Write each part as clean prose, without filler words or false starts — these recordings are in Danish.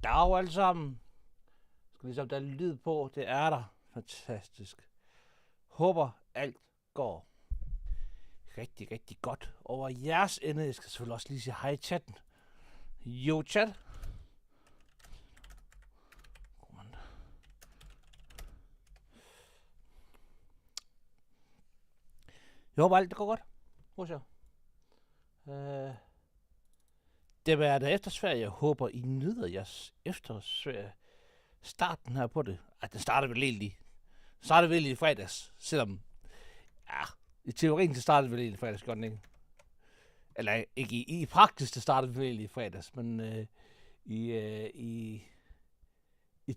Dag alle sammen. Skal ligesom der er lyd på, det er der. Fantastisk. Håber alt går rigtig, rigtig godt over jeres ende. Jeg skal selvfølgelig også lige sige hej i chatten. Jo chat. Jeg håber alt det går godt hos jer. Det var der eftersferie. Jeg håber I nyder jeres eftersferie. Starten her på det. Den startede vel egentlig i fredags. Selvom, i teorien så startede vel egentlig i fredags, godt ikke? Eller ikke i praksis, det startede vel egentlig i fredags, men i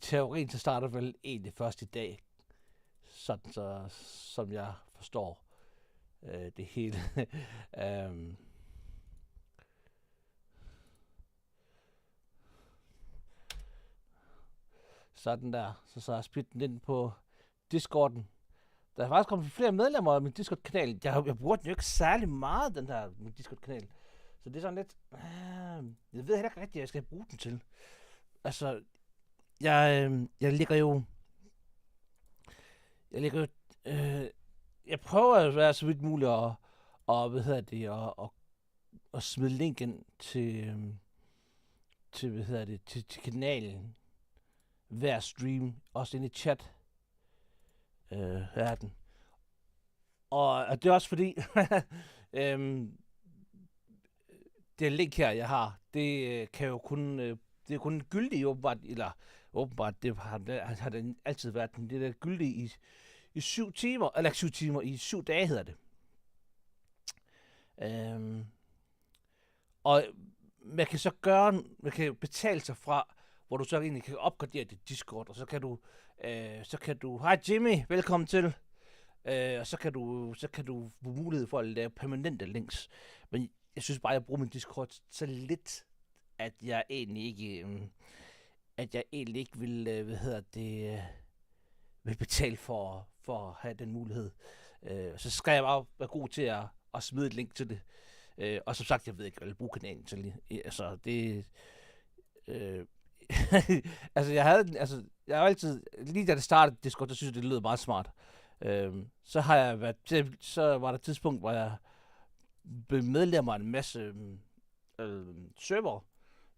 teorien så startede vel egentlig først i dag. Sådan så, som jeg forstår det hele. Sådan der. Så har jeg splittet den ind på Discorden. Der er faktisk kommet flere medlemmer af min Discord-kanal. Jeg bruger den jo ikke særlig meget, den her min Discord-kanal. Så det er sådan lidt... jeg ved heller ikke rigtigt, hvad jeg skal bruge den til. Altså, jeg ligger jo... Jeg prøver at være så vidt muligt at smide linken til kanalen hver stream, også inde i chat. Her er den. Og det er også fordi, det link her, jeg har, det kan jo kun, det er kun gyldigt åbenbart, det har det altid været, men det er gyldigt i 7 timer, eller ikke 7 timer, i 7 dage hedder det. Og man kan betale sig fra, hvor du så egentlig kan opgradere dit Discord, og så kan du, hej Jimmy, velkommen til, og så kan du få mulighed for at lave permanente links. Men jeg synes bare, at jeg bruger min Discord så lidt, at jeg egentlig ikke vil, vil betale for at have den mulighed. Så skal jeg bare være god til at smide et link til det. Og som sagt, jeg ved ikke, hvad jeg vil bruge kanalen til. Altså, det... altså, jeg har altid... Lige da det startede Discord, så synes jeg, det lød meget smart. Så var der et tidspunkt, hvor jeg blev medlem af en masse server,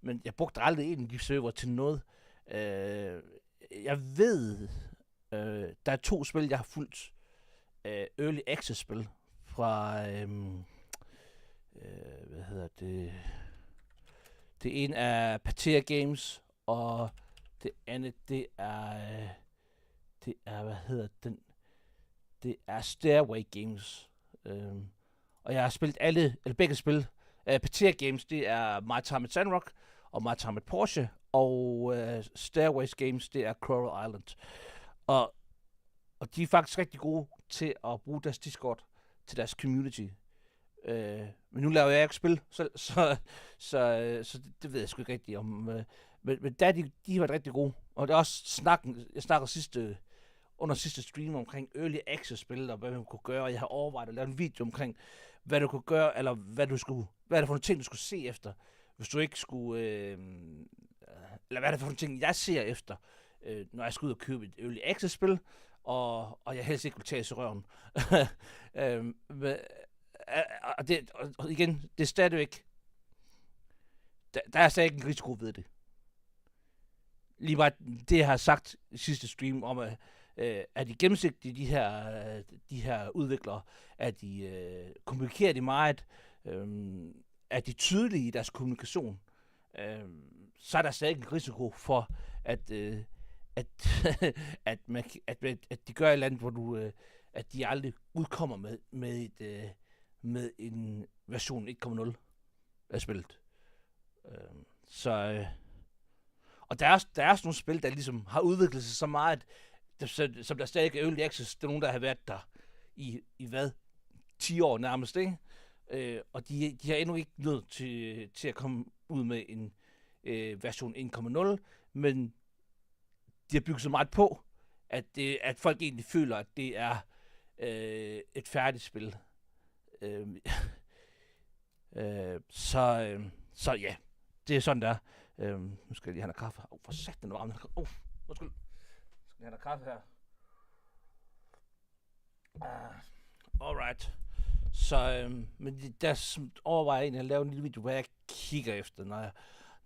men jeg brugte aldrig en af de server til noget. Jeg ved, der er 2 spil, jeg har fulgt Early Access spil fra, det ene er Patea Games, og det andet, det er, det er Stairway Games. Og jeg har spillet begge spil. Patea Games, det er My Time at Sandrock, og My Time at Porsche, og Stairways Games, det er Coral Island. Og de er faktisk rigtig gode til at bruge deres Discord til deres community. Men nu laver jeg ikke spil, så det ved jeg sgu ikke rigtigt om. Men der de har været rigtig gode. Og det er også jeg snakker under sidste stream omkring Early Access spil, og hvad man kunne gøre. Jeg har overvejet at lave en video omkring, hvad du kunne gøre, eller hvad er det for nogle ting, du skulle se efter, hvis du ikke skulle... eller hvad er det for nogle ting, jeg ser efter, når jeg skal ud og købe et Early Access spil, og jeg helst ikke vil tage i røven. Og igen, det er stadigvæk... Der er stadig en risiko ved det. Lige bare det, jeg har sagt i sidste stream om, at de gennemsigtige, de her udviklere, at de kommunikerer de meget, at de er tydelige i deres kommunikation, så er der stadig en risiko for, at de gør et eller andet, hvor at de aldrig udkommer med en version 1.0 af spillet. Og der er også nogle spil, der ligesom har udviklet sig så meget, som der stadig er Early Access. Det er nogen, der har været der i hvad? 10 år nærmest, ikke? Og de har endnu ikke nået til at komme ud med en version 1.0, men de har bygget så meget på, at folk egentlig føler, at det er et færdigt spil. Så ja, det er sådan der. Nu skal jeg lige have noget kaffe. For sat den varme. Undskyld. Nu skal jeg have noget kaffe her. Alright. Så, men der overvejer jeg egentlig at lave en lille video, hvor jeg kigger efter, når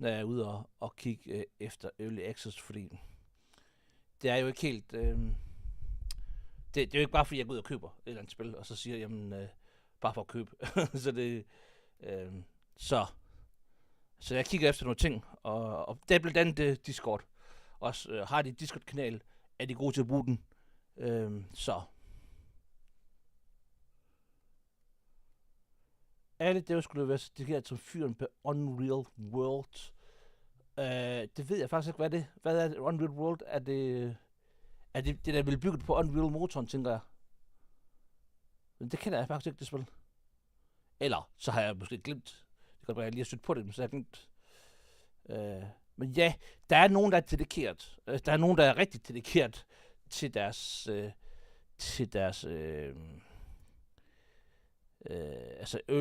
jeg er ude og kigge efter Early Access, fordi det er jo ikke helt... det er jo ikke bare fordi, jeg går ud og køber et eller andet spil, og så siger jeg, jamen, bare for at købe. så det... Så jeg kigger efter nogle ting, og det er blandt andet Discord. Også har de Discord-kanal, er de gode til at bruge den. Så... Alle det skulle være dedikeret som fyren på Unreal World. Det ved jeg faktisk ikke, hvad det er. Hvad er det, Unreal World? Er det der vil bygget på Unreal-motoren, tænker jeg. Men det kender jeg faktisk ikke, det spil. Eller, så har jeg måske glemt. Det kan være, jeg lige har stødt på det, men så har jeg glemt. Men ja, der er nogen, der er dedikeret. Der er nogen, der er rigtig dedikeret til deres...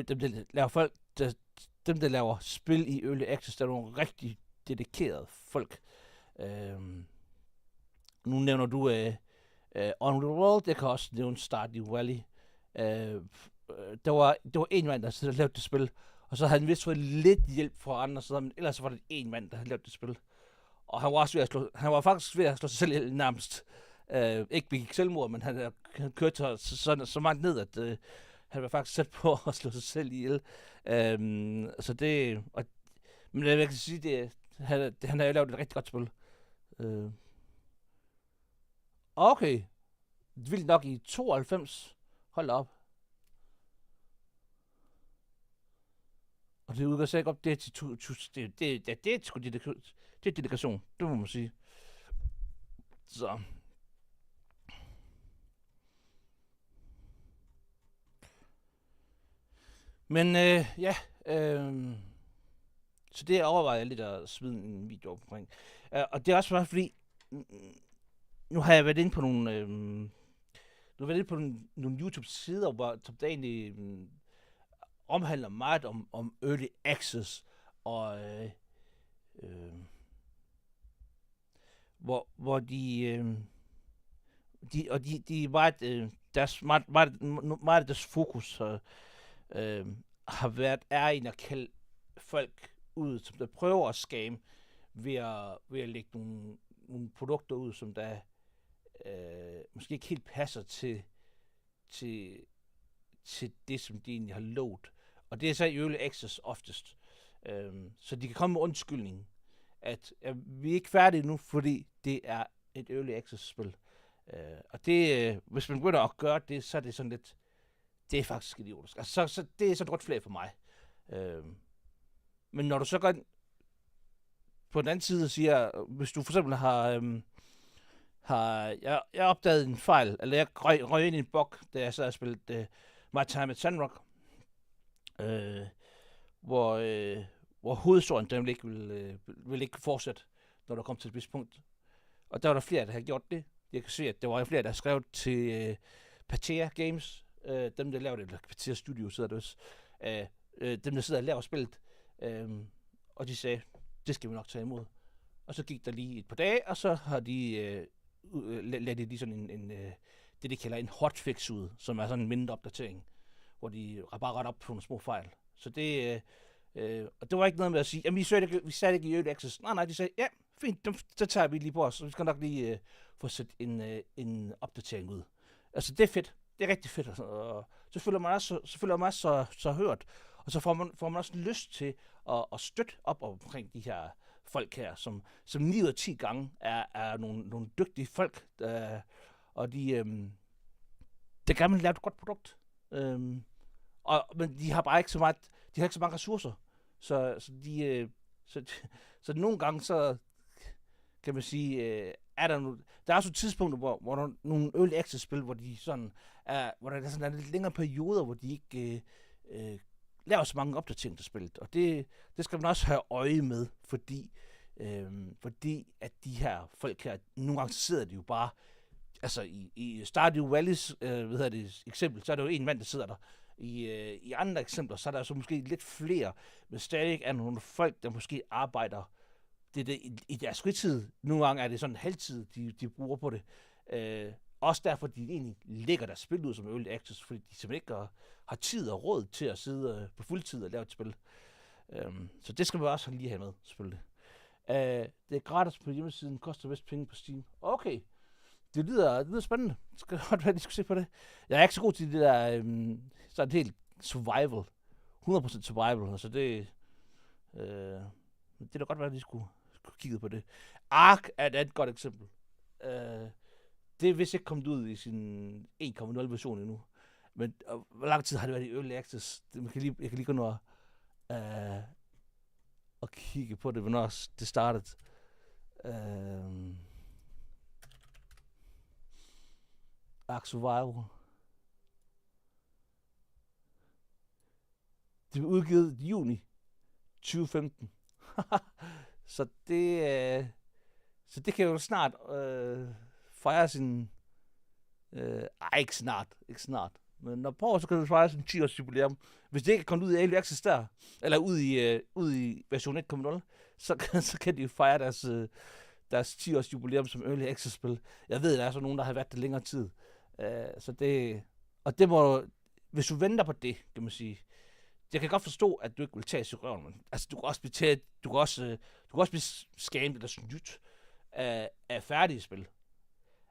dem, der laver folk, dem, der laver spil i Early Access, der er nogle rigtig dedikerede folk. Nu nævner du Unreal World, jeg kan også nævne Stardew Valley. Der var en mand, der lavede det spil, og så havde han vist fået lidt hjælp fra andre, så ellers var det en mand, der havde lavet det spil. Og han var faktisk ved at slå sig selv ihjel nærmest. Ikke begik selvmord, men han kørte så meget ned, at han var faktisk sat på at slå sig selv ihjel. Så det... men jeg kan sige, han har jo lavet et rigtig godt spil. Okay. Vildt nok i 92. Hold op. Og det udgår sig ikke op, det er til det er dedikation. Det må man sige. Så... Men så det overvejer jeg lidt at smide en video omkring. Og det er også bare fordi, nu har jeg været inde på nogle YouTube-sider, hvor der egentlig omhandler meget om Early Access, og hvor de er meget, meget af deres fokus har været en at kalde folk ud, som der prøver at scam ved at lægge nogle produkter ud, som der måske ikke helt passer til det, som de egentlig har lovet. Og det er så i Early Access oftest. Så de kan komme med undskyldning, at vi er ikke færdige nu, fordi det er et Early Access-spil. Og det, hvis man begynder at gøre det, så er det sådan lidt, det er faktisk idiotisk. Altså, så det er så et rødt flag for mig. Men når du så går på den anden side siger, hvis du for eksempel jeg opdaget en fejl, eller jeg røg ind i en bug, da jeg så har spillet My Time at Sandrock, hvor hovedhistorien den ville ikke fortsætte, når der kom til et vist punkt. Og der var der flere, der havde gjort det. Jeg kan se, at der var flere, der skrev til Patea Games, dem der laver det, eller Patea Studio sidder det også, dem der sidder og laver spillet, og de sagde, det skal vi nok tage imod. Og så gik der lige et par dage, og så har de lavet de sådan det de kalder en hotfix ud, som er sådan en mindre opdatering, hvor de bare ret op på nogle små fejl. Så det, og det var ikke noget med at sige, jamen vi satte ikke i Early Access. Nej, de sagde, ja, fint, så tager vi lige på os, så vi skal nok lige få sat en opdatering ud. Altså, det er fedt. Det er rigtig fedt. Og så føler man også så hørt. Og så får man også lyst til at støtte op omkring de her folk her, som 9 ud af 10 gange er nogle dygtige folk, og de gerne vil lave et godt produkt. Men de har bare ikke så meget, de har ikke så mange ressourcer. Så nogle gange så kan man sige, der er også tidspunkter, hvor der er nogle Early Access spil, hvor de sådan hvor der er sådan lidt længere perioder, hvor de ikke laver så mange opdateringer til spillet. Og det skal man også have øje med, fordi at de her folk her, nogle gange sidder de jo bare, altså i Stardew Valleys eksempel, så er der jo en mand, der sidder der. I andre eksempler, så er der så måske lidt flere, men stadig er nogle folk, der måske arbejder det er det, i deres fritid. Nogle gange er det sådan en halvtid, de bruger på det. Også derfor, de egentlig lægger deres spil ud som early access, fordi de simpelthen ikke har tid og råd til at sidde på fuldtid og lave et spil. Så det skal man også lige have med, selvfølgelig. Det er gratis på hjemmesiden, koster vist penge på Steam. Okay, det lyder spændende. Det skal godt være, at de skal se på det. Jeg er ikke så god til det der sådan helt survival. 100% survival, altså det da godt være, at de skulle kigge på det. Ark er et andet godt eksempel. Det er vist ikke kommet ud i sin 1.0 version endnu. Men hvor lang tid har det været i early access? Jeg kan lige gå nu og kigge på det, hvornår det startede. Ark Survival. Det blev udgivet i juni 2015. Så det kan jo snart fejre sin... ikke snart. Men når på år, så kan det fejre sin 10-års jubilæum. Hvis det ikke er kommet ud i Early Access der, eller ud i version 1.0, så kan de jo fejre deres 10-års jubilæum som Early Access-spil. Jeg ved, der er så nogen, der har været det længere tid. Så det... Og det må... Hvis du venter på det, kan man sige... Jeg kan godt forstå, at du ikke vil tage i røven, men altså, du kan også blive scammet eller snydt af færdige spil.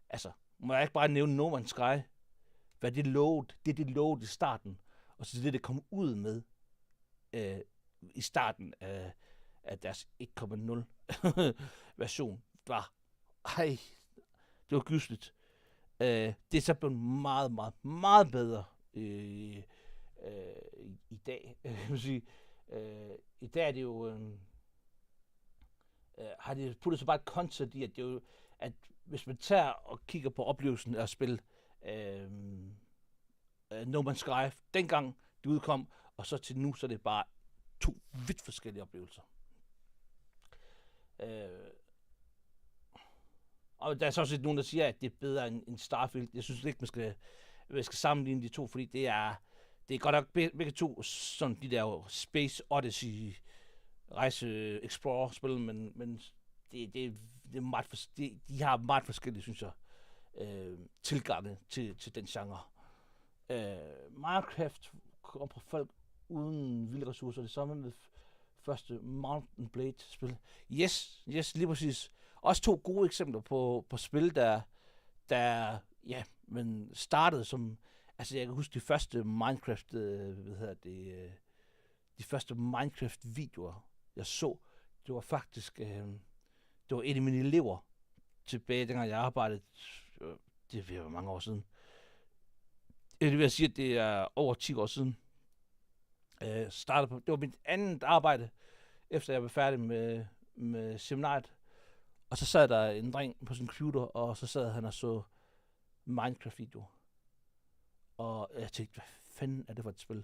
Altså, må jeg ikke bare nævne No Man's Sky? Hvad det lovede i starten, og så det kom ud med i starten af deres 1.0 version. Det var gysligt. Det er så blevet meget, meget, meget bedre i dag. Jeg vil sige, i dag er det jo har de puttet så bare et koncept i, at det jo, at hvis man tager og kigger på oplevelsen af at spille No Man's Sky, dengang det udkom, og så til nu, så er det bare 2 vidt forskellige oplevelser. Og der er så også nogen, der siger, at det er bedre end Starfield. Jeg synes ikke, man skal sammenligne de to, fordi det er godt nok begge to sådan de der Space Odyssey rejse Explorer spil, men det er meget de har meget forskellige, synes jeg, tilgange til den genre. Minecraft kommer på folk uden vilde ressourcer. Det samme med første Mountain Blade spil. Yes, lige præcis. Også 2 gode eksempler på spil, der ja, men startede som... Altså, jeg kan huske de første Minecraft, de første Minecraft-videoer, jeg så. Det var faktisk, det var en af mine elever tilbage, dengang jeg arbejdede. Det var mange år siden. Det vil jeg sige, at det er over 10 år siden. Det var mit andet arbejde, efter jeg var færdig med seminariet. Og så sad der en dreng på sin computer, og så sad han og så Minecraft-videoer. Og jeg tænkte, hvad fanden er det for et spil?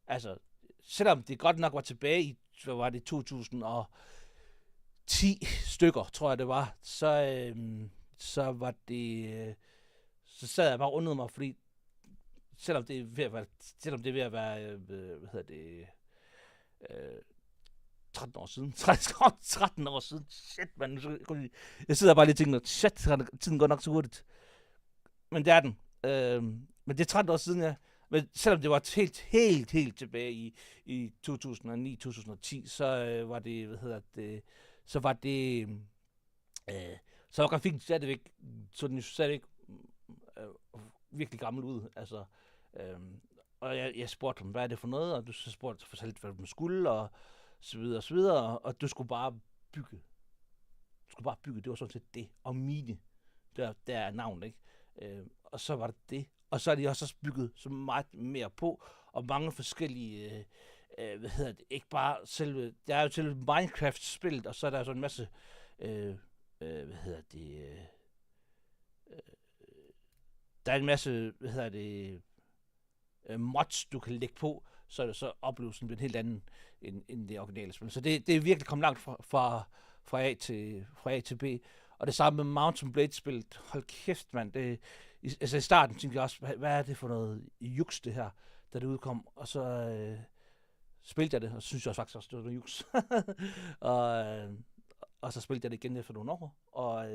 Altså, selvom det godt nok var tilbage i, hvad var det, 2010 stykker, tror jeg det var, så var det, så sad jeg bare og undrede mig, fordi selvom det er ved at være, 13 år siden. 13 år siden. Shit, man. Jeg sidder bare lige og tænker, shit, tiden går nok så hurtigt. Men det er den. Men det er 13 år siden, ja. Men selvom det var helt tilbage i 2009-2010, så var det, så var grafikken stadigvæk, så den stadigvæk virkelig gammel ud, altså. Og jeg spurgte ham, hvad er det for noget, og du så fortalte, hvad du skulle, og så videre, og du skulle bare bygge. Det var sådan set det. Og mine, der er navnet, ikke? Og så var det. Og så er de også bygget så meget mere på, og mange forskellige, ikke bare selve, der er jo til Minecraft-spillet, og så er der så en masse, der er en masse, mods, du kan lægge på, så er det så oplevelsen bliver en helt anden end det originale spil. Så det er virkelig kommet langt fra A til B. Og det samme med Mountain Blade-spillet. Hold kæft, mand. Altså i starten tænkte jeg også, hvad er det for noget juks, det her, da det udkom. Og så spilte jeg det, og så synes jeg faktisk også, det var noget juks. Og så spillede jeg det igen efter nogle år, og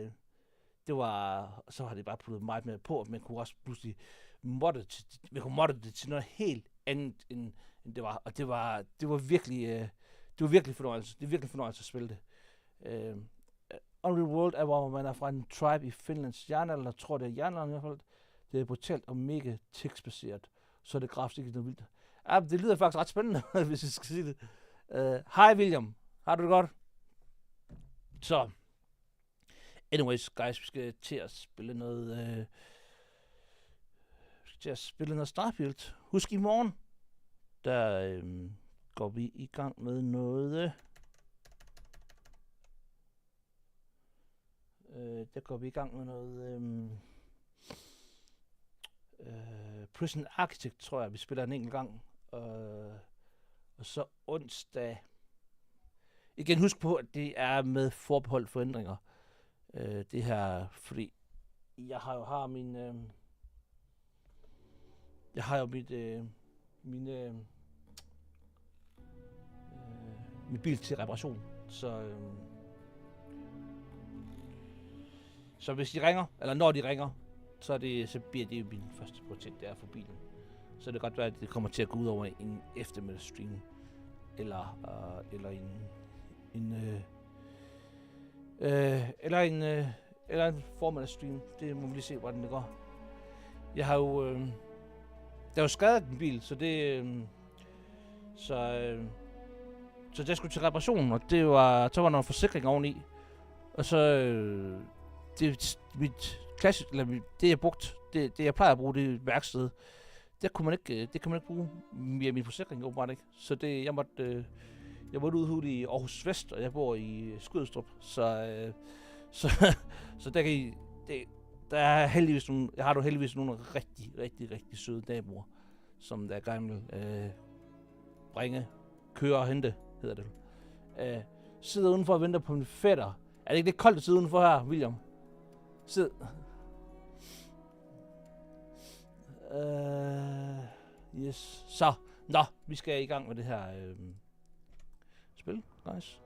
så har det bare puttet meget mere på, og man kunne også pludselig modde det til noget helt andet, end det var. Og det var virkelig fornøjelse. Det er virkelig fornøjelse at spille det. Unreal World er, hvor man er fra en tribe i Finlands jernalder, jeg tror det er jernalderen i hvert fald. Det er brutalt og mega tekstbaseret, så er det grafisk ikke noget vildt. Ja, det lyder faktisk ret spændende, hvis jeg skal sige det. Hej William, har du det godt? Så, anyways guys, vi skal til at spille noget, Starfield. Husk i morgen, der går vi i gang med noget. Prison Architect, tror jeg, vi spiller en enkelt gang. Og så onsdag. Igen, husk på, at det er med forbehold for ændringer. Det her, fordi jeg har min min bil til reparation, så hvis de ringer, eller når de ringer, så bliver det jo min første prioritet, det er for bilen. Så det kan godt være, at det kommer til at gå ud over en eftermiddagsstream, eller en formiddagsstream. Det må vi lige se, hvordan det går. Jeg har jo skadet en bil, så så det skulle til reparation, og så var der noget forsikring oveni. Og så det jeg brugte, det jeg plejer at bruge, det værksted. Det kan man ikke bruge via min forsikring, åbenbart ikke. Så jeg måtte udhude i Aarhus Vest, og jeg bor i Skødstrup. Så der er heldigvis jeg har heldigvis nogle rigtig, rigtig, rigtig søde naboer, som der gerne vil bringe, køre og hente, hedder det. Sidder udenfor og venter på min fætter. Er det ikke lidt koldt at sidde udenfor her, William? Sid. Yes. Så, vi skal i gang med det her spil. Nice.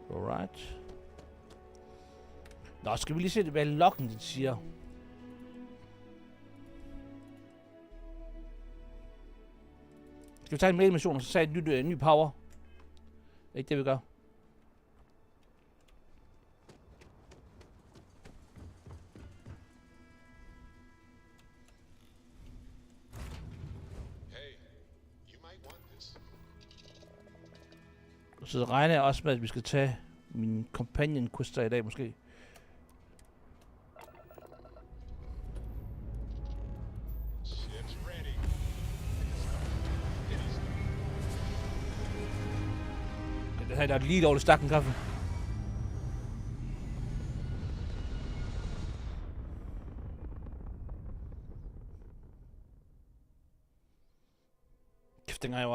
Alright. Skal vi lige se, hvad loggen det siger. Skal vi tage en mailmission, og så tage en ny power? Det er ikke det, vi gør. Så regner jeg også med, at vi skal tage min companion quester i dag, måske. Det her er lige lovligt stakken kaffe. Kæft, dengang jeg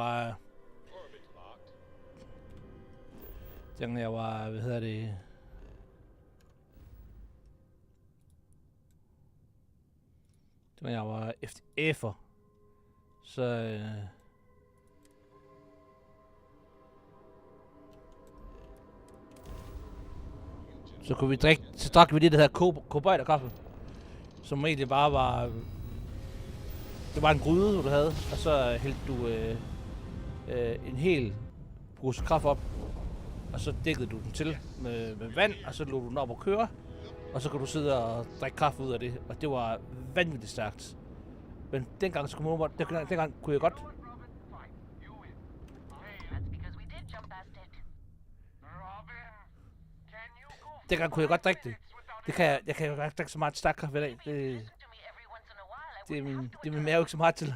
var, hvad hedder det? Dengang jeg var FDF'er, så kunne vi drak vi det, der hedder kobajterkaffe, som egentlig bare var, det var en gryde, du havde, og så hældte du en hel pose kaffe op, og så dækkede du den til med vand, og så lå du den op og køre, og så kunne du sidde og drikke kaffe ud af det, og det var vanvittigt stærkt. Men dengang kunne jeg godt. Dengang kunne jeg godt drikke det. Jeg kan jo ikke drikke så meget stærk kaffe i dag. Det er min mave ikke så meget til.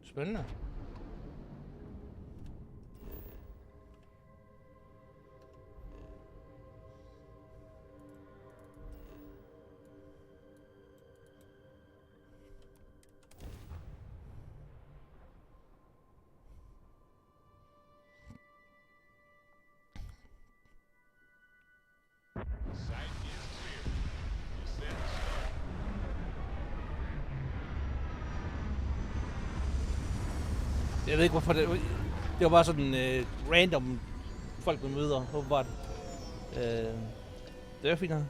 Spændende. Jeg ved ikke hvorfor det var bare sådan random folk vi møder, åbenbart. Det er fint her.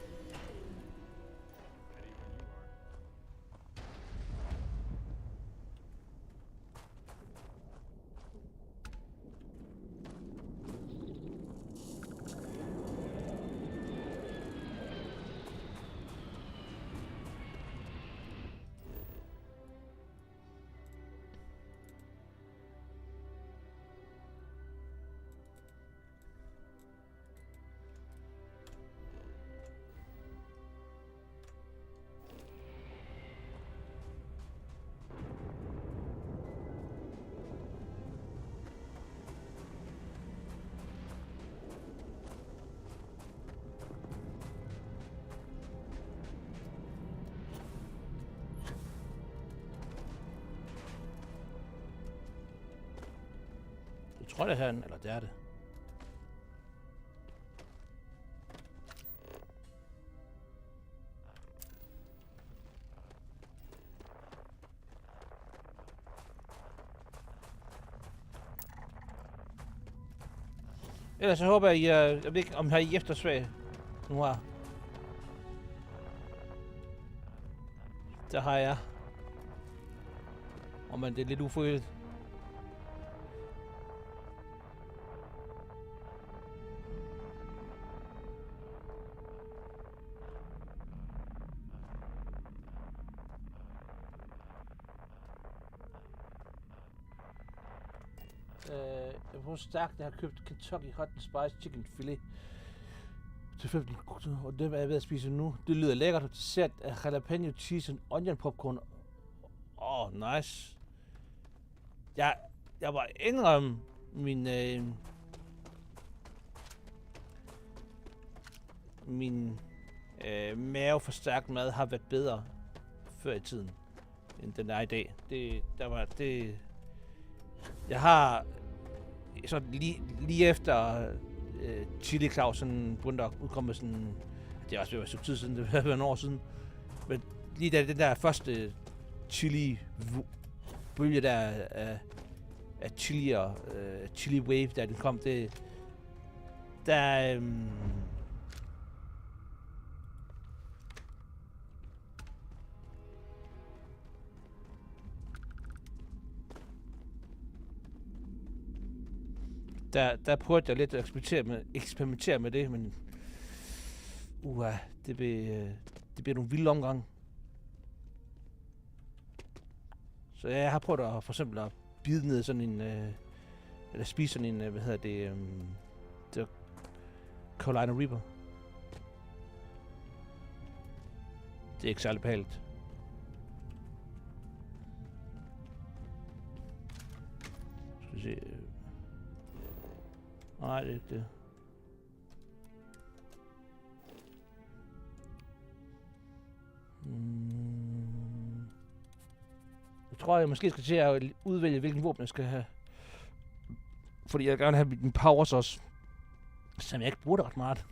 Jeg tror det er herinde, eller det er det. Ellers så håber jeg ved ikke, om har I eftersvag nu her. Der har jeg. Og men det er lidt uforhjælpt. Hvor stærkt jeg har købt Kentucky Hot and Spice Chicken Filet til 15 kroner, og det er jeg ved at spise nu. Det lyder lækkert, og dessert af jalapeno cheese and onion popcorn. Nice. Jeg var indrømme min maveforstærket mad har været bedre før i tiden, end den er i dag. Jeg har så lige efter Chili Clausen begyndte at udkomme sådan, det er også ved at være tid siden, det har været en år siden, men lige da den der første chili bølge der af chili og chili wave, da den kom, der prøvede jeg lidt at eksperimentere med det, men det bliver nogle vilde omgang. Så jeg har prøvet at for eksempel at bide ned sådan en eller spise sådan en det Carolina Reaper. Det er ikke særlig behageligt. Skal vi se. Nej, det er ikke det. Jeg tror, jeg måske skal til at udvælge, hvilken våben jeg skal have. Fordi jeg vil gerne have min powers også. Som jeg ikke bruger det ret meget.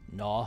Nå.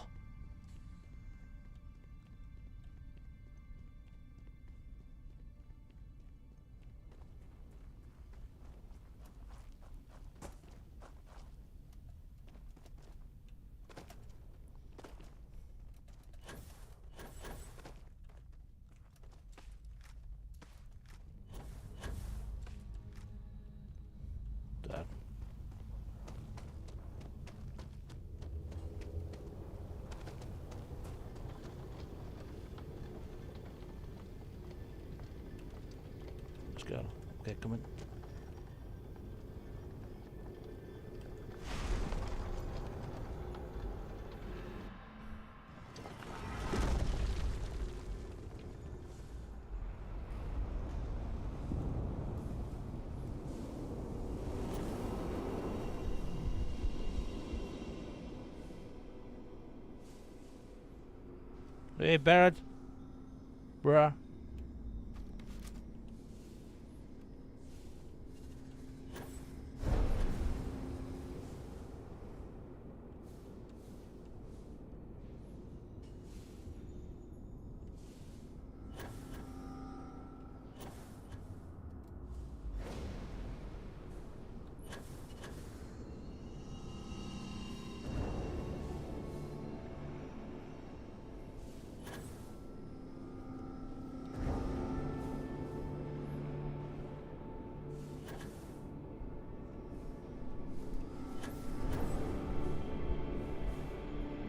Okay, kom ind. Hey, Barrett. Bruh.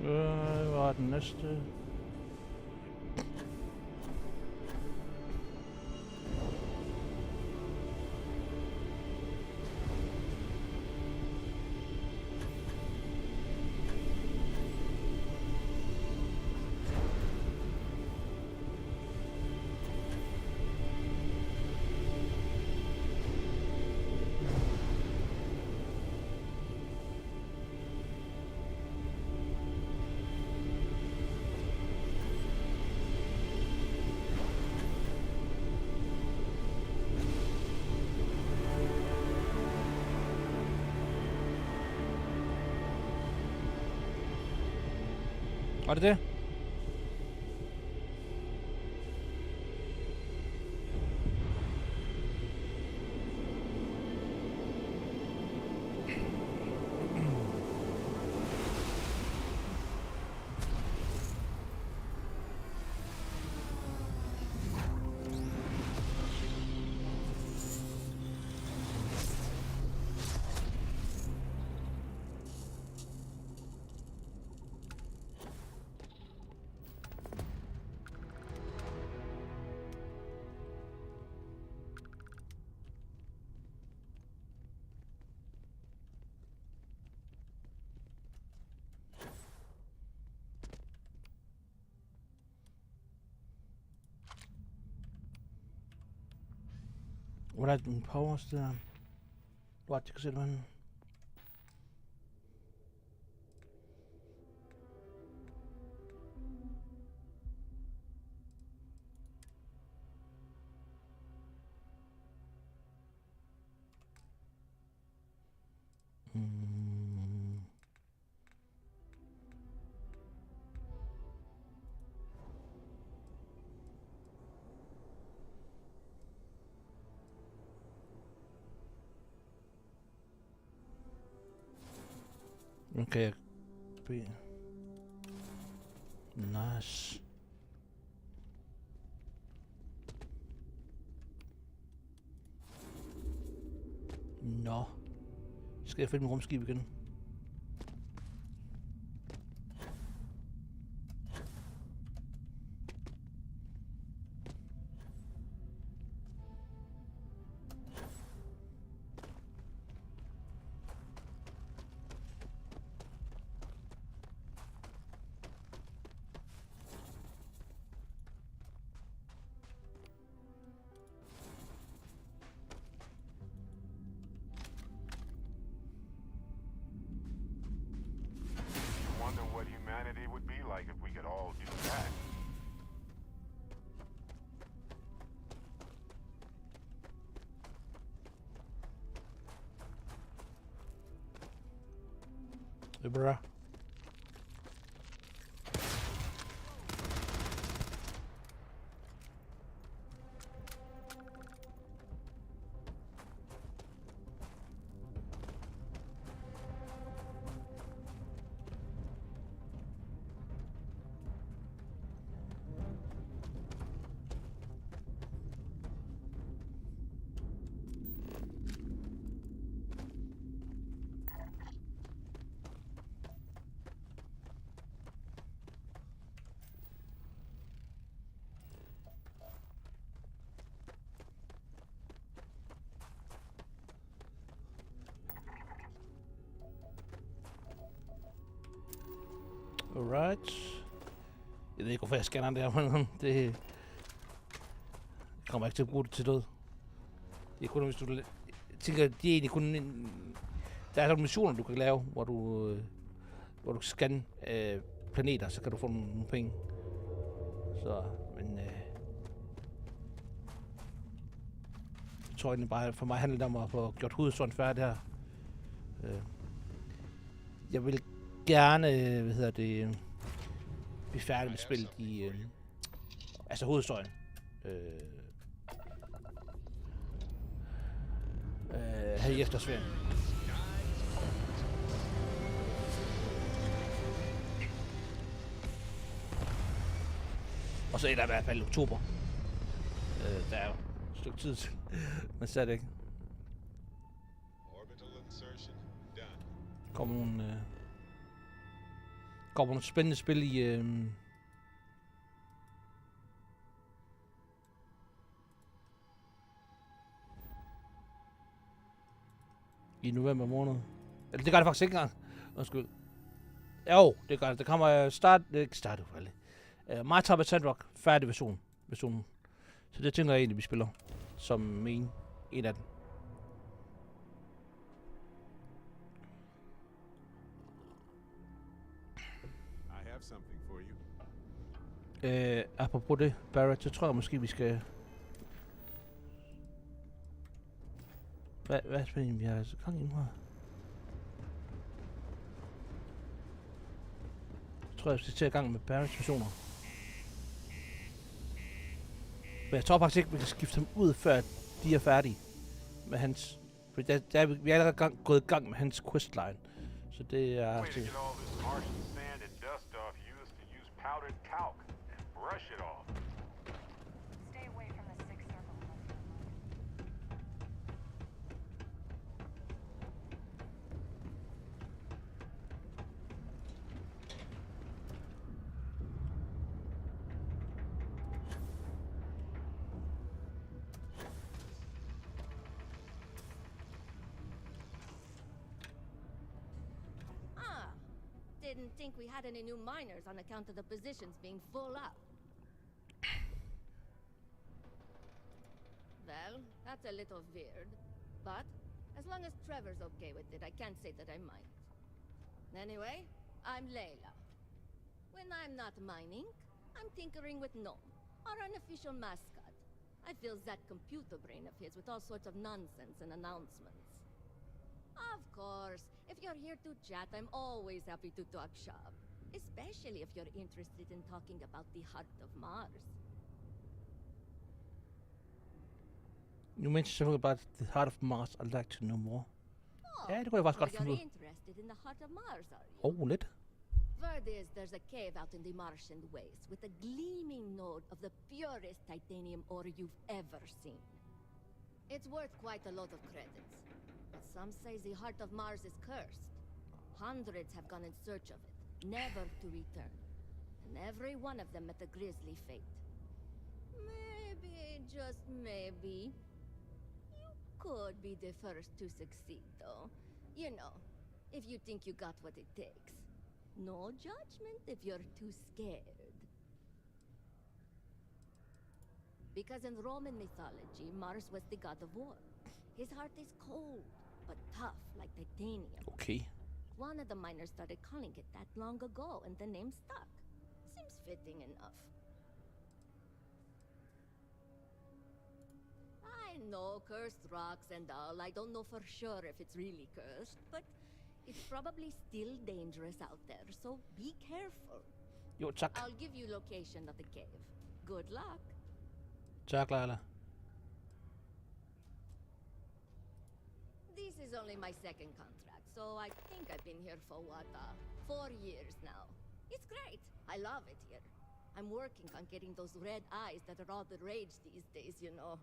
Hvad var den næste? Var det det? Hvor er den powers der? What, jeg kan se den. Okay. Nice. Nå. Skal jeg finde min rumskib igen? Bruh. Alright. Jeg ved ikke, hvorfor jeg scanner det her, men det kommer ikke til at bruge det til død. Det er kun, hvis du tænker, det er egentlig kun en... Der er nogle missioner, du kan lave, hvor du kan scanne planeter, så kan du få nogle penge. Så, men... jeg tror egentlig bare, for mig handler det om at få gjort hovedhistorien færdig her. Jeg vil gerne, blive færdig med spillet i... altså hovedhistorien. Her i eftersferien. Og så er der i hvert fald oktober. Der er jo et stykke tid til. Men slet ikke. Kommer nogle spændende spil i november måned. Eller det gør det faktisk ikke engang. Undskyld. Jo, det gør det. Det kommer start for alle. My Time at Sandrock, færdig versionen. Så det tænker jeg egentlig, vi spiller som en af dem. I have something for you. Apropos det, Barrett, så tror jeg måske, vi skal... Hvad er det, vi har gang i nu her? Jeg tror, jeg skal til at gang med Barretts missioner. Men jeg tror faktisk ikke, vi kan skifte ham ud, før de er færdige med hans... For vi er allerede gået i gang med hans questline. Så det er... Didn't think we had any new miners on account of the positions being full up. Well, that's a little weird, but as long as Trevor's okay with it, I can't say that I mind. Anyway, I'm Layla. When I'm not mining, I'm tinkering with Gnome, our unofficial mascot. I fill that computer brain of his with all sorts of nonsense and announcements. Of course, if you're here to chat, I'm always happy to talk shop. Especially if you're interested in talking about the heart of Mars. You mentioned something about the heart of Mars. I'd like to know more. Oh, Yeah, det kunne jeg faktisk godt so finde ud. you're interested in the heart of Mars, are you? Lidt. Word is there's a cave out in the Martian waste with a gleaming node of the purest titanium ore you've ever seen. It's worth quite a lot of credits. But some say the heart of Mars is cursed. Hundreds have gone in search of it, never to return. And every one of them met a grisly fate. Maybe, just maybe, you could be the first to succeed, though. You know, if you think you got what it takes. No judgment if you're too scared. Because in Roman mythology, Mars was the god of war. His heart is cold, but tough like titanium. Okay. One of the miners started calling it that long ago, and the name stuck. Seems fitting enough. I know cursed rocks and all. I don't know for sure if it's really cursed, but it's probably still dangerous out there, so be careful. Jo, tak. I'll give you location of the cave. Good luck. Tak, Layla. This is only my second contract, so I think I've been here for 4 years now. It's great. I love it here. I'm working on getting those red eyes that are all the rage these days, you know.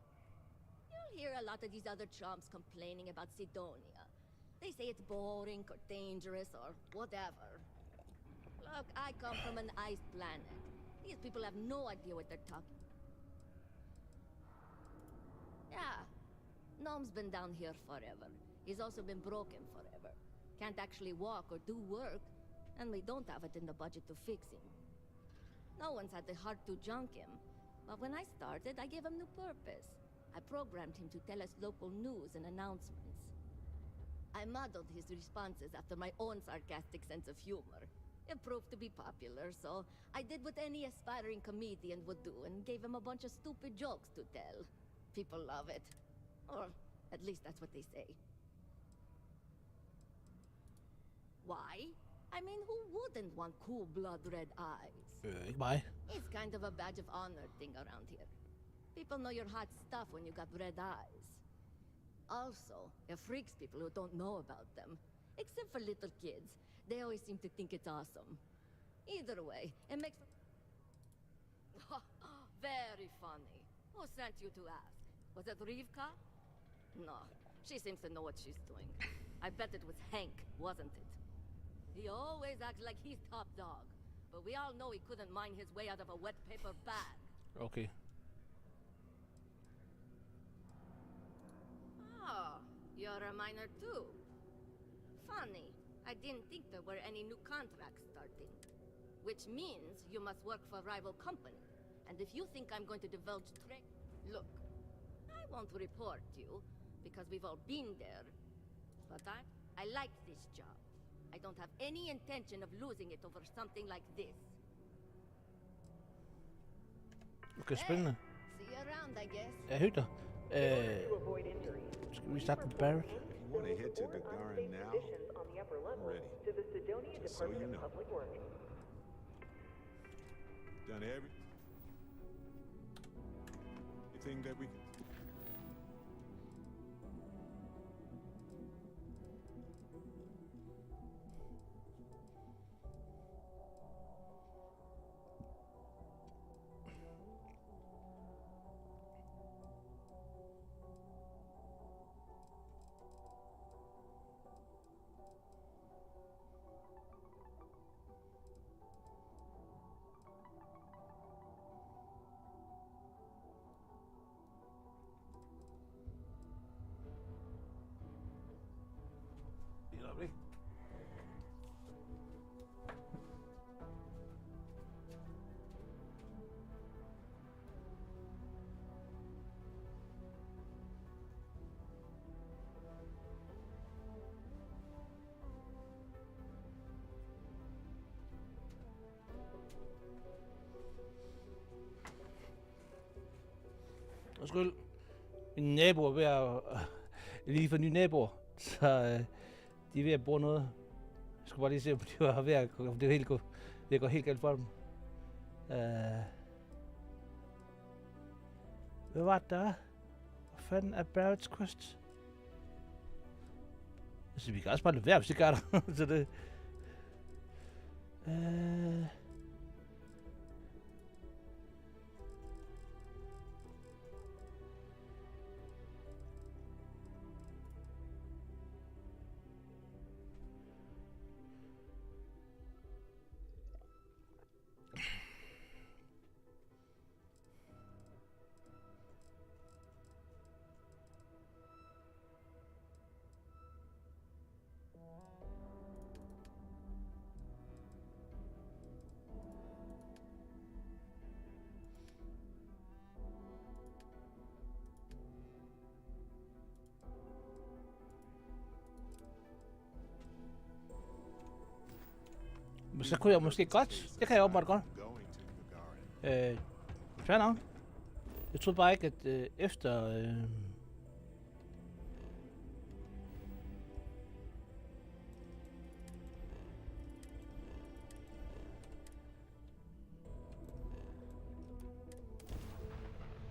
You'll hear a lot of these other chumps complaining about Sidonia. They say it's boring or dangerous or whatever. Look, I come from an ice planet. These people have no idea what they're talking. Yeah, Gnome's been down here forever. He's also been broken forever. Can't actually walk or do work, and we don't have it in the budget to fix him. No one's had the heart to junk him, but when I started, I gave him new purpose. I programmed him to tell us local news and announcements. I modeled his responses after my own sarcastic sense of humor. It proved to be popular, so I did what any aspiring comedian would do and gave him a bunch of stupid jokes to tell. People love it. Or at least that's what they say. Why? I mean, who wouldn't want cool blood red eyes? Ikke mig. It's kind of a badge of honor thing around here. People know you're hot stuff when you got red eyes. Also, it freaks people who don't know about them. Except for little kids. They always seem to think it's awesome. Either way, it makes... Very funny. Who sent you to ask? Was it Rivka? No, she seems to know what she's doing. I bet it was Hank, wasn't it? He always acts like he's top dog. But we all know he couldn't mine his way out of a wet paper bag. Okay. Oh, you're a miner too. Funny. I didn't think there were any new contracts starting. Which means you must work for a rival company. And if you think I'm going to divulge trade... Look, I won't report you, because we've all been there. But I like this job. I don't have any intention of losing it over something like this. Okay, spændende. See you around, I guess. Ja, hygge dig. Skal vi starte med Barrett? If you want to head to Gagarin now, I'm ready. Just so you know. Done everything that we can. Undskyld. Mine naboer er ved at... lige for nye naboer, så de er ved at bruge noget. Jeg skulle bare lige se, om de var ved at gå, det går helt galt for dem. Hvad var det der? Hvad fanden er Barrett's Quest? Altså, vi kan også bare lade være, hvis det gør der. Så det... Men så kunne jeg måske godt. Det kan jeg åbenbart godt. Fair nok. Jeg troede bare ikke, at efter...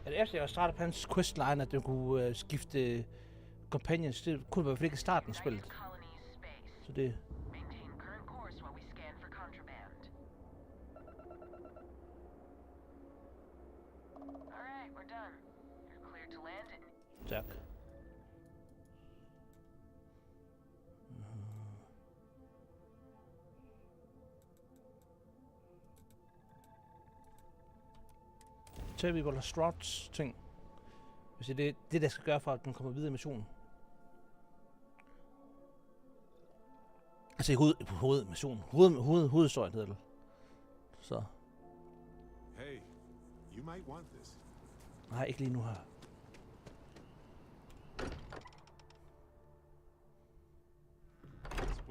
at efter jeg startede på hans questline, at du kunne skifte companions, det kunne i hvert fald ikke i starten af spillet. Så det... Tak. Terrible Struts ting. Hvis det er det, der skal gøre for, at den kommer videre i missionen. Altså i hovedmissionen. Hovedhistorien hedder det. Så. Hey, you might want this. Nej, ikke lige nu her.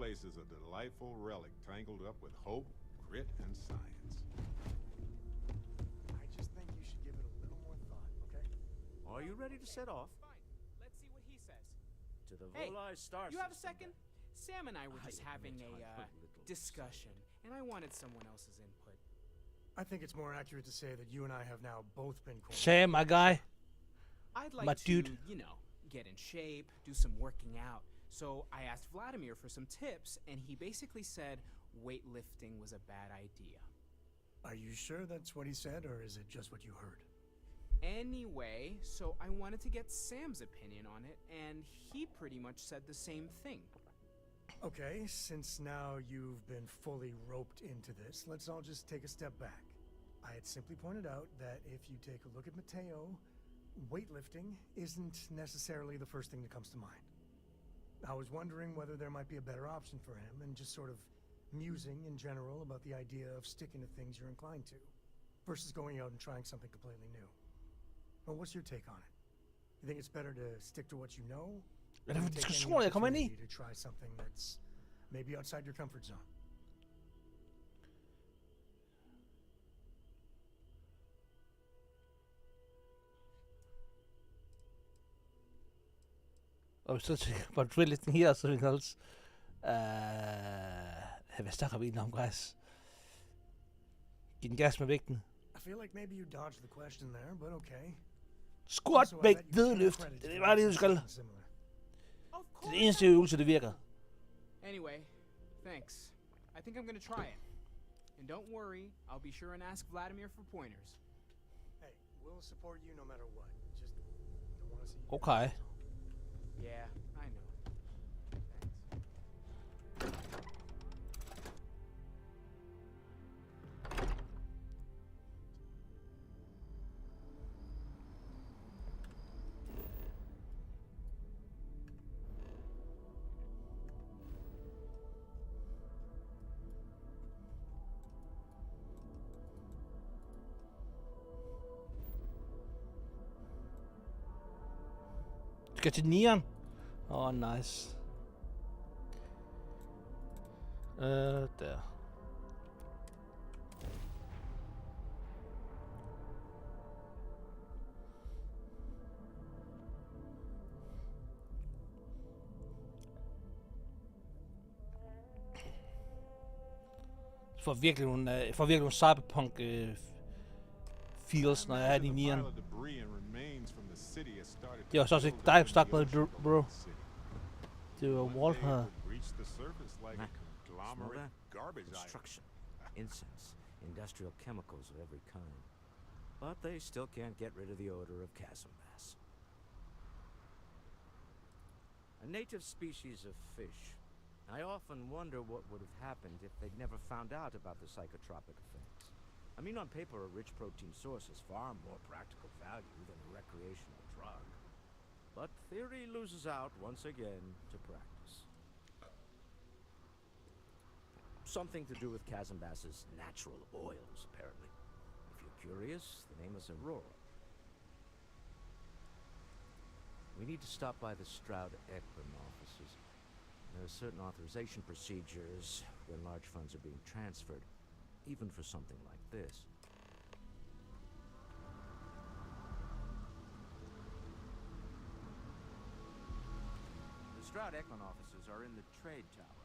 place is a delightful relic tangled up with hope, grit, and science. I just think you should give it a little more thought, okay? Are you ready to set off? Fine. Let's see what he says. To the Hey, Volai star you have a system, second? Sam and I were just having admit a I put little discussion, and I wanted someone else's input. I think it's more accurate to say that you and I have now both been cornered. Sam, my guy. I'd like My to, dude. you know, get in shape, do some working out. So I asked Vladimir for some tips, and he basically said weightlifting was a bad idea. Are you sure that's what he said, or is it just what you heard? Anyway, so I wanted to get Sam's opinion on it, and he pretty much said the same thing. Okay, since now you've been fully roped into this, let's all just take a step back. I had simply pointed out that if you take a look at Mateo, weightlifting isn't necessarily the first thing that comes to mind. I was wondering whether there might be a better option for him, and just sort of musing in general about the idea of sticking to things you're inclined to, versus going out and trying something completely new. Well, what's your take on it? You think it's better to stick to what you know? Er det or en take any diskussion, jeg kommer ind i? opportunity to try something that's maybe outside your comfort zone? Og så bare drill lidt her, så vi kan også... hvad snakker vi egentlig om, guys? Giv den gas med vægten. I feel like maybe you dodged the question there, but okay. Squat, Also, I vægt, bet you can't vedløft. credit Det you er bare det, du for skal. something similar. Of Det er course. det eneste øvelse, det virker. Anyway, thanks. I think I'm gonna try it. And don't worry, I'll be sure and ask Vladimir for pointers. Hey, we'll support you no matter what. Just don't want to see you. Okay. Yeah, I know. Thanks. Skal til nieren. Nice. Der. For virkelig nogle cyberpunk feels, når jeg er i nieren. Det var så også ikke dig, der stak med, bro. Det var Walt her. Smell that? Construction, incense, industrial chemicals of every kind. But they still can't get rid of the odor of chasm bass. A native species of fish. I often wonder what would have happened if they'd never found out about the psychotropic effects. I mean, on paper, a rich protein source has far more practical value than a recreational drug. But theory loses out once again to practice. Something to do with chasm bass's natural oils, apparently. If you're curious, the name is Aurora. We need to stop by the Stroud-Eklund offices. There are certain authorization procedures when large funds are being transferred, even for something like this. The Stroud-Eklund offices are in the trade tower.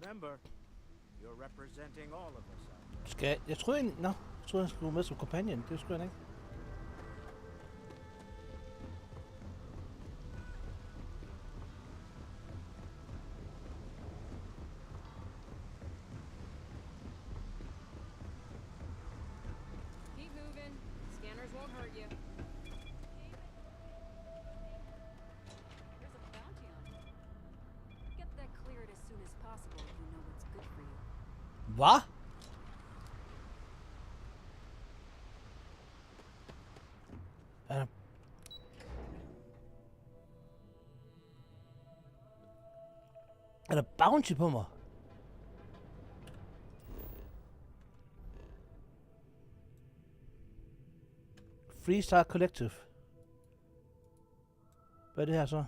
Remember, you're representing all of us out there. Skal jeg troede egentlig... Nå, jeg troede, jeg skulle med som companion. Det skulle jeg ikke. Keep moving. Scanners won't hurt you. There's a bounty on you. Get that cleared as soon as possible if you know what's good for you. Hvad? Er der bounty på mig? Freestyle Collective. Hvad er det her så?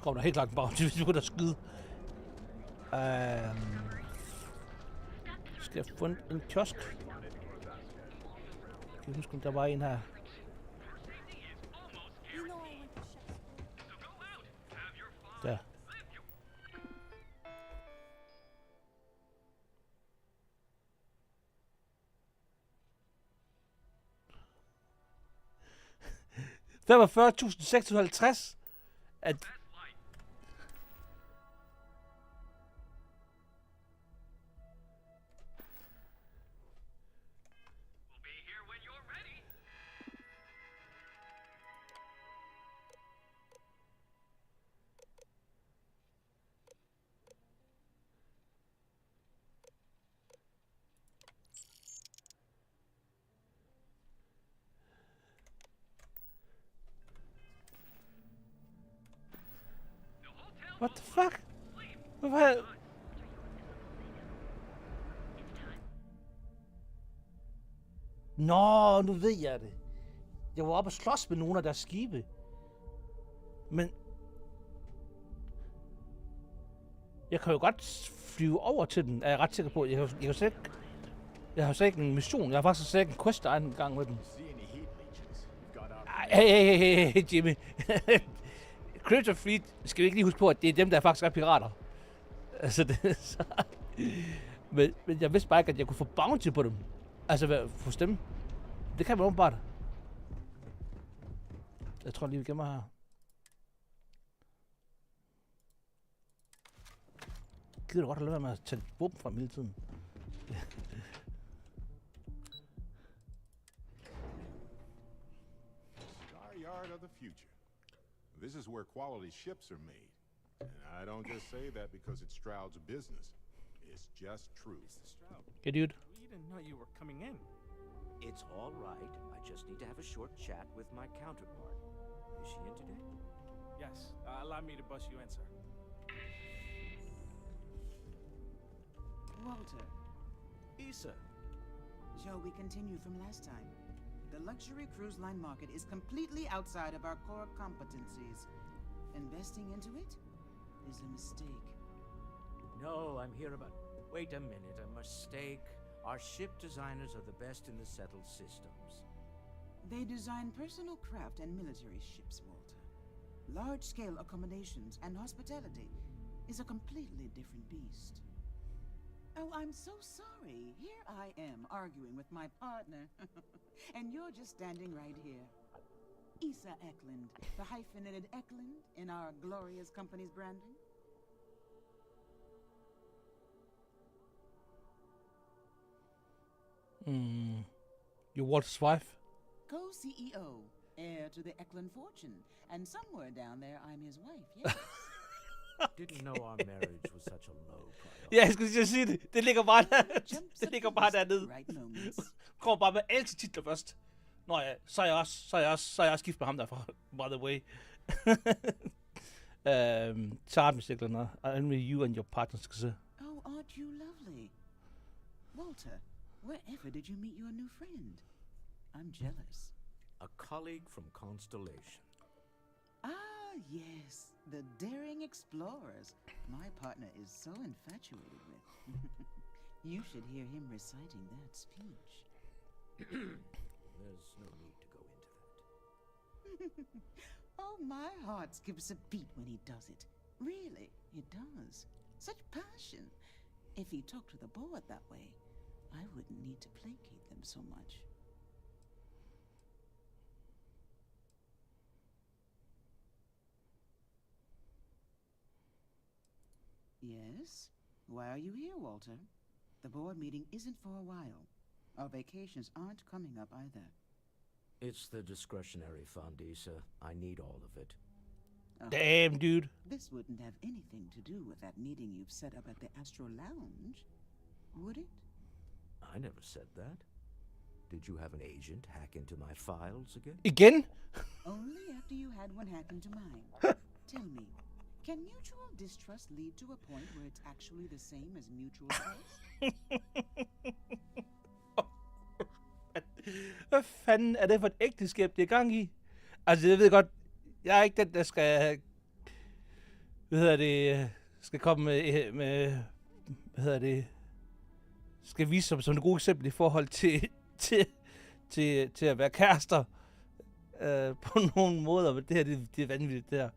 kommer der helt klart en bounty, hvis vi begynder at skyde. Skal jeg finde en kiosk? Jeg kan huske, om der var en her. Der. $45.650. At what the fuck? Hvad? Nå, nu ved jeg det. Jeg var oppe og slås med nogle af deres skibe. Men jeg kan jo godt flyve over til den, er jeg ret sikker på. Jeg har slet ikke en mission. Jeg har faktisk slet ikke en quest en gang med den. Hey, Jimmy. Crypto Fleet, skal vi ikke lige huske på, at det er dem, der faktisk er pirater. Altså, det så... men jeg vidste bare ikke, at jeg kunne få bounty på dem. Altså, hos dem. Det kan man åbenbart. Jeg tror lige, vi gemmer her. Gider du godt at lade være med at tage våben frem hele tiden? Yard of the future. This is where quality ships are made. And I don't just say that because it's Stroud's business. It's just true. Mr. Stroud, Yeah, dude. we didn't know you were coming in. It's all right. I just need to have a short chat with my counterpart. Is she in today? Yes, allow me to bust you in, sir. Walter, Issa. shall we continue from last time? The luxury cruise line market is completely outside of our core competencies. Investing into it is a mistake. No, I'm here about... Wait a minute, a mistake? Our ship designers are the best in the settled systems. They design personal craft and military ships, Walter. Large-scale accommodations and hospitality is a completely different beast. Oh, I'm so sorry. Here I am arguing with my partner. And you're just standing right here. Issa Eklund, the hyphenated Eklund in our glorious company's branding. You're Walter's wife? Co-CEO, heir to the Eklund fortune. And somewhere down there, I'm his wife, yes. Didn't know our marriage was such a low priority. Ja, jeg skulle lige sige det. Det ligger bare der. Jumps Det at ligger the bare least dernede. right moments. Kommer bare med alle til titler først. Nå ja, så er jeg også gift med ham derfra, by the way. Startmusiklerne. Only you and your partner skal se. Oh, aren't you lovely? Walter, wherever did you meet your new friend? I'm jealous. A colleague from Constellation. Ah, yes, the daring explorers my partner is so infatuated with. You should hear him reciting that speech. There's no need to go into that. Oh, my heart skips a beat when he does it. Really, it does. Such passion. If he talked to the board that way, I wouldn't need to placate them so much. Yes? Why are you here, Walter? The board meeting isn't for a while. Our vacations aren't coming up either. It's the discretionary fund, Issa. I need all of it. Oh, Damn, dude. this wouldn't have anything to do with that meeting you've set up at the Astro Lounge, would it? I never said that. Did you have an agent hack into my files again? Igen? Only after you had one hack into mine. Tell me, can mutual distrust lead to a point where it's actually the same as mutual trust? Hvad fanden er det for et ægteskab, det er gang i? Altså, jeg ved godt, jeg er ikke den, der skal skal komme med skal vise som et godt eksempel i forhold til at være kærester på nogle måder, men det her, det er vanvittigt, det her.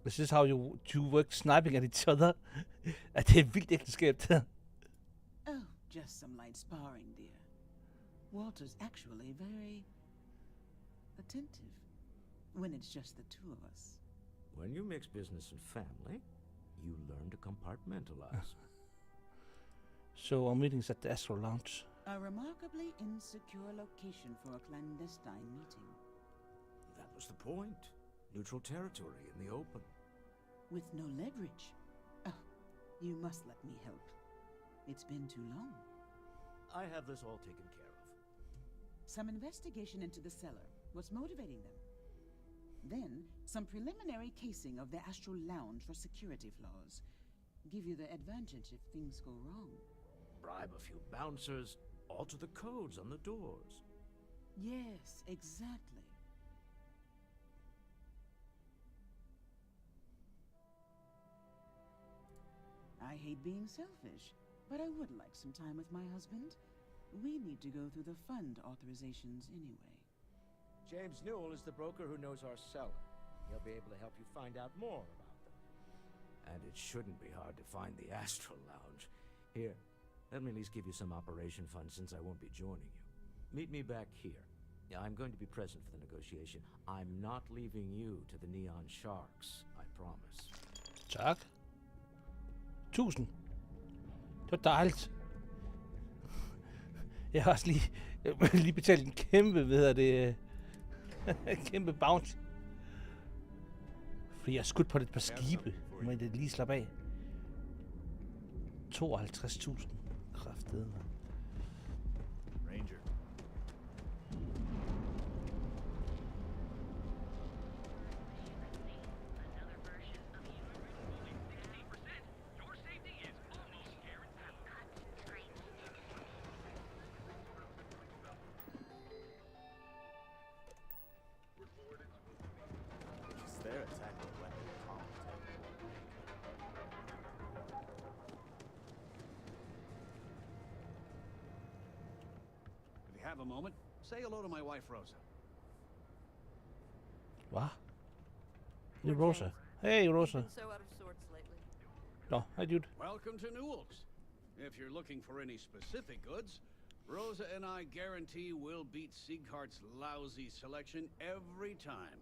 This is how you two work sniping at each other. At det er et vildt ægteskab, det her. Oh, just some light sparring, dear. Walter's actually very attentive when it's just the two of us. When you mix business and family, you learn to compartmentalize. So our meeting's at the Astro Lounge. A remarkably insecure location for a clandestine meeting. That was the point. Neutral territory in the open. With no leverage. Oh, you must let me help. It's been too long. I have this all taken care of. Some investigation into the cellar. What's motivating them? Then, some preliminary casing of the Astral Lounge for security flaws. Give you the advantage if things go wrong. Bribe a few bouncers, alter the codes on the doors. Yes, exactly. I hate being selfish, but I would like some time with my husband. We need to go through the fund authorizations anyway. James Newell is the broker who knows our cellar. He'll be able to help you find out more about them. And it shouldn't be hard to find the Astral Lounge. Here, let me at least give you some operation funds since I won't be joining you. Meet me back here. Yeah, I'm going to be present for the negotiation. I'm not leaving you to the Neon Sharks, I promise. Tak. 1000. Det var dejligt. Jeg har også lige betalt en kæmpe, kæmpe bounty. Fordi jeg har skudt på et par skibe. Må jeg lige slappe af. 52.000. Kraftedeme. Ranger. Their attack with weapon If you have a moment, say hello to my wife, Rosa. Hvad? Det er Rosa. Hey, Rosa. So out of sorts lately. Nå, hej dude. Welcome to Newell's. If you're looking for any specific goods, Rosa and I guarantee we'll beat Sieghart's lousy selection every time.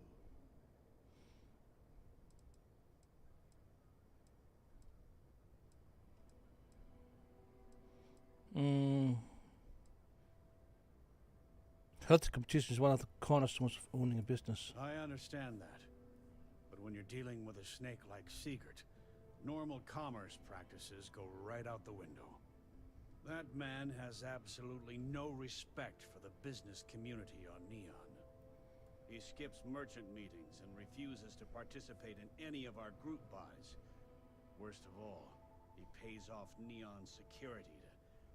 Health competition is one of the cornerstones of owning a business. I understand that. But when you're dealing with a snake like Siegert, normal commerce practices go right out the window. That man has absolutely no respect for the business community on Neon. He skips merchant meetings and refuses to participate in any of our group buys. Worst of all, he pays off Neon's security to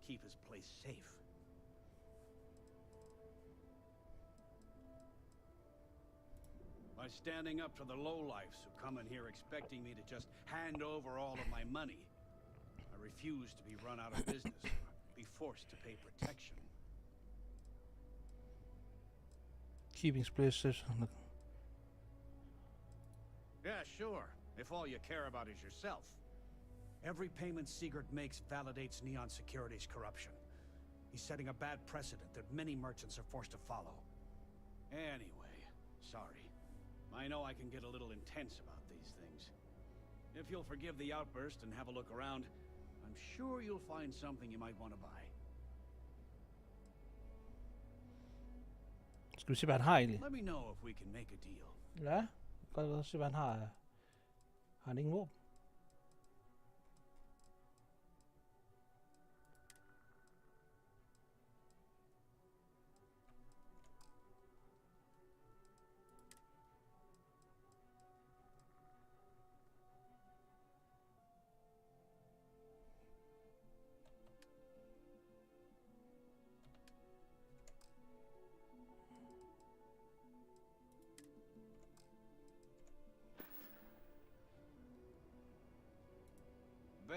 keep his place safe. By standing up to the lowlifes who come in here expecting me to just hand over all of my money, I refuse to be run out of business or be forced to pay protection. Keeping places. Yeah, sure, if all you care about is yourself. Every payment Siegert makes validates Neon Security's corruption. He's setting a bad precedent that many merchants are forced to follow. Anyway, sorry. I know I can get a little intense about these things. If you'll forgive the outburst and have a look around, I'm sure you'll find something you might want to buy. Skal vi se, hvad han har egentlig? Let me know if we can make a deal. Ja, godt se, hvad han har. Har han ingen våben?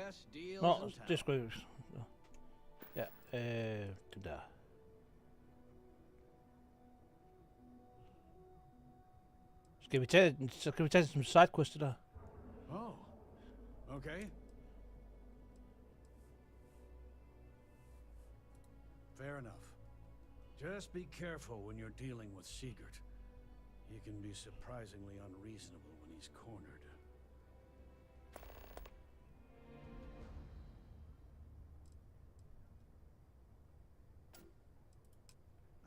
best deals Nå, in town. det skulle jeg... Ja, det der. Skal vi tage den, så kan vi tage det som sidequest, det der. Oh, okay. Fair enough. Just be careful when you're dealing with Sigurd. He can be surprisingly unreasonable when he's cornered.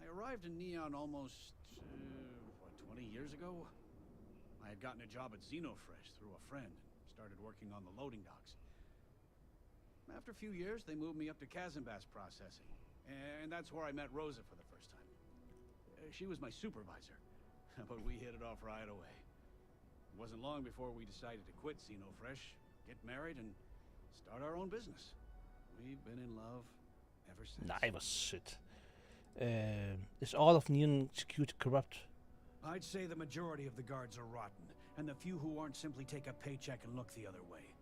I arrived in Neon almost, 20 years ago? I had gotten a job at Xenofresh through a friend and started working on the loading docks. After a few years, they moved me up to Kazanbass processing, and that's where I met Rosa for the first time. She was my supervisor, but we hit it off right away. It wasn't long before we decided to quit Xenofresh, get married, and start our own business. We've been in love ever since. Nej, hvor sødt. Is all of Neon security corrupt? I'd say the majority of the guards are rotten, and the few who aren't simply take a paycheck and look the other way.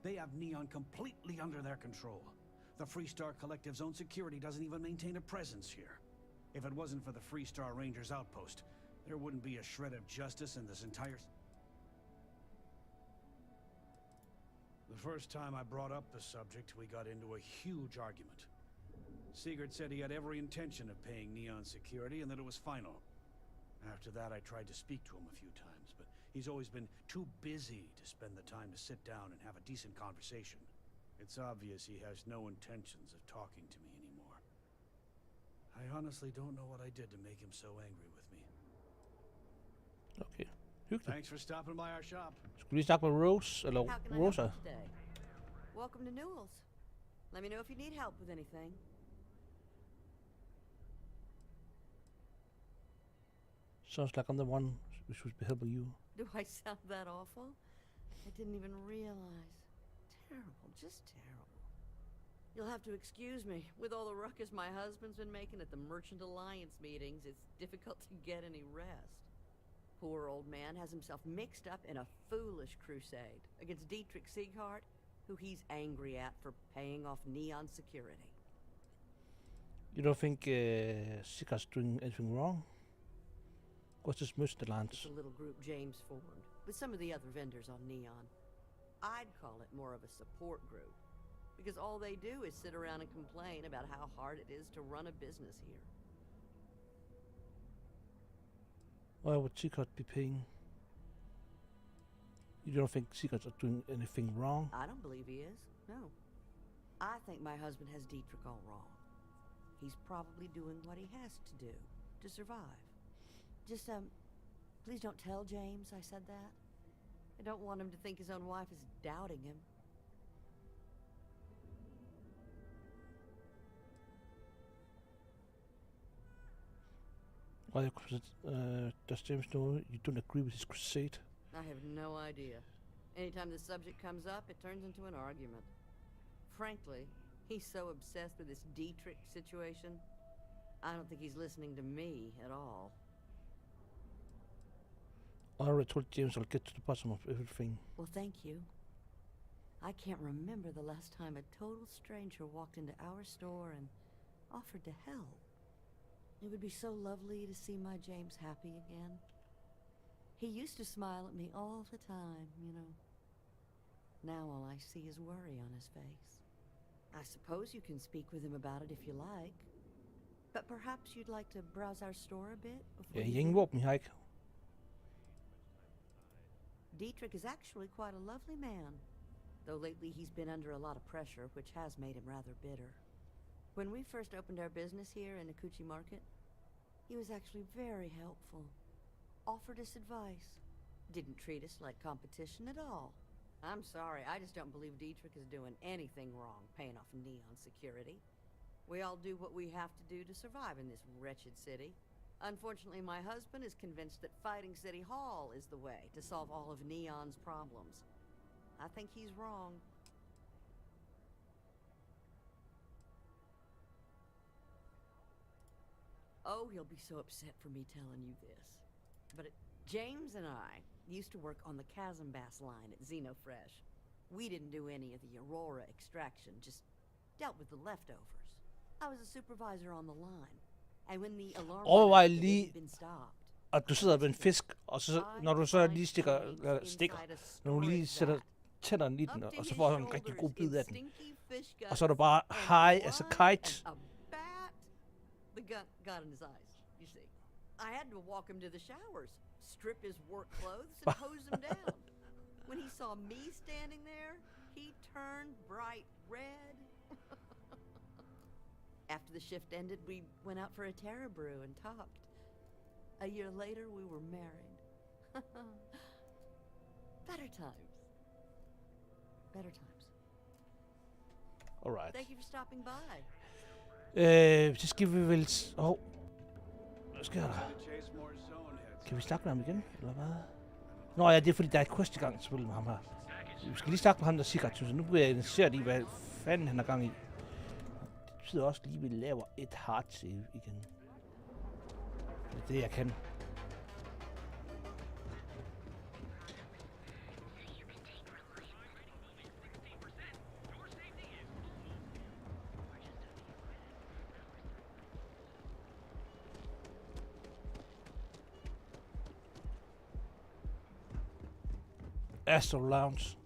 They have Neon completely under their control. The Freestar Collective's own security doesn't even maintain a presence here. If it wasn't for the Freestar Rangers outpost, there wouldn't be a shred of justice in this entire... The first time I brought up the subject, we got into a huge argument. Sigurd said he had every intention of paying Neon security and that it was final. After that, I tried to speak to him a few times, but he's always been too busy to spend the time to sit down and have a decent conversation. It's obvious he has no intentions of talking to me anymore. I honestly don't know what I did to make him so angry with me. Okay, hyggeligt. Thanks for stopping by our shop. Skulle vi lige snakke med Rose, eller How can I help Rosa? you today? Welcome to Newell's. Let me know if you need help with anything. Sounds like I'm the one who should be helping you. Do I sound that awful? I didn't even realize. Terrible, just terrible. You'll have to excuse me. With all the ruckus my husband's been making at the Merchant Alliance meetings, it's difficult to get any rest. Poor old man has himself mixed up in a foolish crusade against Dietrich Sieghart, who he's angry at for paying off Neon security. You don't think Sigurd's doing anything wrong? What's this Merchant Alliance? It's a little group James formed with some of the other vendors on Neon. I'd call it more of a support group, because all they do is sit around and complain about how hard it is to run a business here. Why would Sigurd be paying? You don't think Sigurd's are doing anything wrong? I don't believe he is, no. I think my husband has Dietrich all wrong. He's probably doing what he has to do to survive. Just, please don't tell James I said that. I don't want him to think his own wife is doubting him. Why does James know you don't agree with his crusade? I have no idea. Anytime the subject comes up, it turns into an argument. Frankly, he's so obsessed with this Dietrich situation, I don't think he's listening to me at all. I already told James I'll get to the bottom of everything. Well, thank you. I can't remember the last time a total stranger walked into our store and offered to help. It would be so lovely to see my James happy again. He used to smile at me all the time, you know. Now all I see is worry on his face. I suppose you can speak with him about it if you like. But perhaps you'd like to browse our store a bit before Ja, you ingen go? våben, jeg har ikke. Dietrich is actually quite a lovely man, though lately he's been under a lot of pressure, which has made him rather bitter. When we first opened our business here in Akuchi Market, he was actually very helpful. Offered us advice. Didn't treat us like competition at all. I'm sorry, I just don't believe Dietrich is doing anything wrong paying off Neon security. We all do what we have to do to survive in this wretched city. Unfortunately, my husband is convinced that fighting City Hall is the way to solve all of Neon's problems. I think he's wrong. Oh, he'll be so upset for me telling you this. But James and I used to work on the Kazanbass line at Xenofresh. We didn't do any of the Aurora extraction, just dealt with the leftovers. I was a supervisor on the line, and when the alarm Overvej went off, it lige, had been stopped. at du sidder ved en fisk, og så, når du så lige stikker, når du lige sætter tænderne i den, og så får du en rigtig god bid af den. Og så er du bare high as a kite. The gun got in his eyes, you see. I had to walk him to the showers, strip his work clothes, and hose him down. When he saw me standing there, he turned bright red. After the shift ended, we went out for a Terra brew and talked. A year later, we were married. Better times. Better times. Alright. Thank you for stopping by. Så skal vi vel... Hvad sker der? Kan vi snakke med ham igen, eller hvad? Nå ja, det er fordi, der er et quest i gang, selvfølgelig med ham her. Vi skal lige snakke med ham, der siger, så nu bliver jeg interesseret i, hvad fanden han har gang i. Det betyder også lige, at vi laver et hard save igen. Det er det, jeg kan. Astro Lounge.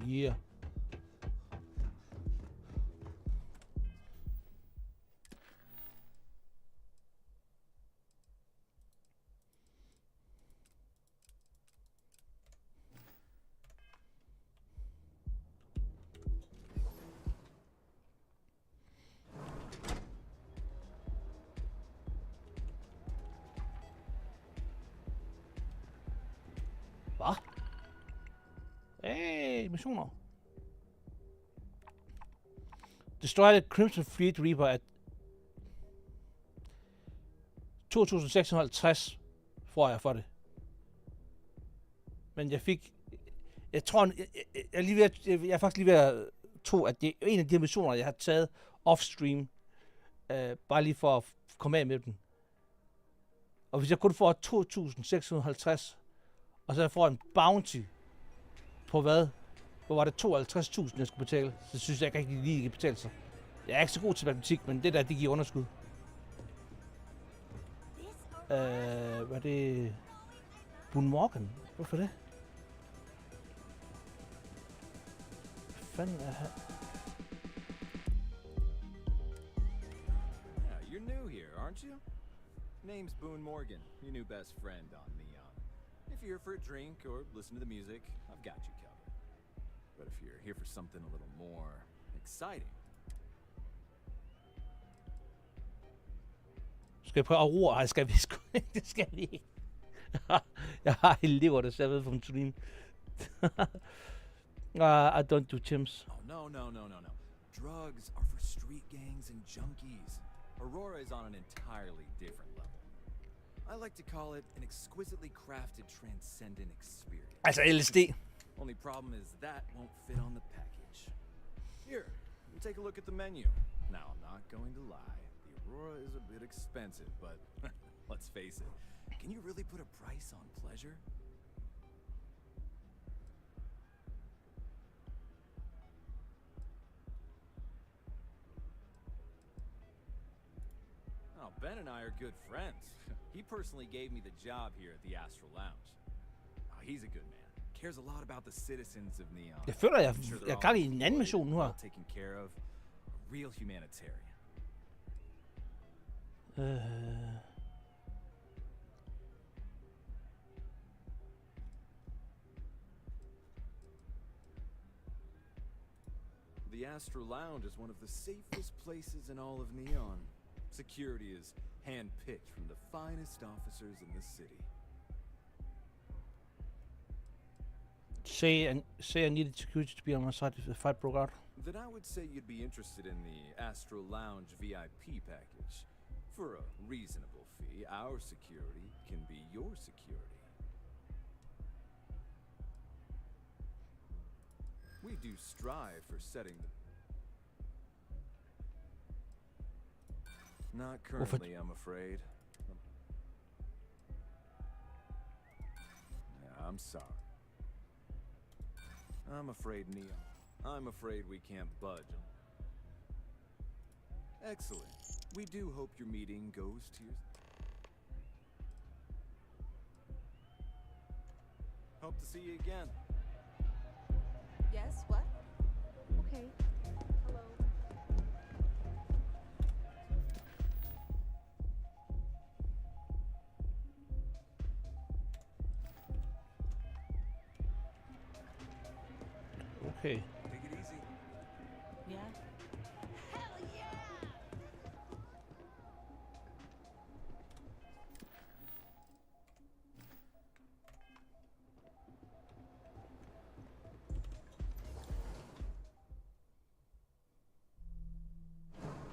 Yeah. Hvad? Hey, missioner. Destroy the Crimson Fleet Reaper at 2650 får jeg for det. Men jeg fik... Jeg tror, jeg er faktisk lige ved at tro, at det er en af de missioner, jeg har taget off-stream. Bare lige for at komme af med dem. Og hvis jeg kun får 2650, og så jeg får en bounty på hvad? Hvor var det 52.000, jeg skulle betale? Så synes jeg ikke rigtig lige kan betale sig. Jeg er ikke så god til matematik, men det der, det giver underskud. Hvad er det? Morgan? Hvorfor det? Hvad fanden er her? Yeah, you're new here, aren't you? Name's Boone Morgan, your new best friend on Neon. If you're here for a drink or listen to the music, I've got you covered. But if you're here for something a little more exciting... Skal vi prøve Aurora? Nej, skal vi sgu ikke. Det skal vi ikke. Jeg har elever, der ser ved på min stream. I don't do chimps. Oh, no. Drugs are for street gangs and junkies. Aurora is on an entirely different level. I like to call it an exquisitely crafted, transcendent experience. Altså LSD. Only problem is that won't fit on the package. Here, you take a look at the menu. Now, I'm not going to lie. The Aurora is a bit expensive, but let's face it. Can you really put a price on pleasure? Oh, Ben and I are good friends. He personally gave me the job here at the Astral Lounge. Oh, he's a good man. Cares a lot about the citizens of Neon. Jeg føler, jeg er gang i en anden mission nu her. Taken care of. A real humanitarian. The Astral Lounge is one of the safest places in all of Neon. Security is hand-picked from the finest officers in the city. Say I needed security to be on my side if the fight broke out. Then I would say you'd be interested in the Astral Lounge VIP package. For a reasonable fee, our security can be your security. We do strive for setting the... Not currently, I'm afraid. Yeah, I'm sorry. I'm afraid, Neo. I'm afraid we can't budge. Excellent. We do hope your meeting goes to your... Hope to see you again. Yes, what? Okay. Hello. Okay. Take it easy. Yeah?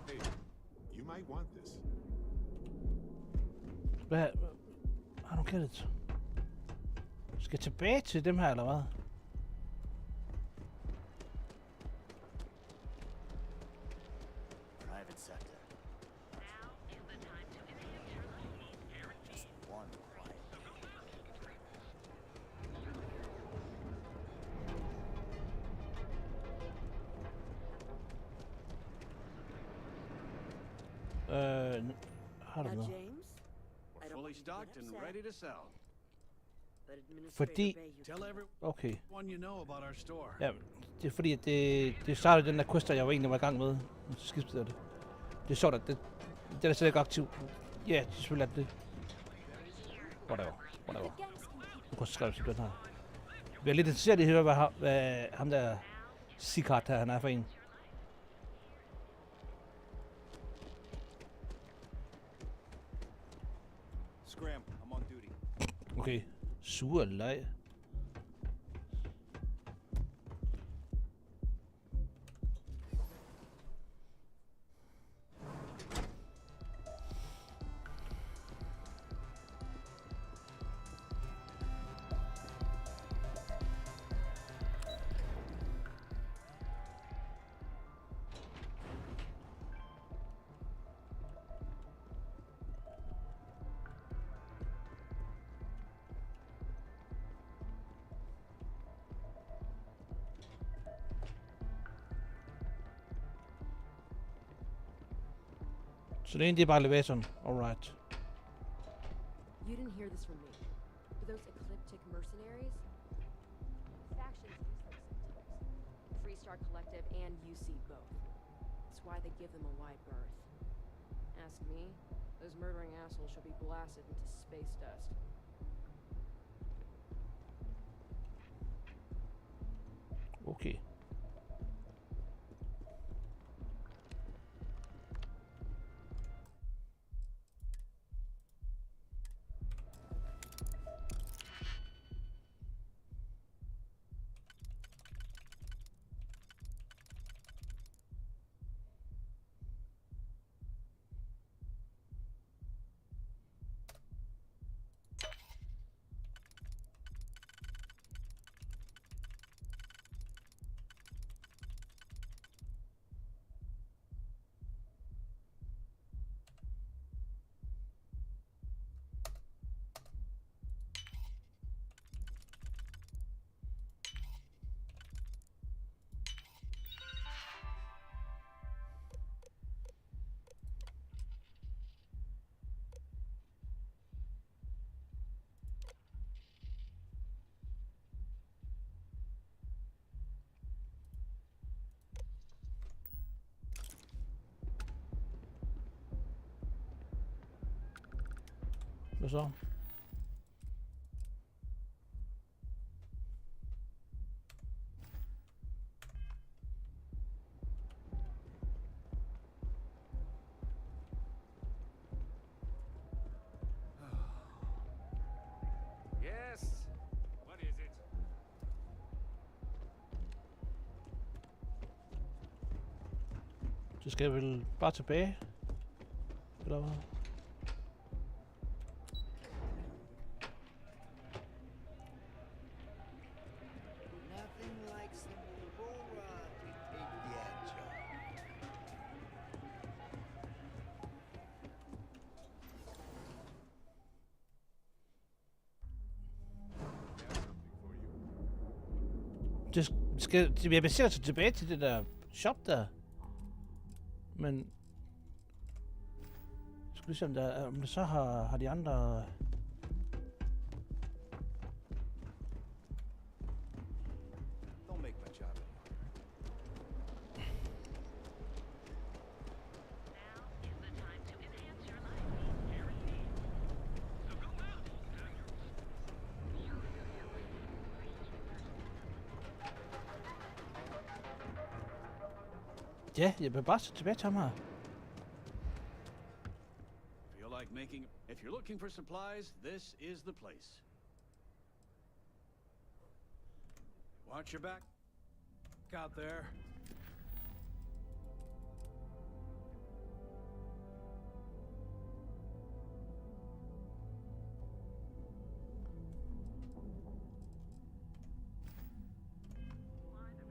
Hey, you might want this. Hvad? I don't get it. Skal jeg tilbage til dem her, eller hvad? Private sector. Now is the time to enhance your life. Just one quiet Har du Now, noget? James, I We're don't fully want you to get stocked and upset, ready to sell. but Administrator Fordi- Bay, you Tell can- everyone Okay. you know about our store. Ja, det er fordi, at det startede den der quest, jeg egentlig var i gang med. Så skiftede jeg det. Det er sjovt, at det er slet ikke aktivt. Ja, selvfølgelig er det. Whatever. Nu kan jeg skrive til den her. Vi er lidt interesseret i at høre, hvad ham der Sigurd her, han er for en. Scram, I'm on duty. Okay. Sure leg. Så det ene, det er bare elevatoren. Alright. You didn't hear this from me. But those ecliptic mercenaries? Factions use them sometimes. Freestar Collective and UC both. That's why they give them a wide berth. Ask me, those murdering assholes should be blasted into space dust. Okay. Hvad så? Yes. What is it? Så skal jeg vel bare tilbage? Eller hvad? Nothing like some Aurora to take the edge off. Jeg baserer sig tilbage til det der shop der. Men... Jeg skal lige se, om det så har de andre... Don't make my job any harder. Now is the time to enhance your life. Guaranteed. So go out. Ja, jeg vil bare tilbage til ham her. Feel like making... If you're looking for supplies, this is the place. Watch your back. Out there.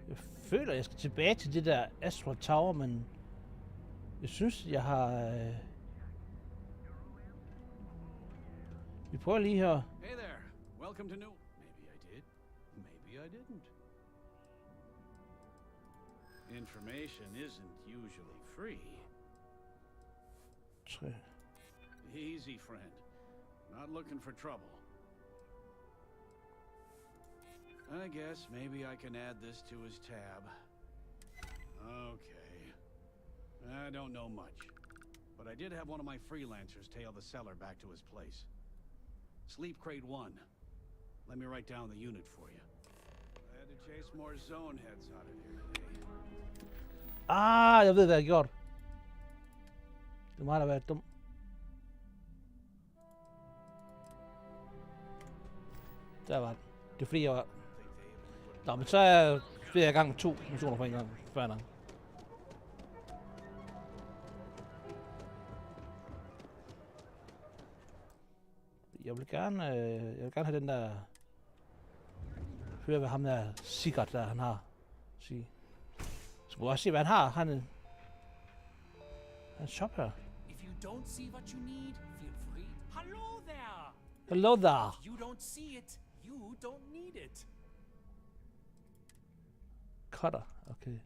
Jeg føler, jeg skal tilbage til det der Astral Tower, men... Jeg synes, jeg har... Vi prøver lige her. Hey there. Welcome to New... Maybe I did. Maybe I didn't. Information isn't usually free. 3. Easy, friend. Not looking for trouble. I guess maybe I can add this to his tab. Okay. I don't know much. But I did have one of my freelancers tail the seller back to his place. Sleep Crate 1. Let me write down the unit for you. I had to chase more zone heads out of here today. Jeg ved, hvad jeg har gjort. Det er mig, der har været dum. Der var den. Det er fordi, jeg var... Nå, men så er jeg i gang med 2 missioner på en gang. Før nok. Jeg vil gerne have den der... Høre, hvad ham der Sigurd der, han har. Sige. Så må jeg også se, hvad han har. Han en shop her. If you don't see what you need, feel free. Hello there! Hello there! If you don't see it, you don't need it. Cutter, okay.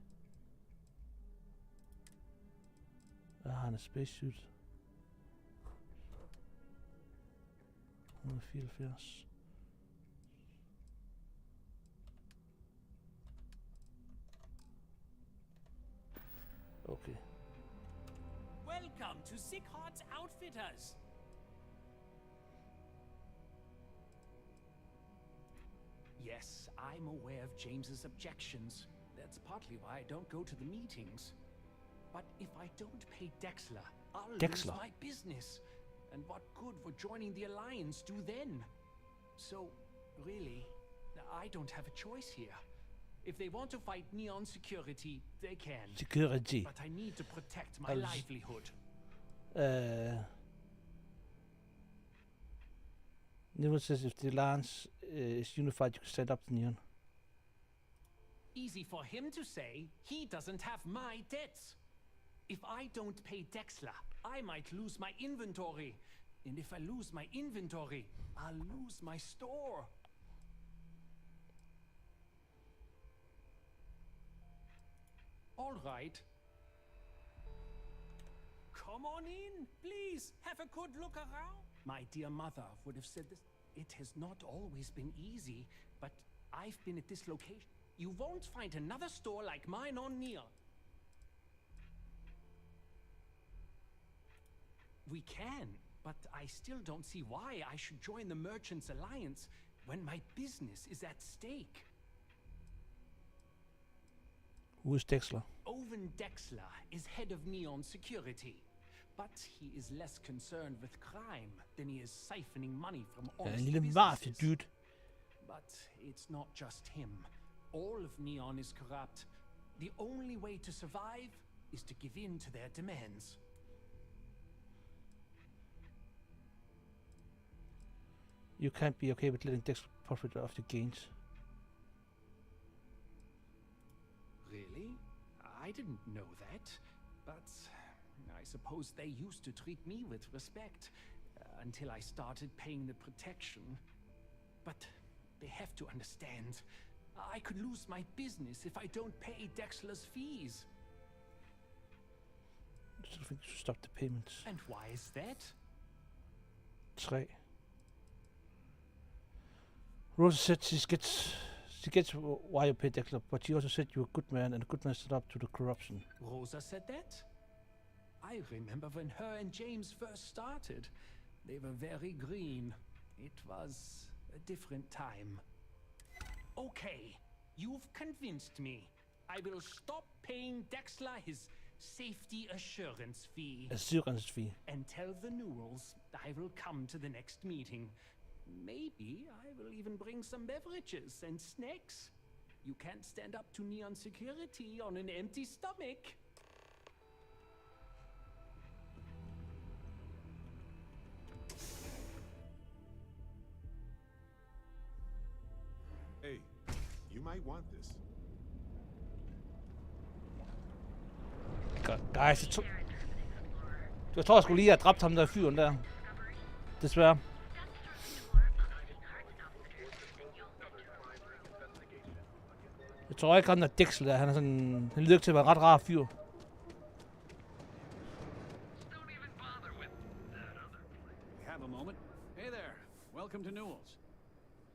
Hvad har han? Spacesuit. 174. Okay. Welcome to Sighard's Outfitters. Yes, I'm aware of James's objections. That's partly why I don't go to the meetings. But if I don't pay Dexler, I'll lose my business. And what good would joining the Alliance do then? So, really, I don't have a choice here. If they want to fight Neon Security, they can. Security. But I need to protect my livelihood. Never says if the Alliance is unified, you can set up the Neon. Easy for him to say. He doesn't have my debts. If I don't pay Dexler, I might lose my inventory. And if I lose my inventory, I'll lose my store. All right. Come on in, please. Have a good look around. My dear mother would have said this. It has not always been easy, but I've been at this location. You won't find another store like mine on Neon. We can, but I still don't see why I should join the Merchants Alliance when my business is at stake. Who is Dexler? Owen Dexler is head of Neon Security, but he is less concerned with crime than he is siphoning money from honest businesses. Dude. But it's not just him. All of Neon is corrupt. The only way to survive is to give in to their demands. You can't be okay with letting Dexter profit off the gains. Really? I didn't know that. But I suppose they used to treat me with respect until I started paying the protection. But they have to understand, I could lose my business if I don't pay Dexler's fees. So I think you should stop the payments. And why is that? 3. Rosa said she gets why you pay Dexler, but she also said you're a good man and a good man stood up to the corruption. Rosa said that? I remember when her and James first started. They were very green. It was a different time. Okay, you've convinced me. I will stop paying Dexler his safety assurance fee. Assurance fee. And tell the Newells I will come to the next meeting. Maybe I will even bring some beverages and snacks. You can't stand up to Neon security on an empty stomach. Hey, you might want this. Guys, jeg tror sgu lige, jeg dræbte ham der fyren der. Desværre. Jeg tror ikke, han er Dexel der. Han er sådan... Han lyder til at være en ret rar fyr. Have a moment. Hey there. Welcome to Newell's.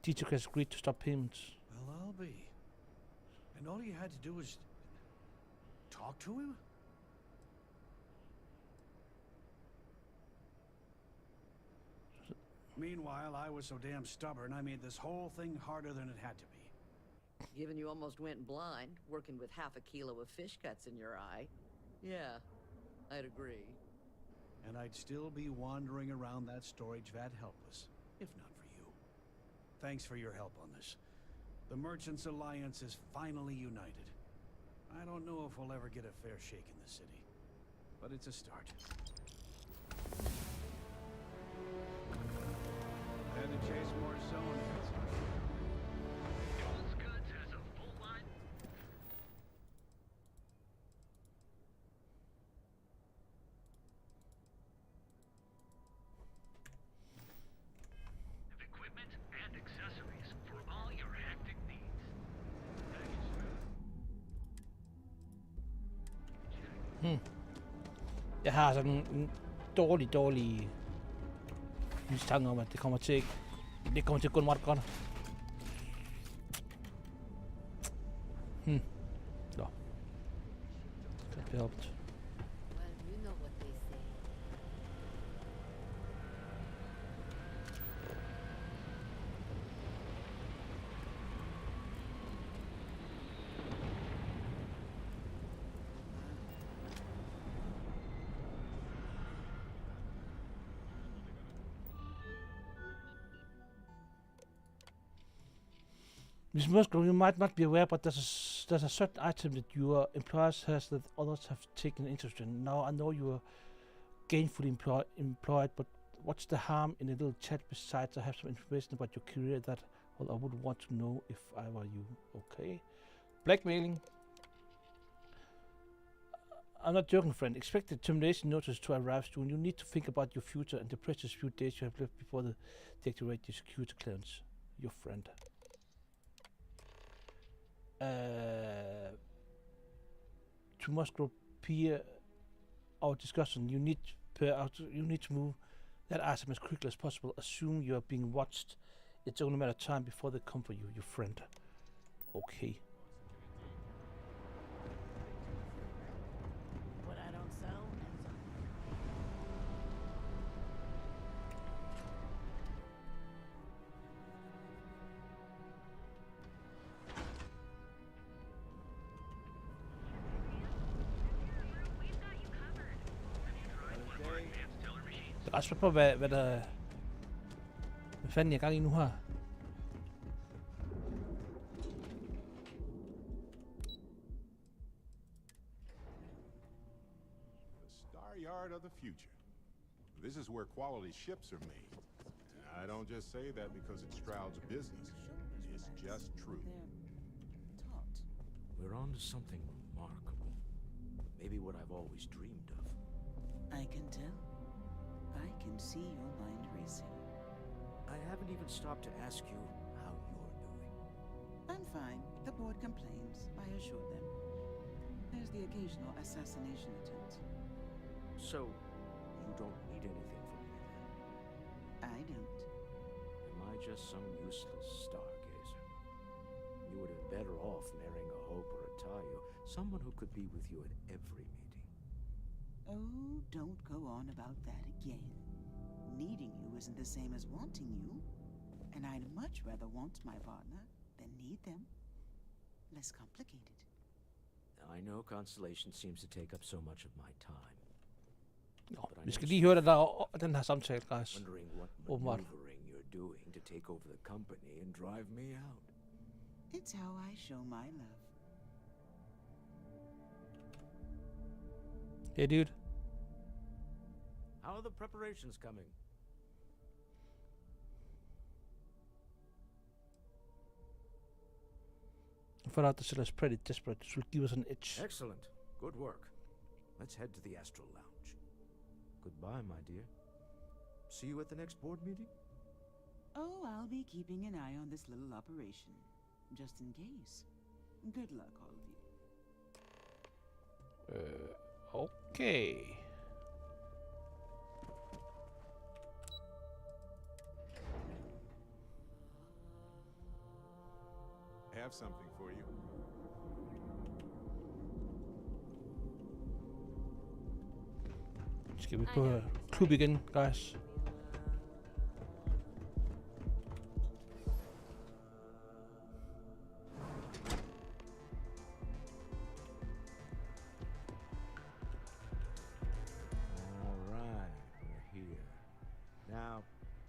Dietrich has agreed to stop payments. Well, I'll be. And all you had to do was talk to him? Meanwhile, I was so damn stubborn, I made this whole thing harder than it had to be. Given you almost went blind, working with half a kilo of fish cuts in your eye. Yeah, I'd agree. And I'd still be wandering around that storage vat helpless, if not for you. Thanks for your help on this. The Merchants Alliance is finally united. I don't know if we'll ever get a fair shake in the city, but it's a start. I had to chase more zone hits. Jules Goods has a full line. Of equipment and accessories for all your hectic needs. Jeg har sådan en dårlig mistanke om, at det kommer til at gå meget godt. Nå. Det bliver helped. Well, you know what they say. Miss Musgrove, you might not be aware, but there's a certain item that your employers has that others have taken interest in. Now I know you are gainfully employed, but what's the harm in a little chat besides I have some information about your career that I would want to know if I were you. Okay. Blackmailing. I'm not joking, friend. Expect the termination notice to arrive soon. You need to think about your future and the precious few days you have left before they deactivate your security clearance. Your friend. To Musgrove peer our discussion, you need to move that item as quickly as possible. Assume you are being watched. It's only a matter of time before they come for you, your friend. Okay. What I don't sell ends up. Jeg er ret spændt på, hvad fanden jeg er gang i nu her. The Star Yard of the future. This is where quality ships are made. And I don't just say that because it Stroud's business. It's just true. We're on to something remarkable. Maybe what I've always dreamed of. I can tell. I can see your mind racing. I haven't even stopped to ask you how you're doing. I'm fine. The board complains, I assure them. There's the occasional assassination attempt. So, you don't need anything from me then? I don't. Am I just some useless stargazer? You would have been better off marrying a Hope or a Tayo, someone who could be with you at every meeting. Oh, don't go on about that again. Needing you isn't the same as wanting you. And I'd much rather want my partner than need them. Less complicated. I know Constellation seems to take up so much of my time. Nå, vi skal lige høre den her samtale, guys. Wondering what Åbenbart. maneuvering you're doing to take over the company and drive me out. It's how I show my love. Hey, dude. How are the preparations coming? I found out the seller's pretty desperate. This will give us an itch. Excellent. Good work. Let's head to the Astral Lounge. Goodbye, my dear. See you at the next board meeting? Oh, I'll be keeping an eye on this little operation. Just in case. Good luck, all of you. Okay. I have something for you. Skal vi på klub igen, guys?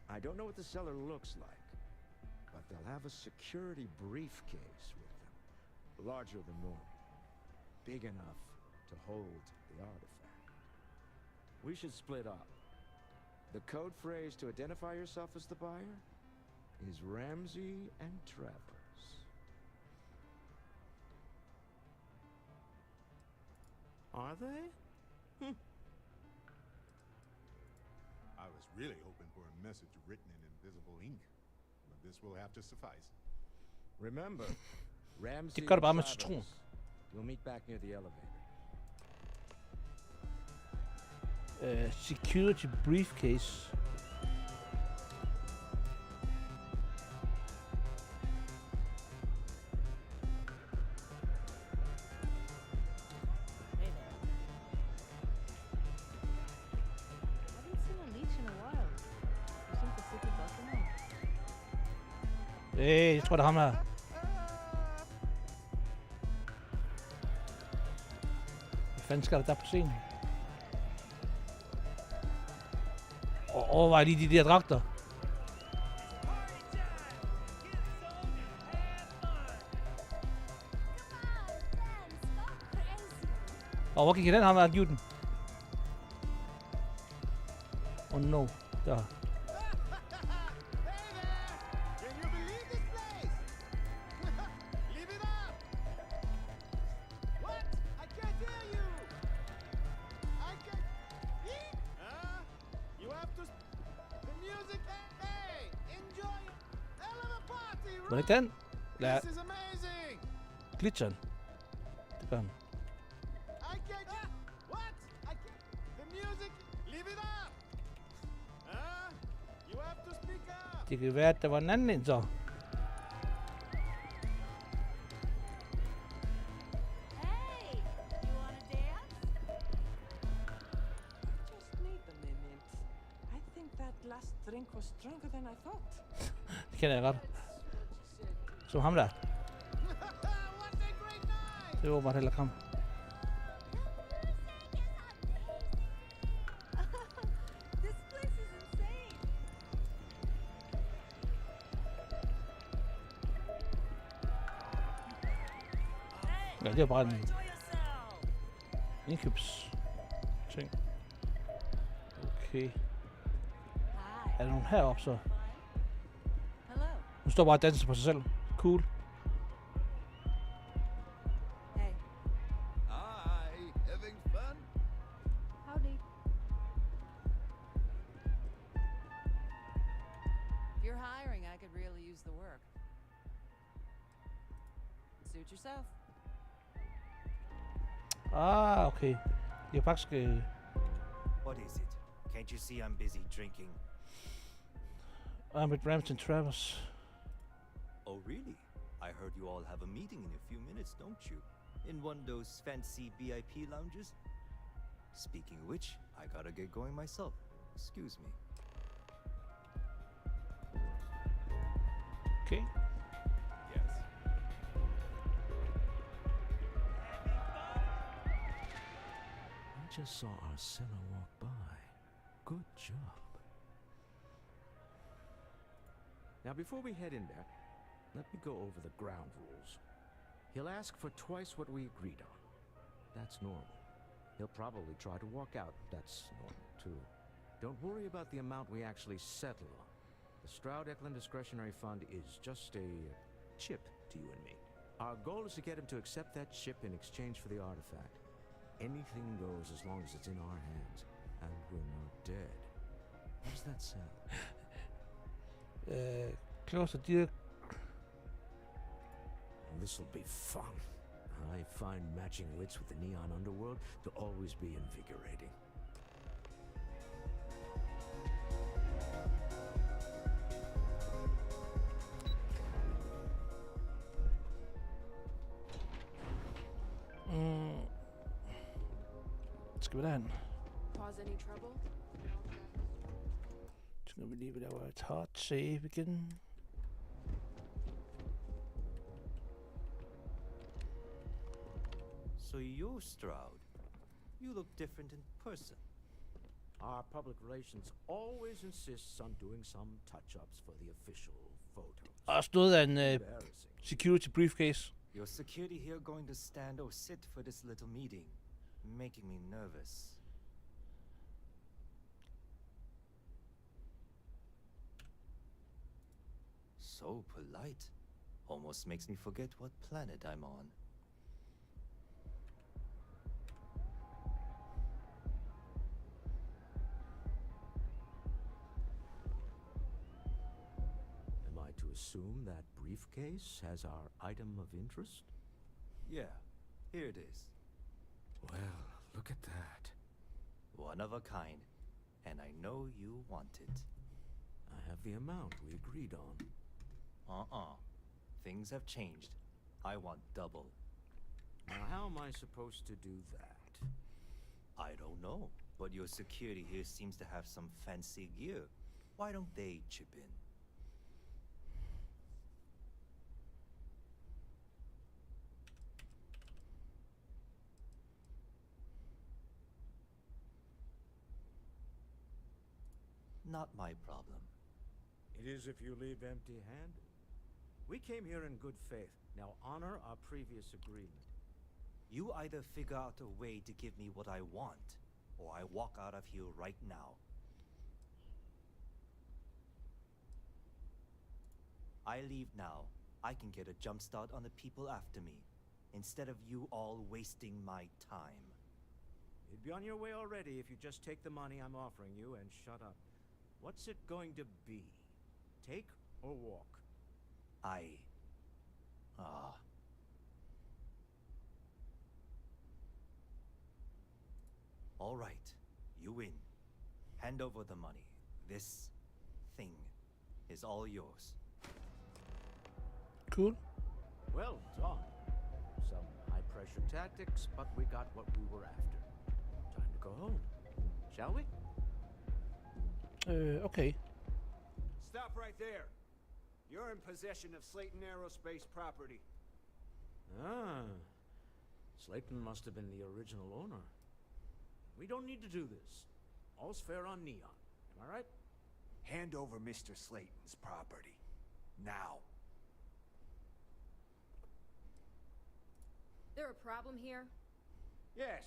I don't know what the cellar looks like, but they'll have a security briefcase with them, larger than normal, big enough to hold the artifact. We should split up. The code phrase to identify yourself as the buyer is Ramsey and Travers. Are they? I was really hoping for a message written in invisible ink, but this will have to suffice. Remember, Ramsey Det gør det bare and med Travers. citron. We'll meet back near the elevator. Security briefcase. Hey there. Haven't seen a leech in a while. You think the secret's up or no? Hey, jeg tror det er ham her. Hvad fanden skal der der på scenen? Og overvej lige de der dragter. Og hvor gik den ham her, Newton? Oh no, der. Var det ikke den? Lad glitcheren. Det gør han. Det kan være, at der var en anden en så. Hey! You wanna dance? Just need a minute. I think that last drink was stronger than I thought. Det kender jeg godt. Som ham der. Det var bare heller ham. This place is insane! Ja, det er bare en indkøbs ting. Okay. Er der nogen heroppe så? Hello. Hun står bare og danser på sig selv. Cool. Hey. Hi, having fun? Howdy. If you're hiring, I could really use the work. Suit yourself. Ah, okay. Det er faktisk... What is it? Can't you see I'm busy drinking? I'm with Ramsden Travers. Oh, really? I heard you all have a meeting in a few minutes, don't you? In one of those fancy VIP lounges? Speaking of which, I gotta get going myself. Excuse me. Okay. Yes. I just saw our seller walk by. Good job. Now, before we head in there, let me go over the ground rules. He'll ask for twice what we agreed on. That's normal. He'll probably try to walk out. That's normal, too. Don't worry about the amount we actually settle on. The Stroud-Eklund Discretionary Fund is just a chip to you and me. Our goal is to get him to accept that chip in exchange for the artifact. Anything goes as long as it's in our hands, and we're not dead. How does that sound? Closer, dear. This'll be fun. I find matching wits with the neon underworld to always be invigorating. Skal vi derhen? Cause any trouble? Så skal vi lige lave et hard save igen. So you're Stroud. You look different in person. Our public relations always insists on doing some touch-ups for the official photos. Og stod af en security briefcase. Your security here going to stand or sit for this little meeting, making me nervous. So polite. Almost makes me forget what planet I'm on. Am I to assume that briefcase has our item of interest? Yeah, here it is. Well, look at that. One of a kind, and I know you want it. I have the amount we agreed on. Things have changed. I want double. Now, how am I supposed to do that? I don't know, but your security here seems to have some fancy gear. Why don't they chip in? Not my problem. It is if you leave empty-handed. We came here in good faith. Now honor our previous agreement. You either figure out a way to give me what I want, or I walk out of here right now. I leave now. I can get a jump start on the people after me, instead of you all wasting my time. You'd be on your way already if you just take the money I'm offering you and shut up. What's it going to be? Take or walk? All right, you win. Hand over the money. This thing is all yours. Cool. Well done. Some high-pressure tactics, but we got what we were after. Time to go home. Shall we? Okay. Stop right there. You're in possession of Slayton Aerospace property. Ah. Slayton must have been the original owner. We don't need to do this. All's fair on Neon. Am I right? Hand over Mr. Slayton's property. Now. There a problem here? Yes.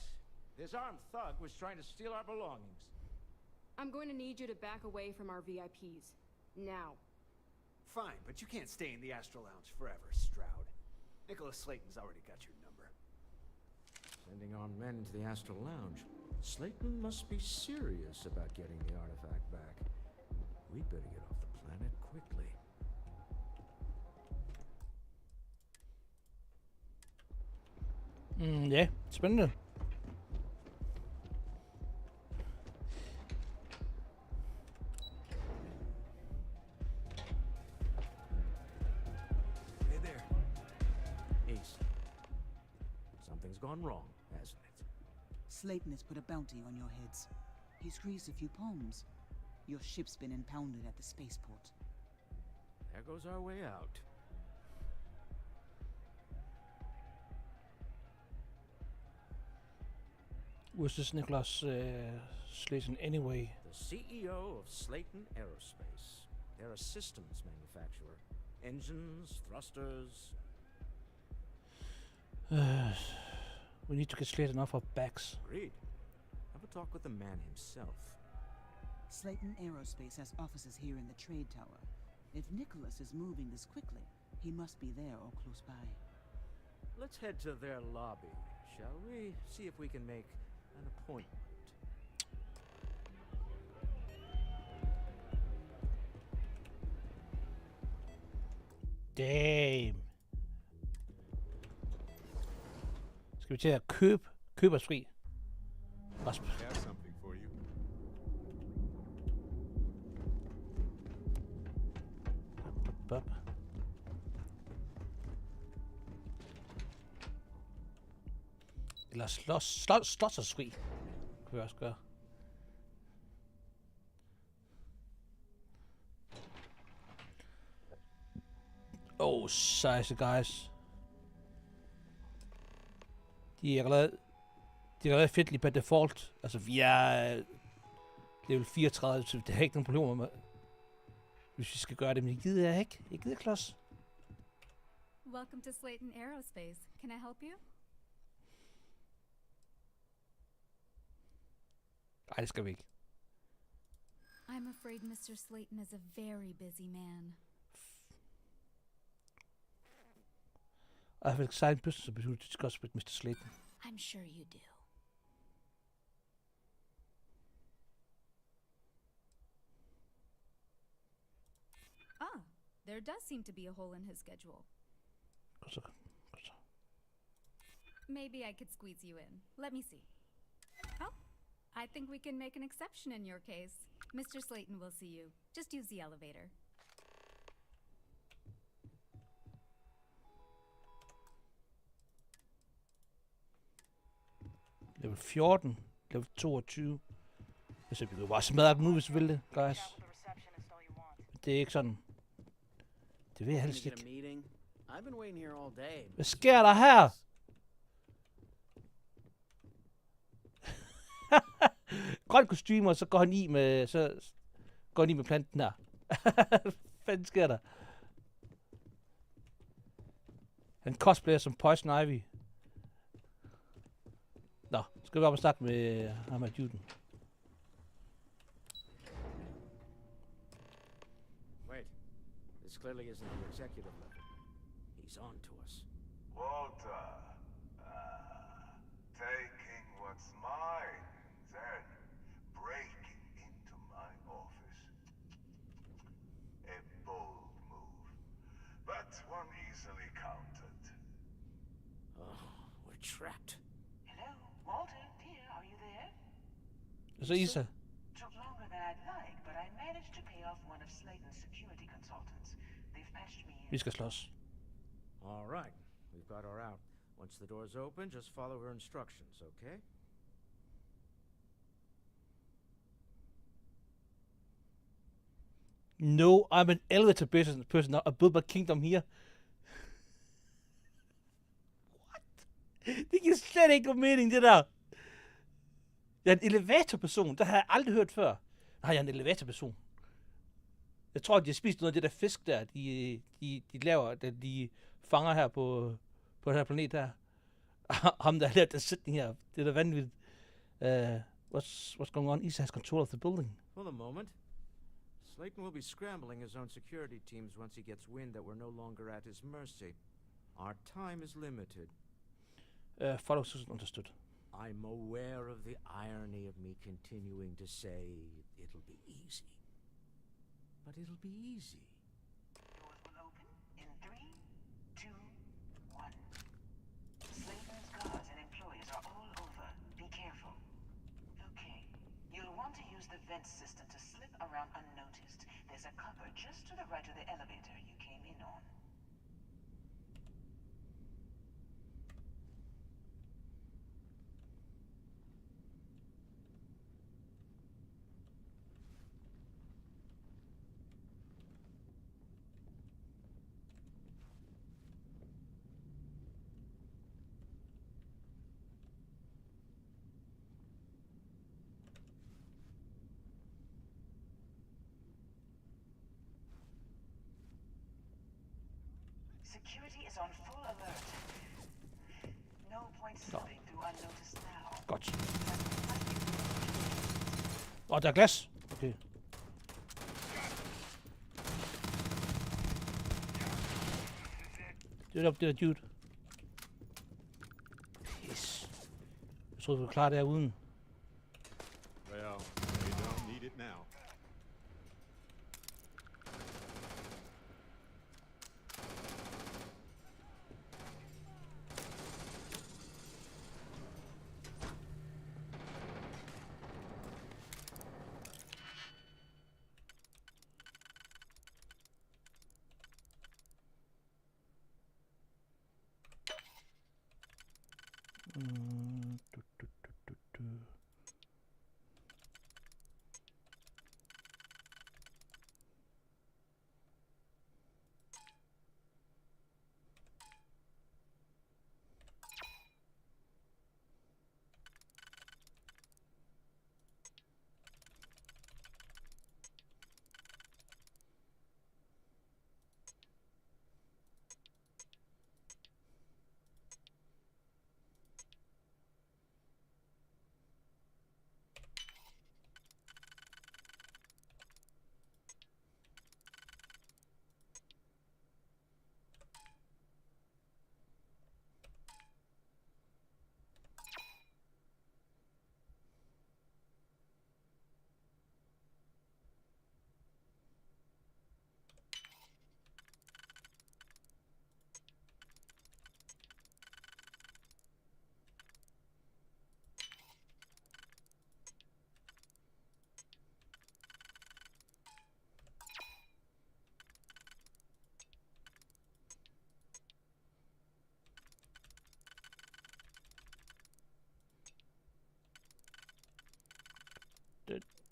This armed thug was trying to steal our belongings. I'm going to need you to back away from our VIPs. Now. Fine, but you can't stay in the Astral Lounge forever, Stroud. Nicholas Slayton's already got your number. Sending armed men into the Astral Lounge. Slayton must be serious about getting the artifact back. We'd better get off the planet quickly. Ja, spændende. Hey there. Ace. Something's gone wrong, hasn't it? Slayton has put a bounty on your heads. He squeezed a few palms. Your ship's been impounded at the spaceport. There goes our way out. Was this Nicholas Slayton anyway? The CEO of Slayton Aerospace. They're a systems manufacturer. Engines, thrusters. We need to get Slayton off our backs. Agreed. Have a talk with the man himself. Slayton Aerospace has offices here in the trade tower. If Nicholas is moving this quickly, he must be there or close by. Let's head to their lobby, shall we? See if we can make an appointment. Damn. Skal vi til at købe os fri? Rasmus. I have something for you. Bop. Eller slås os fri. Kan vi også gøre. Oh, sejse guys. De er allerede fedt på default. Altså, vi er level 34, så det har ikke nogen problemer med, hvis vi skal gøre det, men det gider jeg ikke. Jeg gider klods. Welcome to Slayton Aerospace. Can I help you? Nej, det skal vi ikke. I'm afraid Mr. Slayton is a very busy man. I have an exciting business opportunity to discuss with Mr. Slayton. I'm sure you do. Ah, there does seem to be a hole in his schedule. Maybe I could squeeze you in. Let me see. Oh, I think we can make an exception in your case. Mr. Slayton will see you. Just use the elevator. Level 14, level 22. Altså, vi kan bare smadre dem nu, hvis vi vil det, guys. Det er ikke sådan. Det vil jeg helst ikke. Hvad sker der her? Grøn kostyme, og så går han i med, planten her. Hvad fanden sker der? Han cosplayer som Poison Ivy. Nå, skal vi op og snakke med ham og Juden. Wait, this clearly isn't the executive level. He's on to us. Walter, taking what's mine, then breaking into my office. A bold move, but one easily countered. Oh, we're trapped. Walter, dear, are you there? Så Isa. Took longer than I'd like, but I managed to pay off one of Slayton's security consultants. They've patched me in. Vi skal slås. All right, we've got her out. Once the door's open, just follow her instructions, okay? No, I'm an elevator person. I built my kingdom here. Det giver slet ikke nogen mening, det der. Jeg er en elevatorperson. Det har jeg aldrig hørt før. Nej, jeg er en elevatorperson. Jeg tror, de har spist noget af det der fisk der, de laver, de fanger her på den her planet her. Ham, der har lavet den sætning her. Det er da vanvittigt. What's going on? Isa has control of the building. Hold a moment. Slayton will be scrambling his own security teams once he gets wind that we're no longer at his mercy. Our time is limited. Follow suit understood. I'm aware of the irony of me continuing to say it'll be easy. But it'll be easy. Doors will open in 3, 2, 1. Slayton's guards and the vent system to slip around unnoticed. There's a cupboard just to the right of the elevator you came in on. Security is on full alert. No point slipping through unnoticed now. Godt. Der er glas. Okay. Det er det der dude. Pis. Jeg troede, vi var klar der uden. Well, they don't need it now.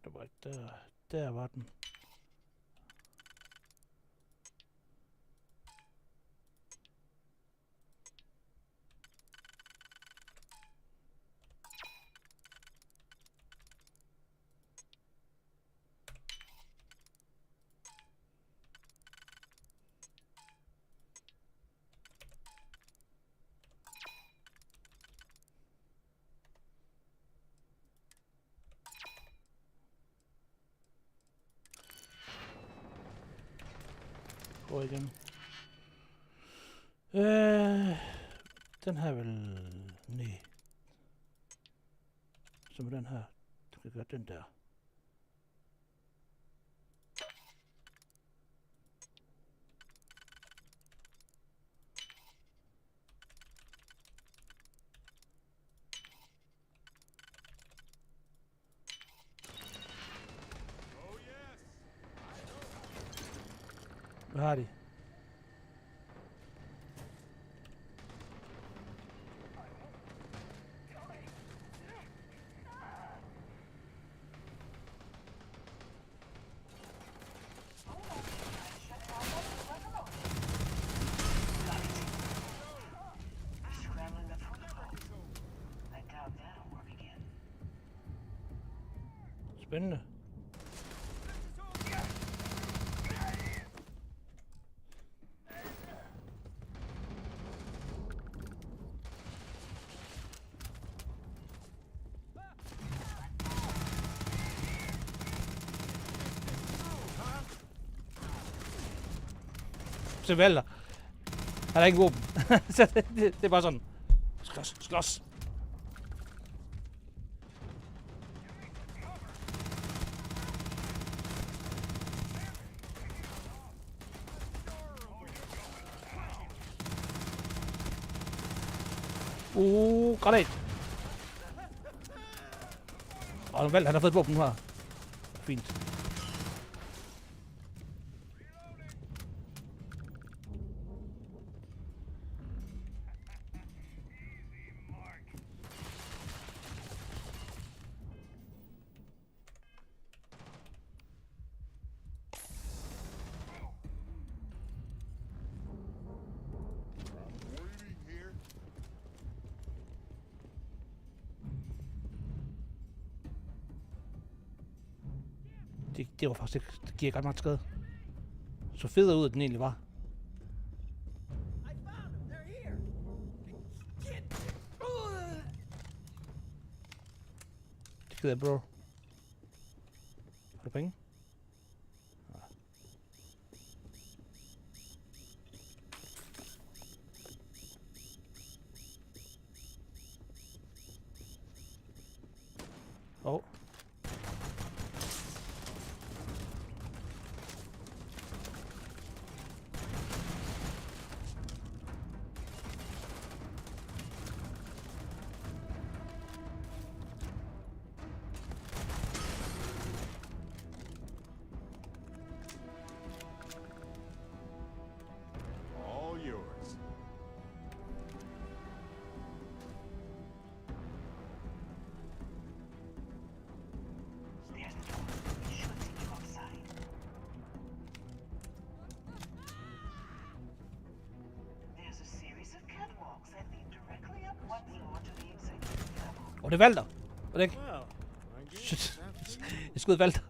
Det var ikke der var den. Gå igen. Den her vel... Nej. Så med den her. Du kan gøre den der. Hvad har de? Spændende. Se vælter. Han er ikke våben. Så det er bare sådan. Slås, slås. Granat. Han har fået et våben nu her. fint. Det var faktisk ikke, det giver ret meget skade. Så federe ud, at den egentlig var. Det gider jeg, bro. Har du penge? Oh. All yours. There's the door. It should take you outside. There's a series of catwalks that lead directly up one floor to the executive level. Og det valgte. Var det ikke? Shit. Jeg skød Valter.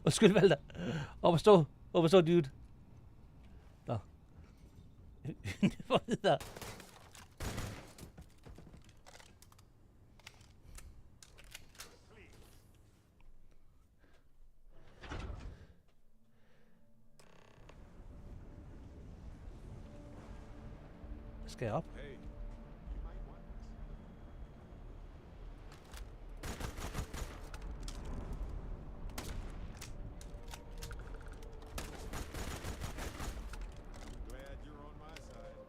Undskyld, Valter. Op at stå, dude. Nå. Hvor videre? Skal jeg op? Hey, you might want this. I'm glad you're on my side.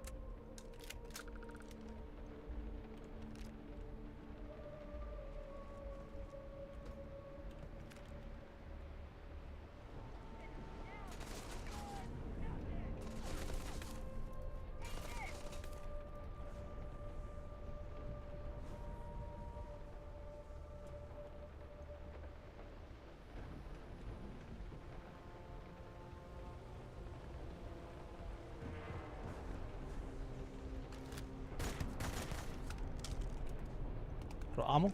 Har du ammo?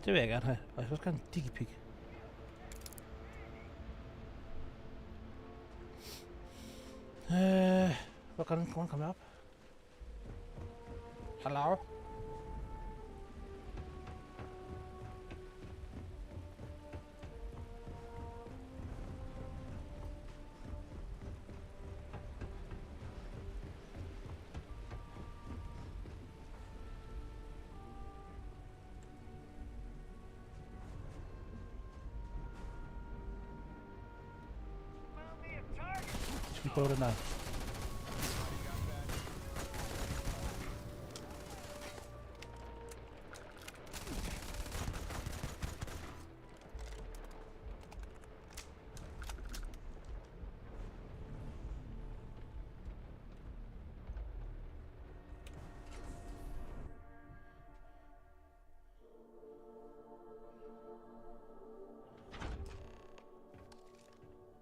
Det vil jeg gerne have. Og jeg skal også gerne have en digipic. Hvordan kommer jeg op? Hallo? Skal vi prøve den der?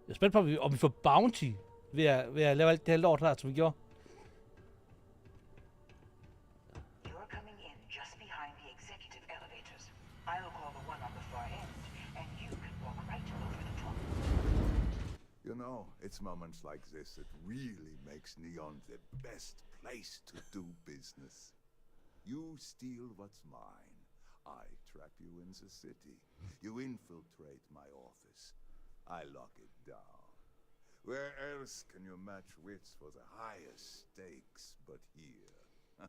Jeg er spændt på, om vi får bounty ved at lave alt det her lort her, som vi gjorde. You're coming in just behind the executive elevators. I'll call the one on the far end, and you can walk right over the top. You know, it's moments like this that really makes Neon the best place to do business. You steal what's mine. I trap you in the city. You infiltrate my office. I lock it down. Where else can you match wits for the highest stakes but here?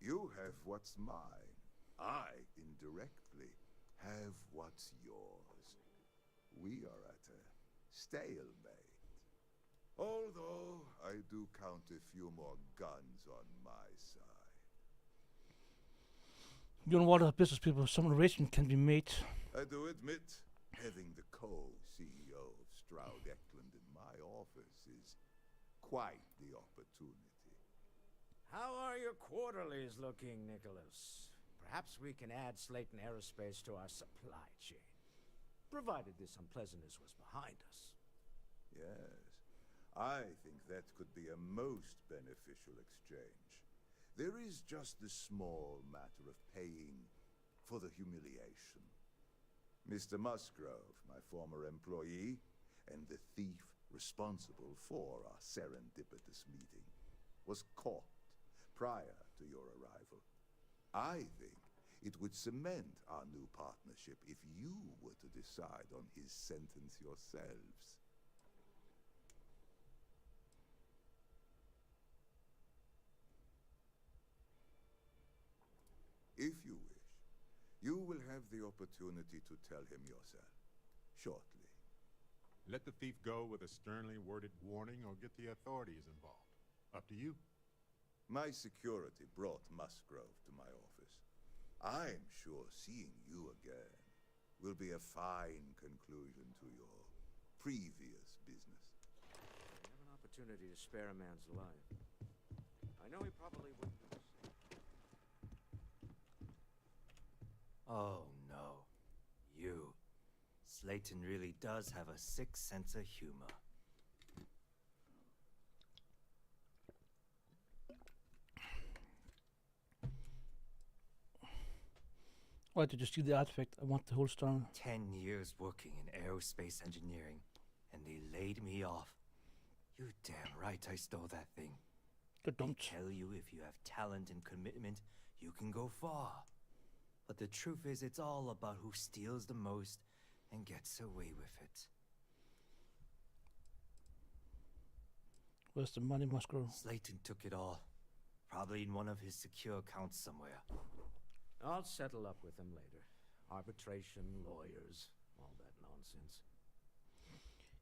You have what's mine. I, indirectly, have what's yours. We are at a stalemate. Although I I do count a few more guns on my side. You know what, business people, some arrangement can be made. I do admit, having the co-CEO of Stroud Eklund in my office is quite the opportunity. How are your quarterlies looking, Nicholas? Perhaps we can add Slayton Aerospace to our supply chain, provided this unpleasantness was behind us. Yes, I think that could be a most beneficial exchange. There is just the small matter of paying for the humiliation. Mr. Musgrove, my former employee, and the thief responsible for our serendipitous meeting, was caught prior to your arrival. I think it would cement our new partnership if you were to decide on his sentence yourselves. If you wish, you will have the opportunity to tell him yourself, shortly. Let the thief go with a sternly worded warning or get the authorities involved. Up to you. My security brought Musgrove to my office. I'm sure seeing you again will be a fine conclusion to your previous business. We have an opportunity to spare a man's life. I know he probably wouldn't do the same. Oh no. You. Slayton really does have a sick sense of humor. Why did you steal the artifact? I want the whole story. 10 years working in aerospace engineering, and they laid me off. You damn right I stole that thing. Good They don't. tell you if you have talent and commitment, you can go far. But the truth is, it's all about who steals the most and gets away with it. Where's the money, Musgrove? Slayton took it all. Probably in one of his secure accounts somewhere. I'll settle up with him later. Arbitration, lawyers, all that nonsense.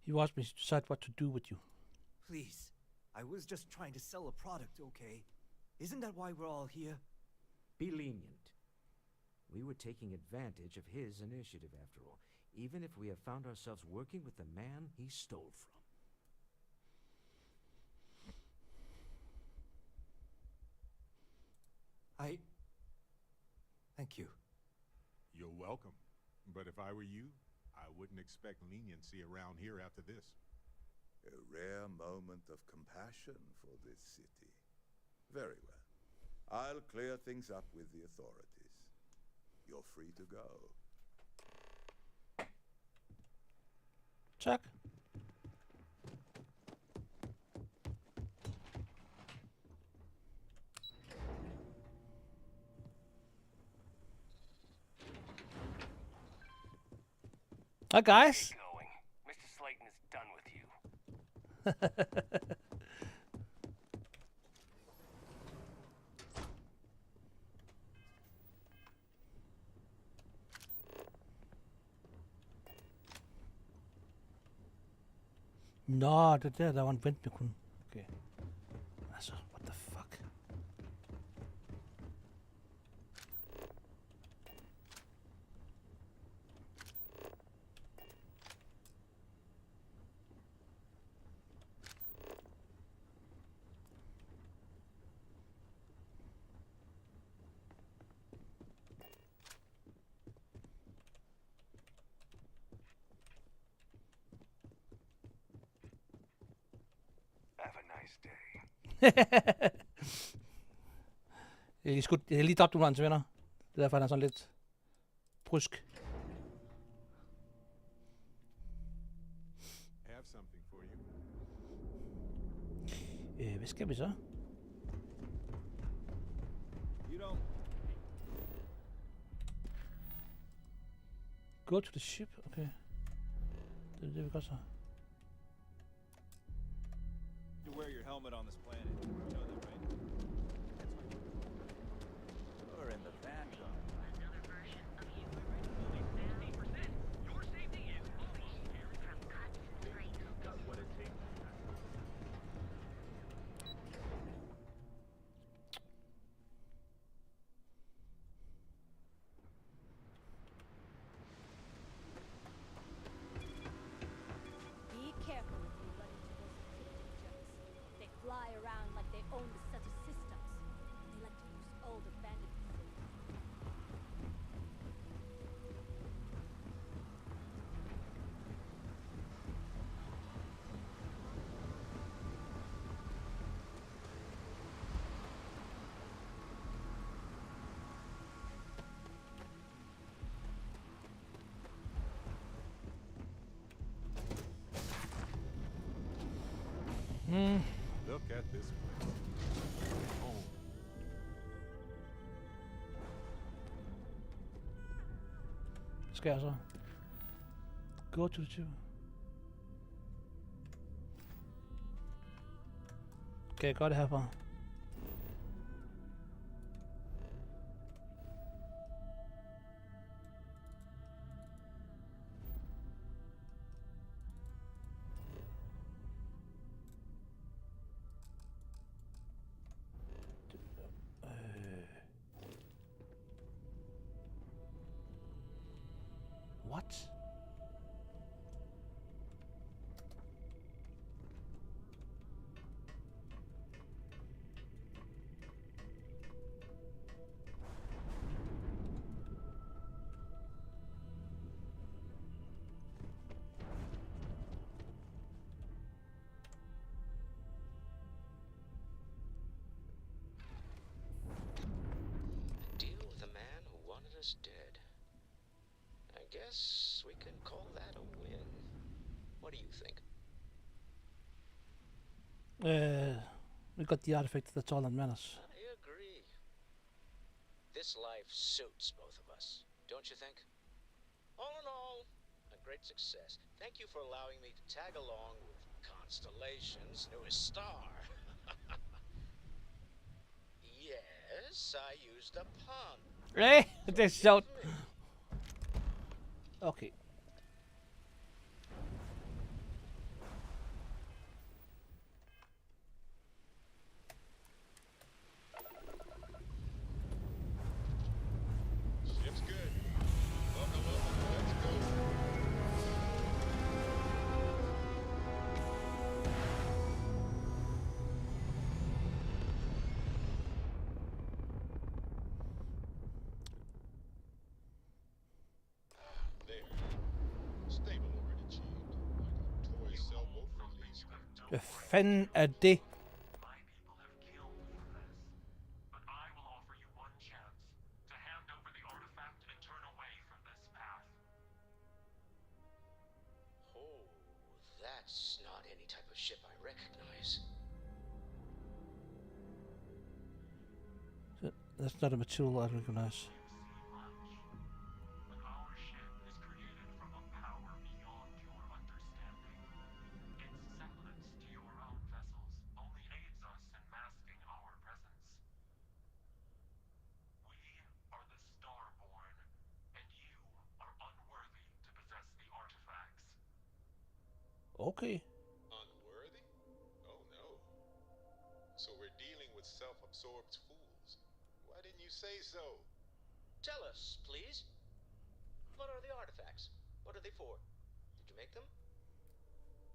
He wants me to decide what to do with you. Please, I was just trying to sell a product, okay? Isn't that why we're all here? Be lenient. We were taking advantage of his initiative, after all, even if we have found ourselves working with the man he stole from. Thank you. You're welcome. But if I were you, I wouldn't expect leniency around here after this. A rare moment of compassion for this city. Very well. I'll clear things up with the authorities. You're free to go. Tak. Hi guys. Going. Mr. Slayton is done with you. Nå, det der var en vent med kun. Okay. Altså, what the fuck? Have a nice day. Jeg har lige dræbt nogle af hans venner. Det er derfor, han er sådan lidt brysk. Have something for you. Hvad skal vi så? You don't. Go to the ship. Okay. Det er det, vi gør så. You wear your helmet on this planet. You know that, right? You're in the vanguard. Another version of you. 60%. Your safety is almost from cut straight. What it takes. own the set of systems. They like to use old abandoned facilities. Look at this place. Home. Skal jeg så? Go to the tube. Kan jeg gøre det herfra? What? Deal with a man who wanted us dead. I guess we can call that a win. What do you think? We got the artifact that's all that matters. I agree. This life suits both of us, don't you think? All in all, a great success. Thank you for allowing me to tag along with Constellation's newest star. Yes, I used a pun. Hey, det er sjovt. Okay. Ship's good. Welcome, let's go. There. Stable already achieved. Like a toy sailboat released. Hvad fanden er det? Oh, that's not any type of ship I recognize. That's not a material I recognize. Okay. Unworthy? Oh no. So we're dealing with self-absorbed fools. Why didn't you say so? Tell us, please. What are the artifacts? What are they for? Did you make them?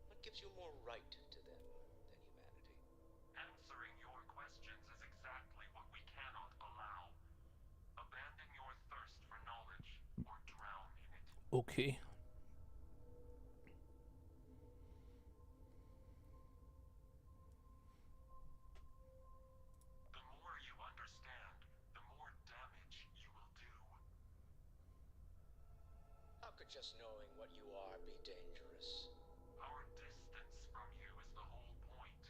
What gives you more right to them than humanity? Answering your questions is exactly what we cannot allow. Abandon your thirst for knowledge or drown in it. Okay. The more you understand, the more damage you will do. How could just knowing what you are be dangerous? Our distance from you is the whole point.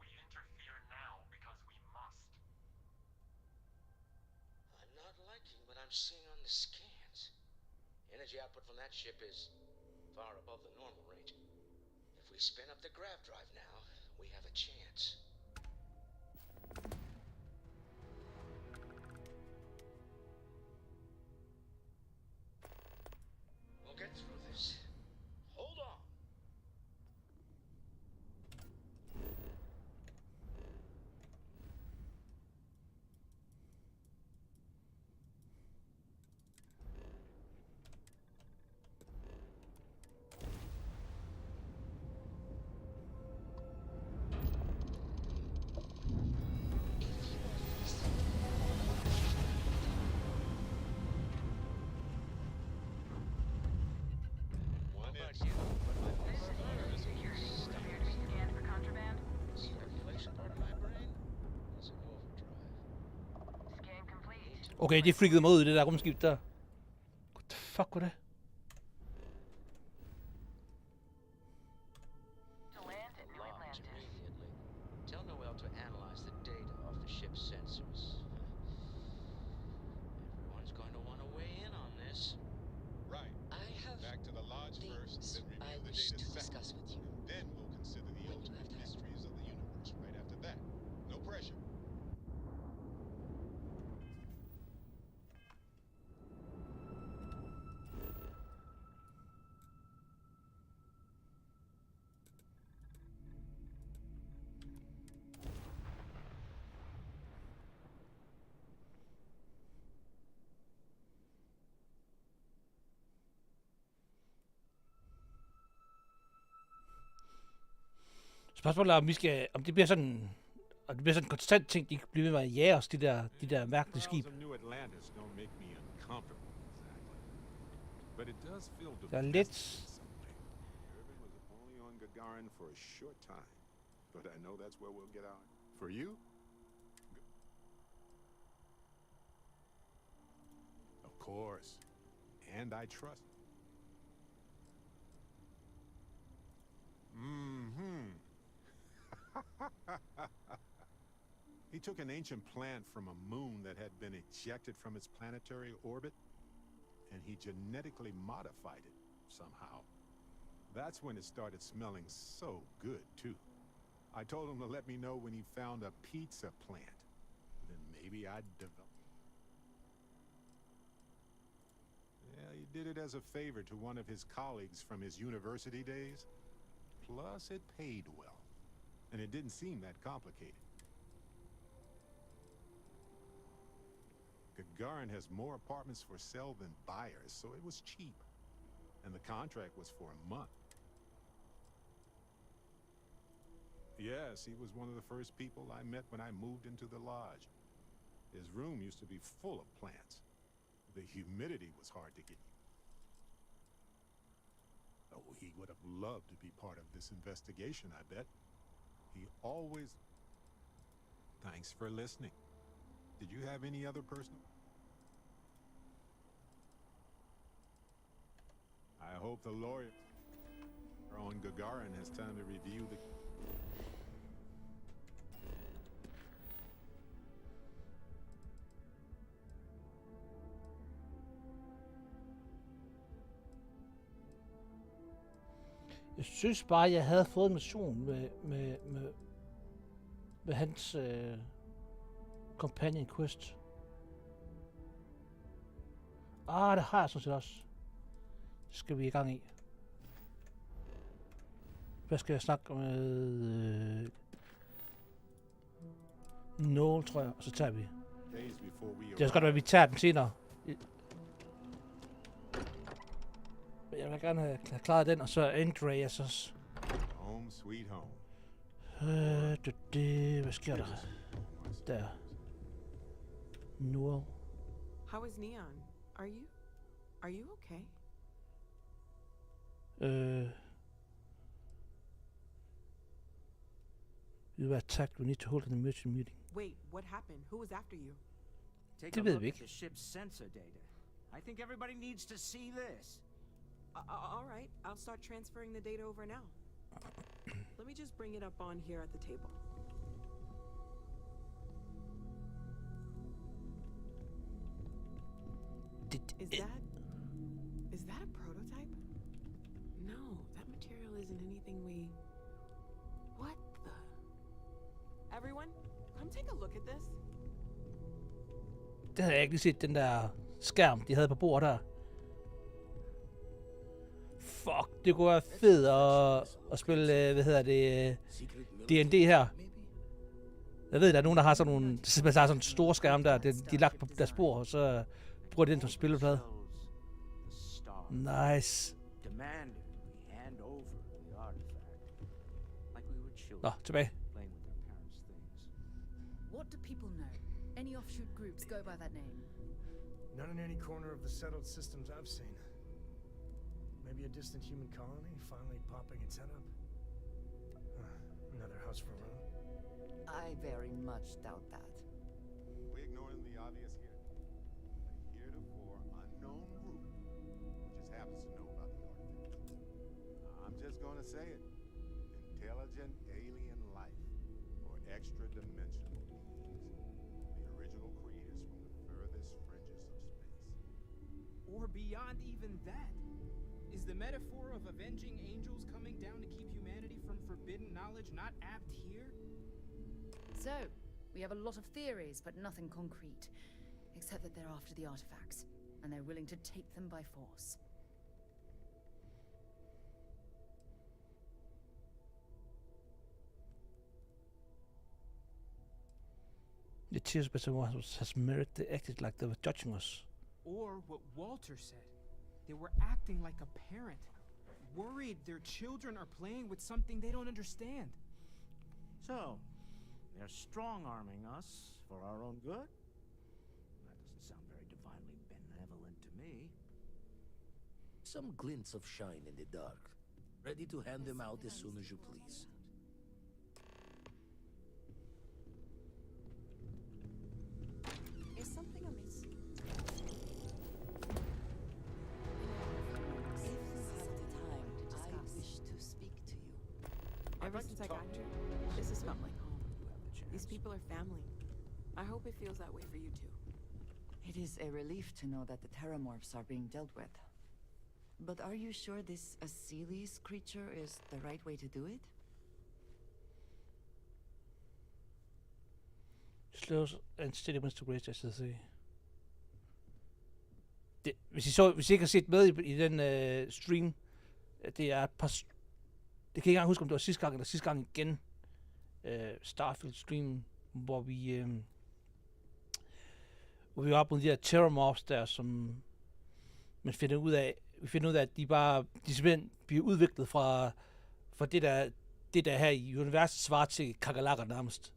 We interfere now because we must. I'm not liking what I'm seeing on the scans. Energy output from that ship is far above the normal range. If we spin up the grav drive now, we have a chance. We'll get through this. Hold on. Okay, de freakede mig ud i det der rumskib der. What the fuck var det? Locked immediately. Tell Noel to analyze the data off the ship's sensors. Everyone's going to want to weigh in on this. Right. I have Back to the lodge first, then I review the wish data to second. discuss with you. Then we'll consider the ultimate mysteries of the universe right after that. No pressure. Spørgsmålet er, om det bliver sådan, en konstant ting, de kan blive ved med at jage os, de der mærkelige skib. New Atlantis don't make me uncomfortable, exactly. But it does feel Der er domestic lidt. in some way. Irving was only on Gagarin for a short time, but I know that's where we'll get out. For you? Of course. And I trust. Mm-hmm. He took an ancient plant from a moon that had been ejected from its planetary orbit, and he genetically modified it somehow. That's when it started smelling so good, too. I told him to let me know when he found a pizza plant. Then maybe I'd develop. Yeah, he did it as a favor to one of his colleagues from his university days. Plus, it paid well. And it didn't seem that complicated. Gagarin has more apartments for sale than buyers, so it was cheap. And the contract was for a month. Yes, he was one of the first people I met when I moved into the lodge. His room used to be full of plants. The humidity was hard to get. Oh, he would have loved to be part of this investigation, I bet. He always... Thanks for listening. Did you have any other personal... I hope the lawyer on Gagarin has time to review the... Jeg synes bare, jeg havde fået en mission med hans companion quest. Det har jeg sådan set også. Det skal vi i gang i. Hvad skal jeg snakke med? Nogle, tror jeg, og så tager vi. Det kan godt være, at vi tager den senere. Jeg vil gerne have klaret den, og så Andreas også. Home sweet home. Hvad sker der? Der. Noel. How is Neon? Are you okay? We were attacked. We need to hold an emergency meeting. Wait, what happened? Who was after you? Take a look at the ship's sensor data. I think everybody needs to see this. All right, I'll start transferring the data over now. Let me just bring it up on here at the table. Is that a prototype? No, that material isn't anything we... What the... Everyone, come take a look at this. Det havde jeg ikke lige set, den der skærm, de havde på bordet der. Fuck, det kunne være fedt at spille, D&D her. Jeg ved, der er nogen, der har sådan nogle, simpelthen har sådan en store skærm der, de er lagt på deres bord, og så bruger de den som spilleplade. Nice. Nå, tilbage. What do people know? Any offshoot groups go by that name? Not in any corner of the settled systems I've seen. Maybe a distant human colony finally popping its head up. Another house for Rome. I very much doubt that. We ignoring the obvious here? happens to know about the artifact. I'm just gonna say it. Intelligent alien life, or extra-dimensional beings. The original creators from the furthest fringes of space. Or beyond even that. Is the metaphor of avenging angels coming down to keep humanity from forbidden knowledge not apt here? So, we have a lot of theories, but nothing concrete. Except that they're after the artifacts, and they're willing to take them by force. The tears has mirrored they acted like they were judging us. Or what Walter said. They were acting like a parent. Worried their children are playing with something they don't understand. So, they're strong-arming us for our own good? That doesn't sound very divinely benevolent to me. Some glints of shine in the dark. Ready to hand them out as soon as you please. Is something amiss? Ever since I got here, this has felt like home. These people are family. I hope it feels that way for you too. It is a relief to know that the terramorphs are being dealt with. But are you sure this Asilis creature is the right way to do it? Slows and steady wins to great, as I say. Det, hvis I ikke har set med i den stream, det er et par... Det kan jeg ikke engang huske, om det var sidste gang eller sidste gang igen. Starfield stream, hvor vi var oppe mod de her terramorphs der, som man finder ud af, at de simpelthen bliver udviklet fra det der her i universet svarer til kakalakker nærmest.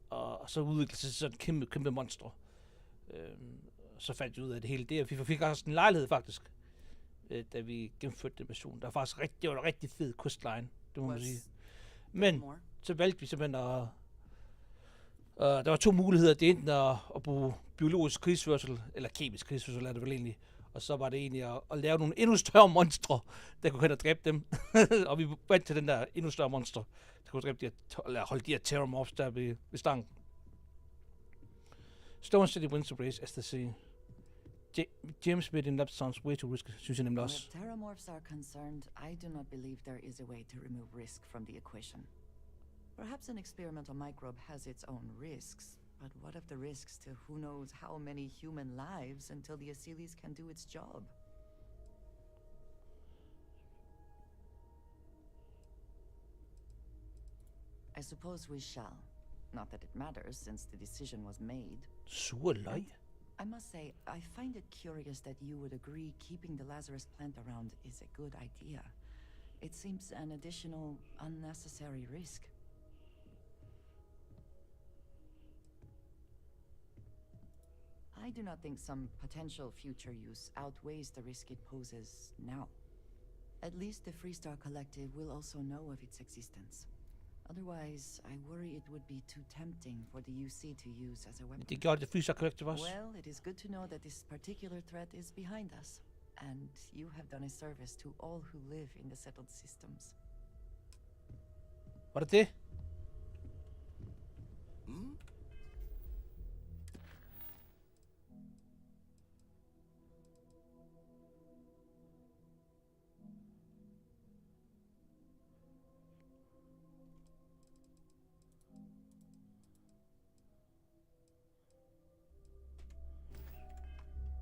Og så udvikler sig sådan kæmpe monstre. Så fandt jeg ud af det hele. Vi fik også en lejlighed faktisk, da vi gennemførte den mission. Det var en rigtig fed questline, det må man sige. Men så valgte vi simpelthen at... der var 2 muligheder. Det er enten at bruge biologisk krigsførsel, eller kemisk krigsførsel er det vel egentlig. Og så var det egentlig at lave nogle endnu større monstre, der kunne hen og dræbe dem. Og vi vandt til den der endnu større monstre, der kunne dræbe holde de her terramorphs der ved stangen. Stone City wins the race, as they say. James made in that sounds way too risky, synes jeg nemlig også. Where terramorphs are concerned, I do not believe there is a way to remove risk from the equation. Perhaps an experimental microbe has its own risks, but what of the risks to who knows how many human lives until the Asilis can do its job? I suppose we shall. Not that it matters, since the decision was made. Sure lie. I must say, I find it curious that you would agree keeping the Lazarus plant around is a good idea. It seems an additional, unnecessary risk. I do not think some potential future use outweighs the risk it poses now. At least the Freestar Collective will also know of its existence. Otherwise, I worry it would be too tempting for the UC to use as a weapon. Det gjorde det Freestar Collective også. Well, it is good to know that this particular threat is behind us. And you have done a service to all who live in the settled systems. Var det det? Hmm?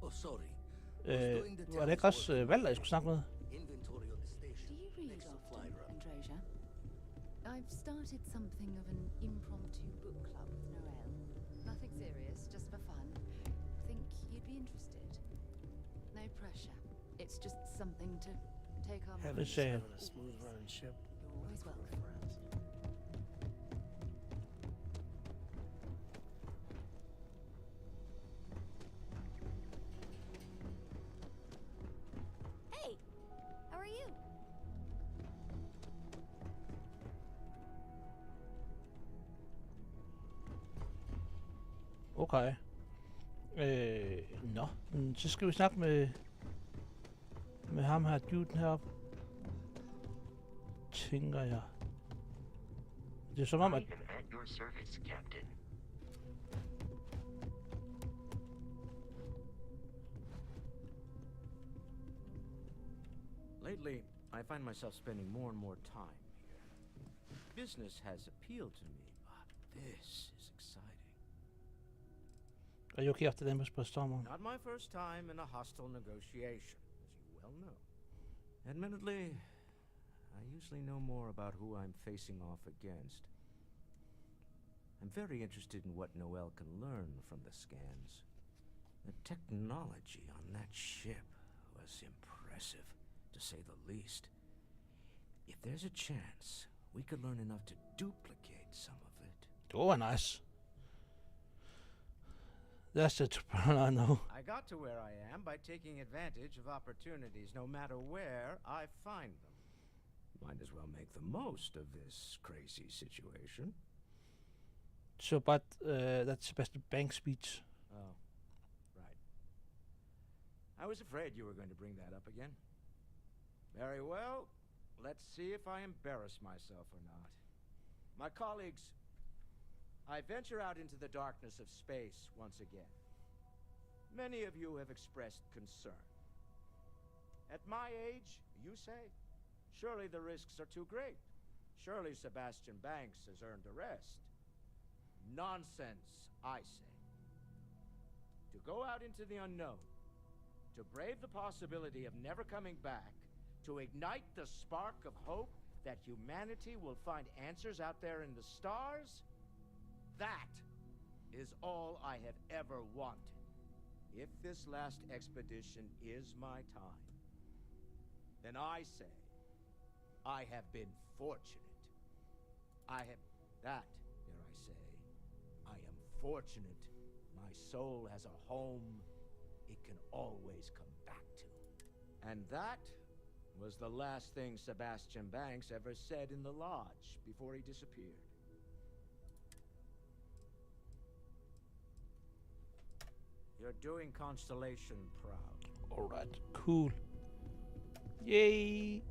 Oh, sorry. Var det ikke også Valder, jeg skulle snakke med? Inventory on the station. Do you read Next to often, fly run. Andreja? I've started something of an impromptu book club with Noel. Nothing serious, just for fun. Think you'd be interested. No pressure. It's just something to take our Have a say. Having a smooth running ship. You're always welcome. Friends. Hey, how are you? Okay. Nå, men så skal vi snakke med Med ham her, duden heroppe. Tænker jeg. Det er som om, at... At your service, Captain. Lately, I find myself spending more and more time here. Business has appealed to me, but this is exciting. Er I okay efter den på stormen? Not my first time in a hostile negotiation, as you well know. Admittedly, I usually know more about who I'm facing off against. I'm very interested in what Noel can learn from the scans. The technology on that ship was impressive, to say the least. If there's a chance, we could learn enough to duplicate some of it. Oh, nice. That's the entrepreneur I know. I got to where I am by taking advantage of opportunities, no matter where I find them. Might as well make the most of this crazy situation. So, but that's Sebastian Banks' speech. Oh, right. I was afraid you were going to bring that up again. Very well. Let's see if I embarrass myself or not. My colleagues, I venture out into the darkness of space once again. Many of you have expressed concern. At my age, you say, surely the risks are too great. Surely Sebastian Banks has earned a rest. Nonsense, I say. To go out into the unknown, to brave the possibility of never coming back, to ignite the spark of hope that humanity will find answers out there in the stars, that is all I have ever wanted. If this last expedition is my time, then I say, I have been fortunate. I have, that, dare I say, I am fortunate. My soul has a home it can always come back to. And that was the last thing Sebastian Banks ever said in the lodge before he disappeared. You're doing Constellation proud. Alright, cool. Yay!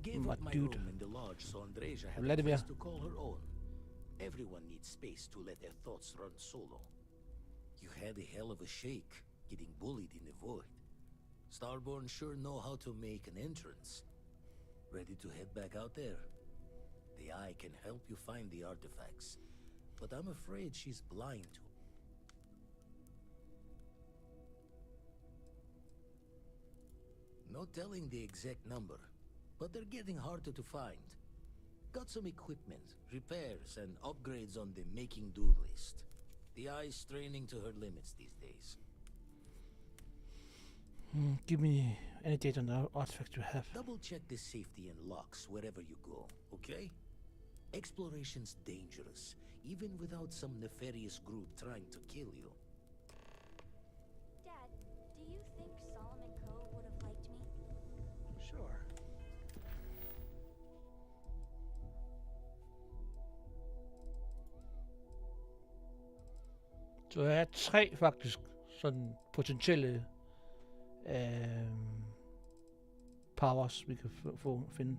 Gave My up my dude. room in the lodge so Andreja had a Vladimir. place to call her own. Everyone needs space to let their thoughts run solo. You had a hell of a shake, getting bullied in the void. Starborn sure know how to make an entrance. Ready to head back out there? The Eye can help you find the artifacts, but I'm afraid she's blind to. No telling the exact number, but they're getting harder to find. Got some equipment, repairs, and upgrades on the making do list. The Eye's straining to her limits these days. Give me any data on the artifact you have. Double check the safety and locks wherever you go, okay? Exploration's dangerous, even without some nefarious group trying to kill you. Dad, do you think Solomon Coe would have liked me? Sure. Så jeg er 3 faktisk sådan potentielle powers, vi kan finde.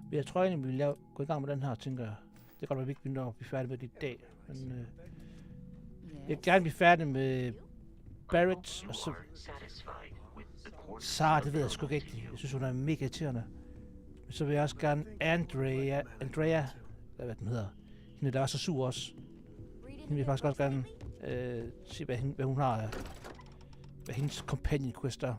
Men jeg tror egentlig, vi vil gå i gang med den her, tænker jeg. Det kan godt være, at vi ikke begynder at blive færdige med det i dag. Men jeg vil gerne blive færdig med Barrett, og så... Sarah, det ved jeg sgu ikke rigtigt. Jeg synes, hun er mega irriterende. Men så vil jeg også gerne Andrea, hvad den hedder. Hende, der var så sur også. Hende vil jeg faktisk også gerne se, hvad hun har, hvad hendes companion quest er.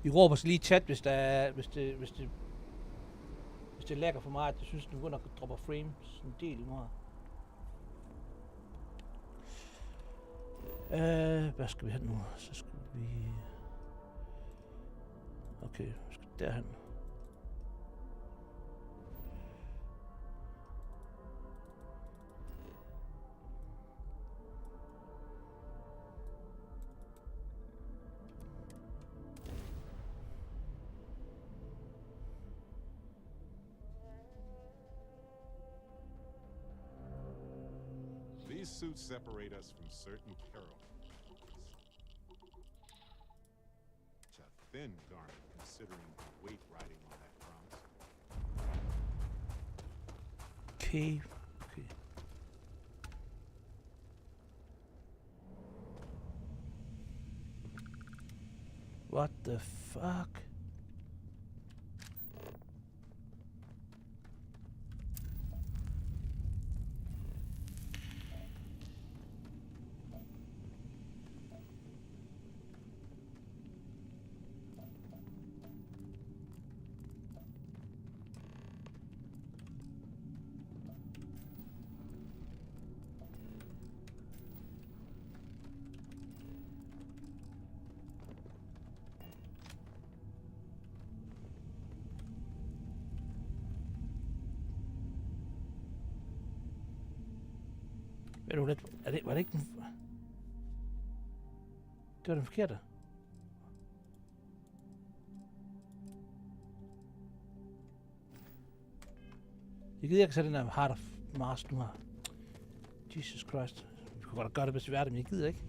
Vi råber så lige i chat, hvis det lagger for meget. Jeg synes, den begynder at droppe frames en del i meget. Hvad skal vi hen nu? Så skal vi... Okay, vi skal derhen. These suits separate us from certain peril. It's a thin garment considering the weight riding on that promise. Okay. Okay. What the fuck? Var det ikke den... Det var den forkerte. Jeg gider ikke sætte den der Heart of Mars nu her. Jesus Christ. Vi kunne godt gøre det, hvis vi er det, men jeg gider ikke.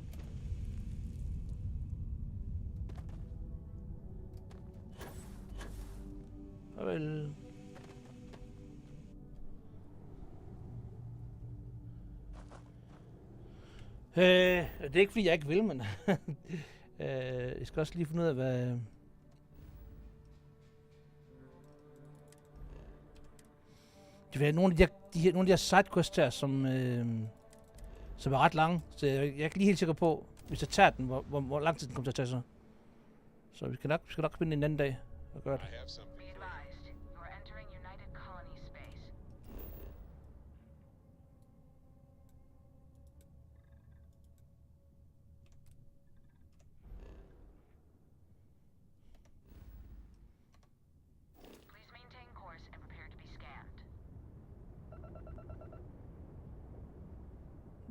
Farvel. Det er ikke fordi jeg ikke vil, men jeg skal også lige finde ud af, hvad... Det vil være nogle af de her sidequests her, som er ret lange, så jeg er ikke lige helt sikker på, hvis jeg tager den, hvor lang tid den kommer til at tage sig. Så vi skal nok finde en anden dag og gøre det.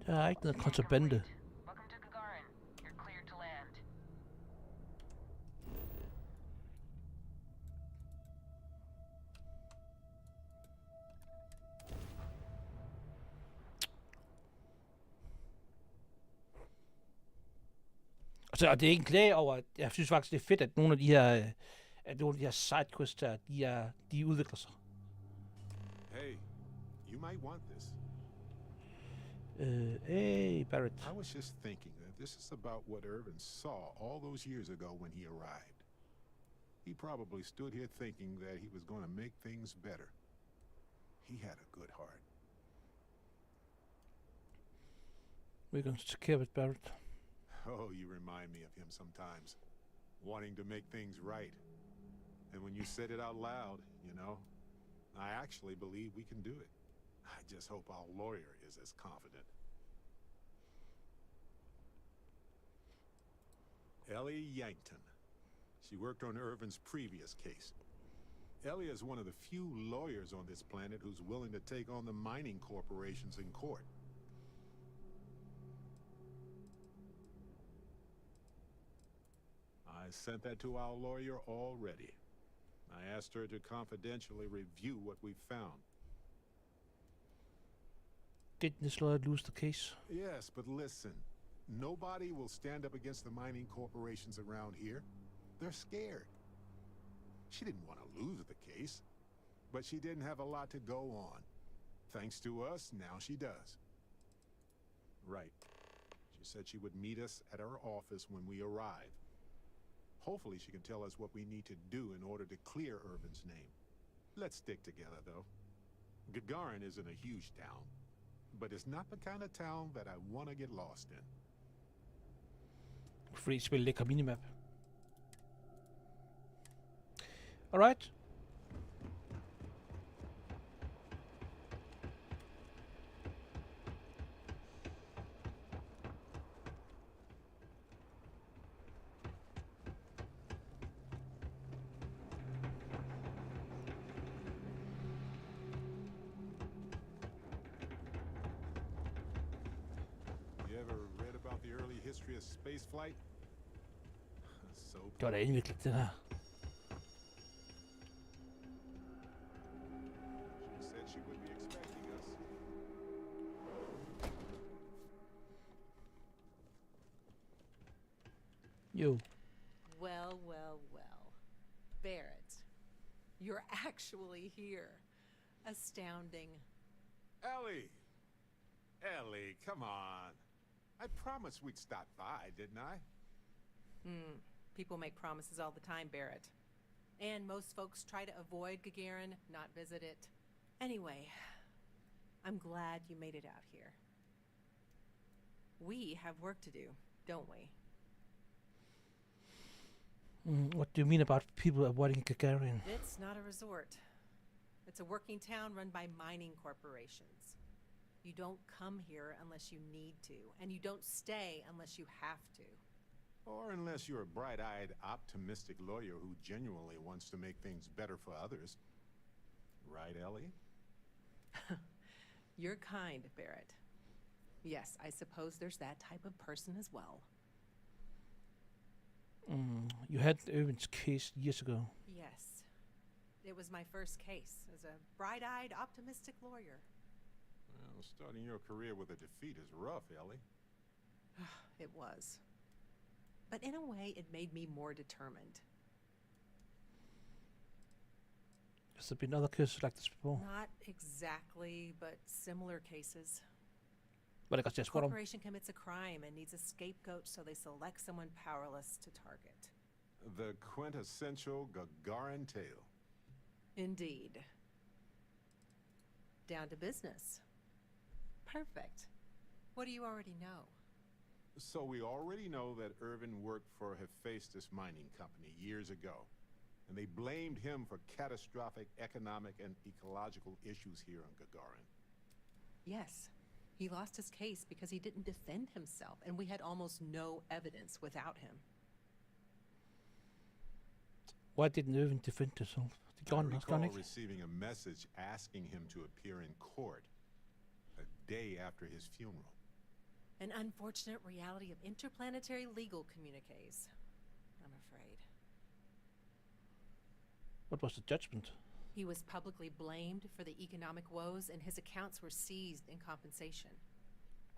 Der er ikke noget kontrabande. Og det er ikke en klage over, at jeg synes faktisk, det er fedt, at nogle af de her sidequests der, de udvikler sig. Hey, you might want this. Hey, Barrett. I was just thinking that this is about what Irvin saw all those years ago when he arrived. He probably stood here thinking that he was going to make things better. He had a good heart. We're going to take care of it, Barrett. Oh, you remind me of him sometimes, wanting to make things right. And when you said it out loud, you know, I actually believe we can do it. I just hope our lawyer is as confident. Ellie Yankton. She worked on Irvin's previous case. Ellie is one of the few lawyers on this planet who's willing to take on the mining corporations in court. I sent that to our lawyer already. I asked her to confidentially review what we found. Didn't this lawyer lose the case? Yes, but listen. Nobody will stand up against the mining corporations around here. They're scared. She didn't want to lose the case, but she didn't have a lot to go on. Thanks to us, now she does. Right. She said she would meet us at our office when we arrive. Hopefully she can tell us what we need to do in order to clear Irvin's name. Let's stick together, though. Gagarin isn't a huge town, but it's not the kind of town that I want to get lost in. Fordi spillet ikke har minimap. Alright. History of space flight. So det var da indviklet, det her. She said she would be expecting us. Jo. Well, well, well. Barrett, you're actually here. Astounding. Ellie! Ellie, come on. I promised we'd stop by, didn't I? People make promises all the time, Barrett. And most folks try to avoid Gagarin, not visit it. Anyway, I'm glad you made it out here. We have work to do, don't we? What do you mean about people avoiding Gagarin? It's not a resort. It's a working town run by mining corporations. You don't come here unless you need to, and you don't stay unless you have to. Or unless you're a bright-eyed, optimistic lawyer who genuinely wants to make things better for others. Right, Ellie? You're kind, Barrett. Yes, I suppose there's that type of person as well. You had Irvin's case years ago. Yes. It was my first case as a bright-eyed, optimistic lawyer. Well, starting your career with a defeat is rough, Ellie. It was. But in a way, it made me more determined. Has there been other cases like this before? Not exactly, but similar cases. But I guess A just what I'm... corporation commits a crime and needs a scapegoat, so they select someone powerless to target. The quintessential Gagarin tale. Indeed. Down to business. Perfect. What do you already know? So we already know that Irvin worked for Hephaestus Mining Company years ago, and they blamed him for catastrophic economic and ecological issues here on Gagarin. Yes. He lost his case because he didn't defend himself, and we had almost no evidence without him. Why didn't Irvin defend himself? I recall receiving a message asking him to appear in court a day after his funeral. An unfortunate reality of interplanetary legal communiques, I'm afraid. What was the judgment? He was publicly blamed for the economic woes, and his accounts were seized in compensation.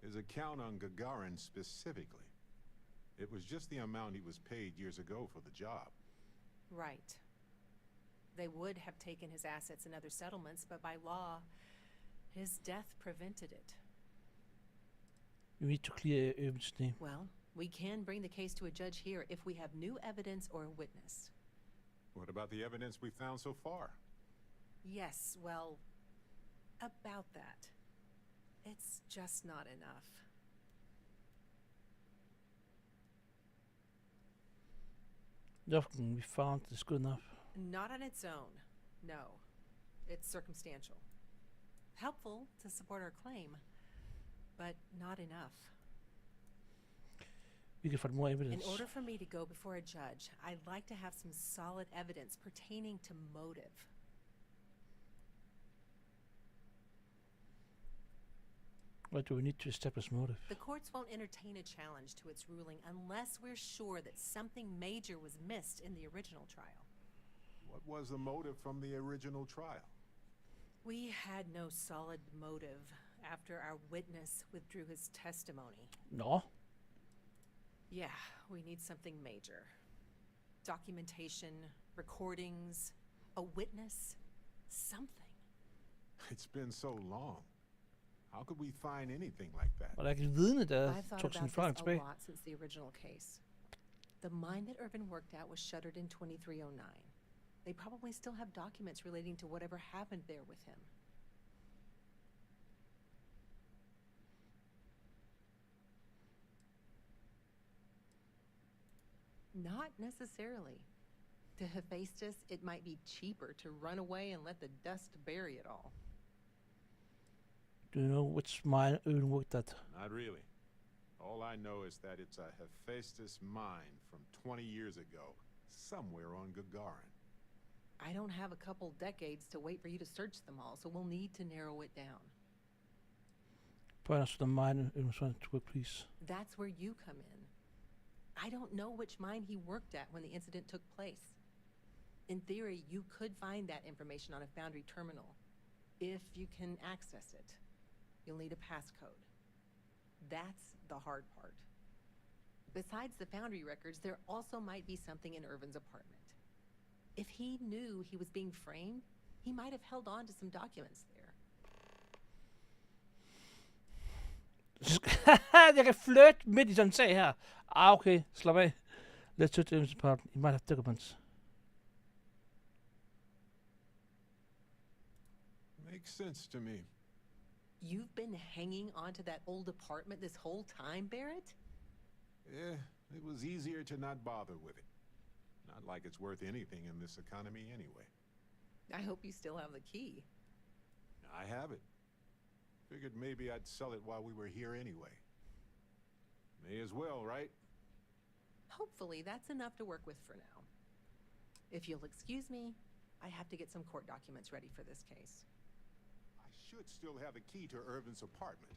His account on Gagarin specifically. It was just the amount he was paid years ago for the job. Right. They would have taken his assets in other settlements, but by law, his death prevented it. You need to clear Irvin's name. Well, we can bring the case to a judge here if we have new evidence or a witness. What about the evidence we found so far? Yes, well, about that. It's just not enough. Nothing we found is good enough. Not on its own, no. It's circumstantial. Helpful to support our claim, but not enough. We can find more evidence. In order for me to go before a judge, I'd like to have some solid evidence pertaining to motive. What do we need to establish motive? The courts won't entertain a challenge to its ruling unless we're sure that something major was missed in the original trial. What was the motive from the original trial? We had no solid motive after our witness withdrew his testimony. No? Yeah, we need something major. Documentation, recordings, a witness, something. It's been so long. How could we find anything like that? Og der er ikke vidne, der I've thought tog sin about forklaring this a tilbage. lot since the original case. The mine that Irvin worked at was shuttered in 2309. They probably still have documents relating to whatever happened there with him. Not necessarily. To Hephaestus, it might be cheaper to run away and let the dust bury it all. Do you know which mine Irvin worked at? Not really. All I know is that it's a Hephaestus mine from 20 years ago, somewhere on Gagarin. I don't have a couple decades to wait for you to search them all, so we'll need to narrow it down. Point us to the mine Irvin trying to work, please. That's where you come in. I don't know which mine he worked at when the incident took place. In theory, you could find that information on a Foundry terminal, if you can access it. You'll need a passcode. That's the hard part. Besides the Foundry records, there also might be something in Irvin's apartment. If he knew he was being framed, he might have held on to some documents there. Jeg kan flirte midt i sådan en sag her. Okay, slap af. Let's search the Irvin's apartment. You might have documents. Makes sense to me. You've been hanging on to that old apartment this whole time, Barrett? Yeah, it was easier to not bother with it. Not like it's worth anything in this economy anyway. I hope you still have the key. I have it. Figured maybe I'd sell it while we were here anyway. May as well, right? Hopefully that's enough to work with for now. If you'll excuse me, I have to get some court documents ready for this case. I should still have the key to Irvin's apartment.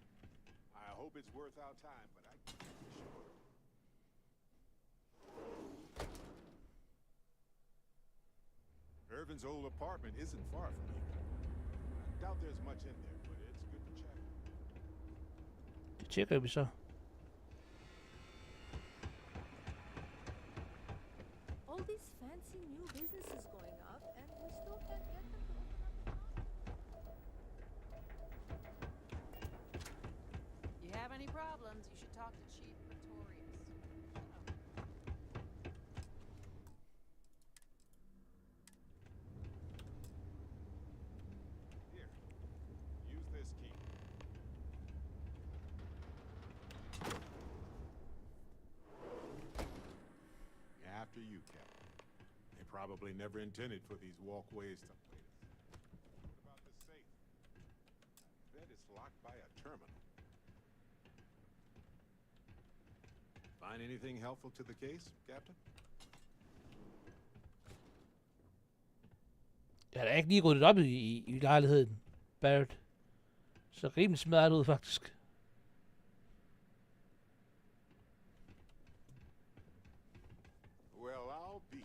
I hope it's worth our time, but I can't be sure. Irvin's old apartment isn't far from here. I doubt there's much in there, but it's good to check. Det tjekker vi så. All these fancy new businesses going up, and we still can't get them to open up the You have any problems, you should talk to Chief Pretorius. Here, use this key. After you, Captain. They probably never intended for these walkways to lead us. What about the safe? I bet it's locked by a terminal. Find anything helpful to the case, Captain? Jeg har da ikke lige ryddet op i lejligheden, Barrett. Så rimelig smadret ud, faktisk. Well, I'll be.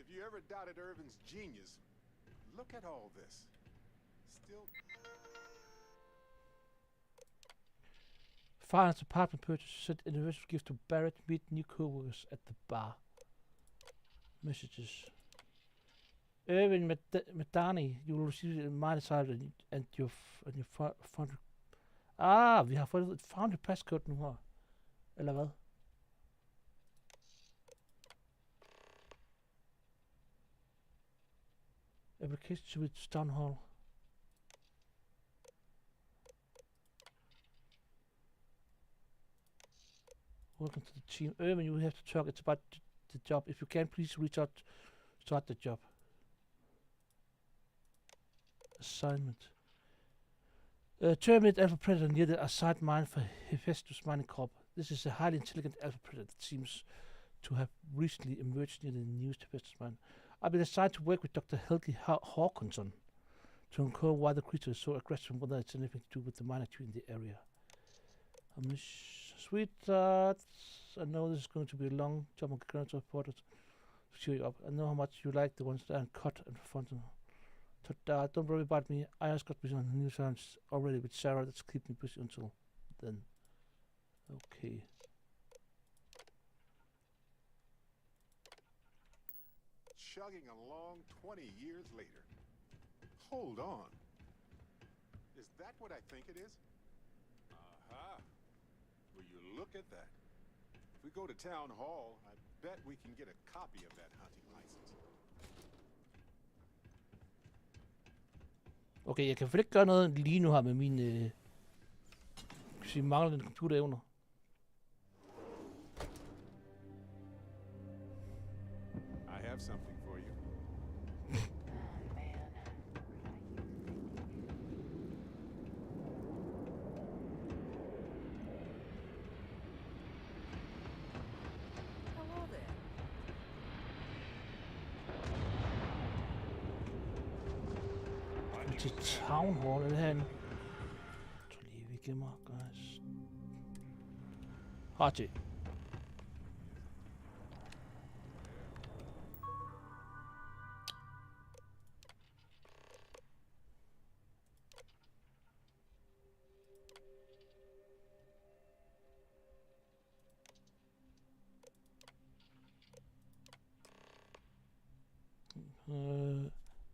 If you ever doubted Irvin's genius, look at all this. Still. Father's apartment purchase sent anniversary gift to Barrett. Meet new co-workers at the bar. Messages. Irvin Madani, you will receive my desire and your found. Vi har fået et foundry passcode nu her. Eller hvad? Application to reach town hall. Welcome to the team. Irvin, you have to talk. It's about the job. If you can, please reach out. Start the job. Assignment. Terminate Alpha Predator near the assigned mine for Hephaestus Mining Corp. This is a highly intelligent Alpha Predator that seems to have recently emerged near the newest Hephaestus mine. I've been assigned to work with Dr. Helgi Hawkinson to uncover why the creature is so aggressive and whether it's anything to do with the mine activity in the area. Sweetheart, I know this is going to be a long job. I'm going to report it to cheer you up. I know how much you like the ones that are cut and fun. Don't worry about me. I just got busy on new sounds already with Sarah. That's keep me busy until then. Okay. Chugging along 20 years later. Hold on. Is that what I think it is? Aha. Will you look at that? If we go to town hall, I bet we can get a copy of that hunting license. Okay, jeg kan vel ikke gøre noget lige nu her med mine manglende computerevner. I have something for you. Hello there. Til town hall eller herinde. Jeg tror lige vi gemmer, guys. Harti.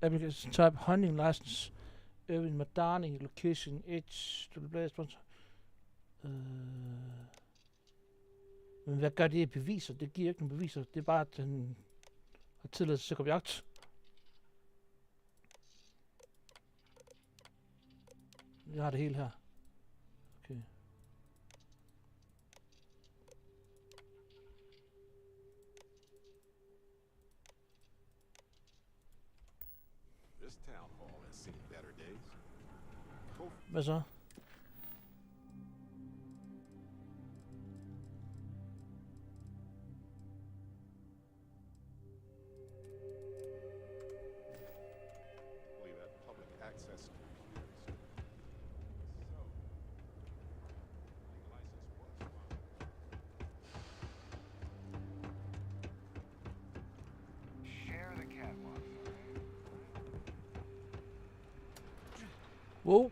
Application type, hunting license, Irvin Madani, location, age, to the play sponsor. Men hvad gør det i beviser? Det giver ikke nogen beviser. Det er bare, at han har tilladelse til at gå på jagt. Jeg har det hele her. Okay. This town hall has seen better days. Hvad så? Well, you have public access to computers. Share the catwalk. Wow.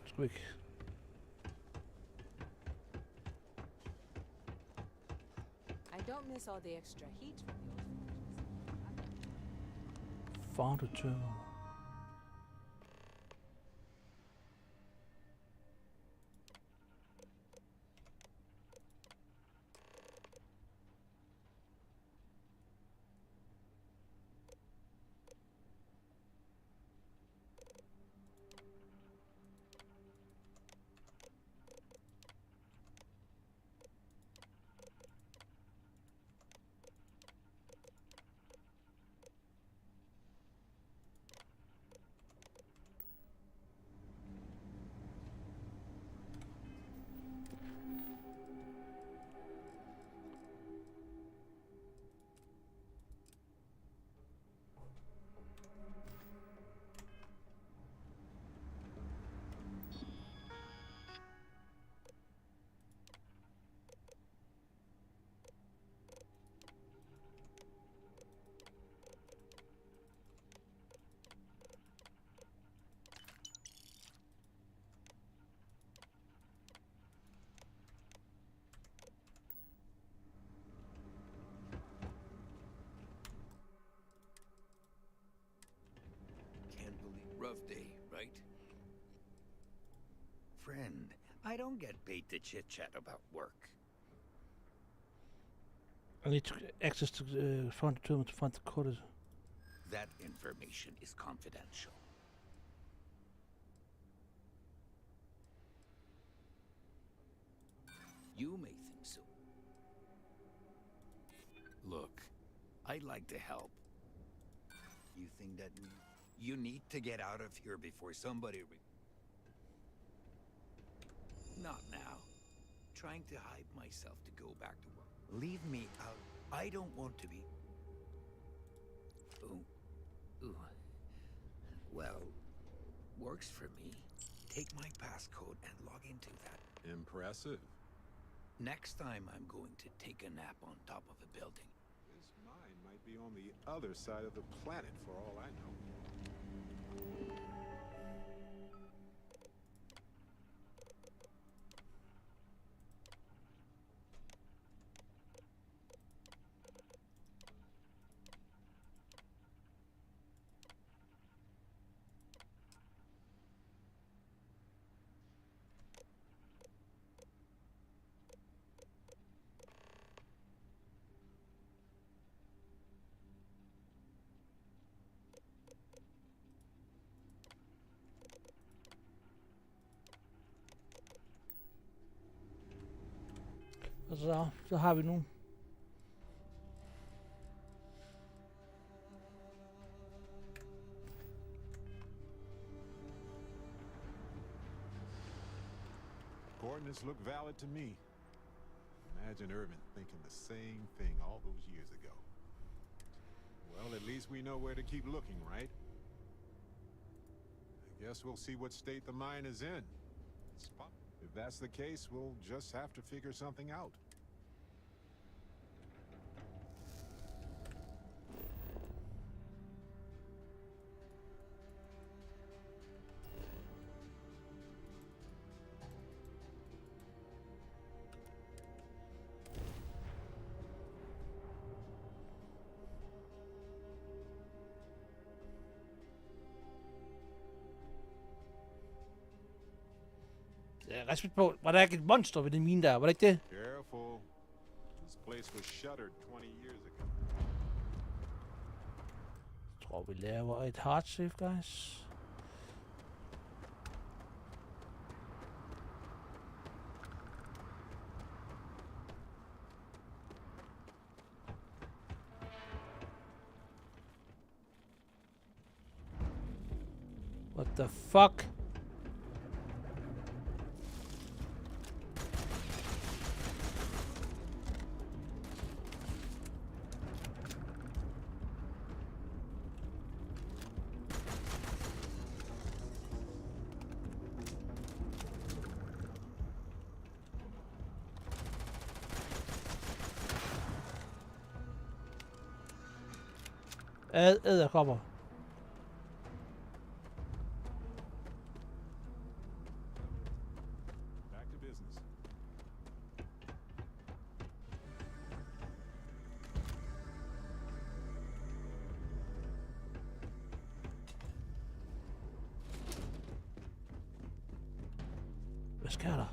Squeak. I don't miss all the extra heat from the old Found a terminal. Rough day, right? Friend, I don't get paid to chit-chat about work. I need to access to find the terminal to find the code. That information is confidential. You may think so. Look, I'd like to help. You think that you need to get out of here before somebody Not now. Trying to hide myself to go back to work. Leave me out. I don't want to be... Ooh. Well, works for me. Take my passcode and log into that. Impressive. Next time I'm going to take a nap on top of a building. This mine might be on the other side of the planet for all I know. Og så har vi nu. Coordinates look valid to me. Imagine Irvin thinking the same thing all those years ago. Well, at least we know where to keep looking, right? I guess we'll see what state the mine is in. If that's the case, we'll just have to figure something out. respekt på, var der ikke et monster ved det mine der? Var det ikke det? Careful. This place was shuttered 20 years ago. Jeg tror, vi laver et hard save, guys. What the fuck? Edderkopper. Back to business. Hvad sker der?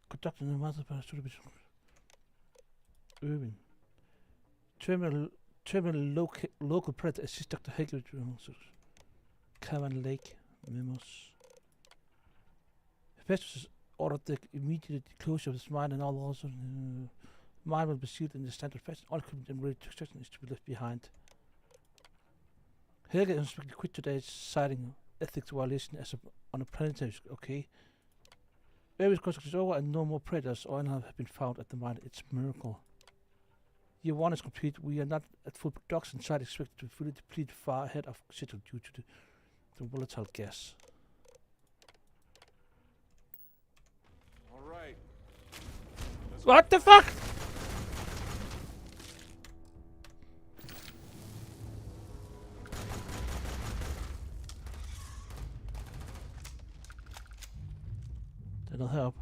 Conduct an mother to the Irving. Terminal local predator assist Dr. Hegel to Cavan Lake memos. Hephaestus ordered the immediate closure of the mine and all also mine will be sealed in the standard fashion. All equipment and ready to extraction is to be left behind. Helge is expected to quit today's citing ethics violation as on a planetary. Okay. Various construction is over and no more predators or animals have been found at the mine. It's a miracle. Year 1 is complete. We are not at full production. Site expected to fully deplete far ahead of schedule due to the volatile gas. All right. What the fuck? Der er noget heroppe.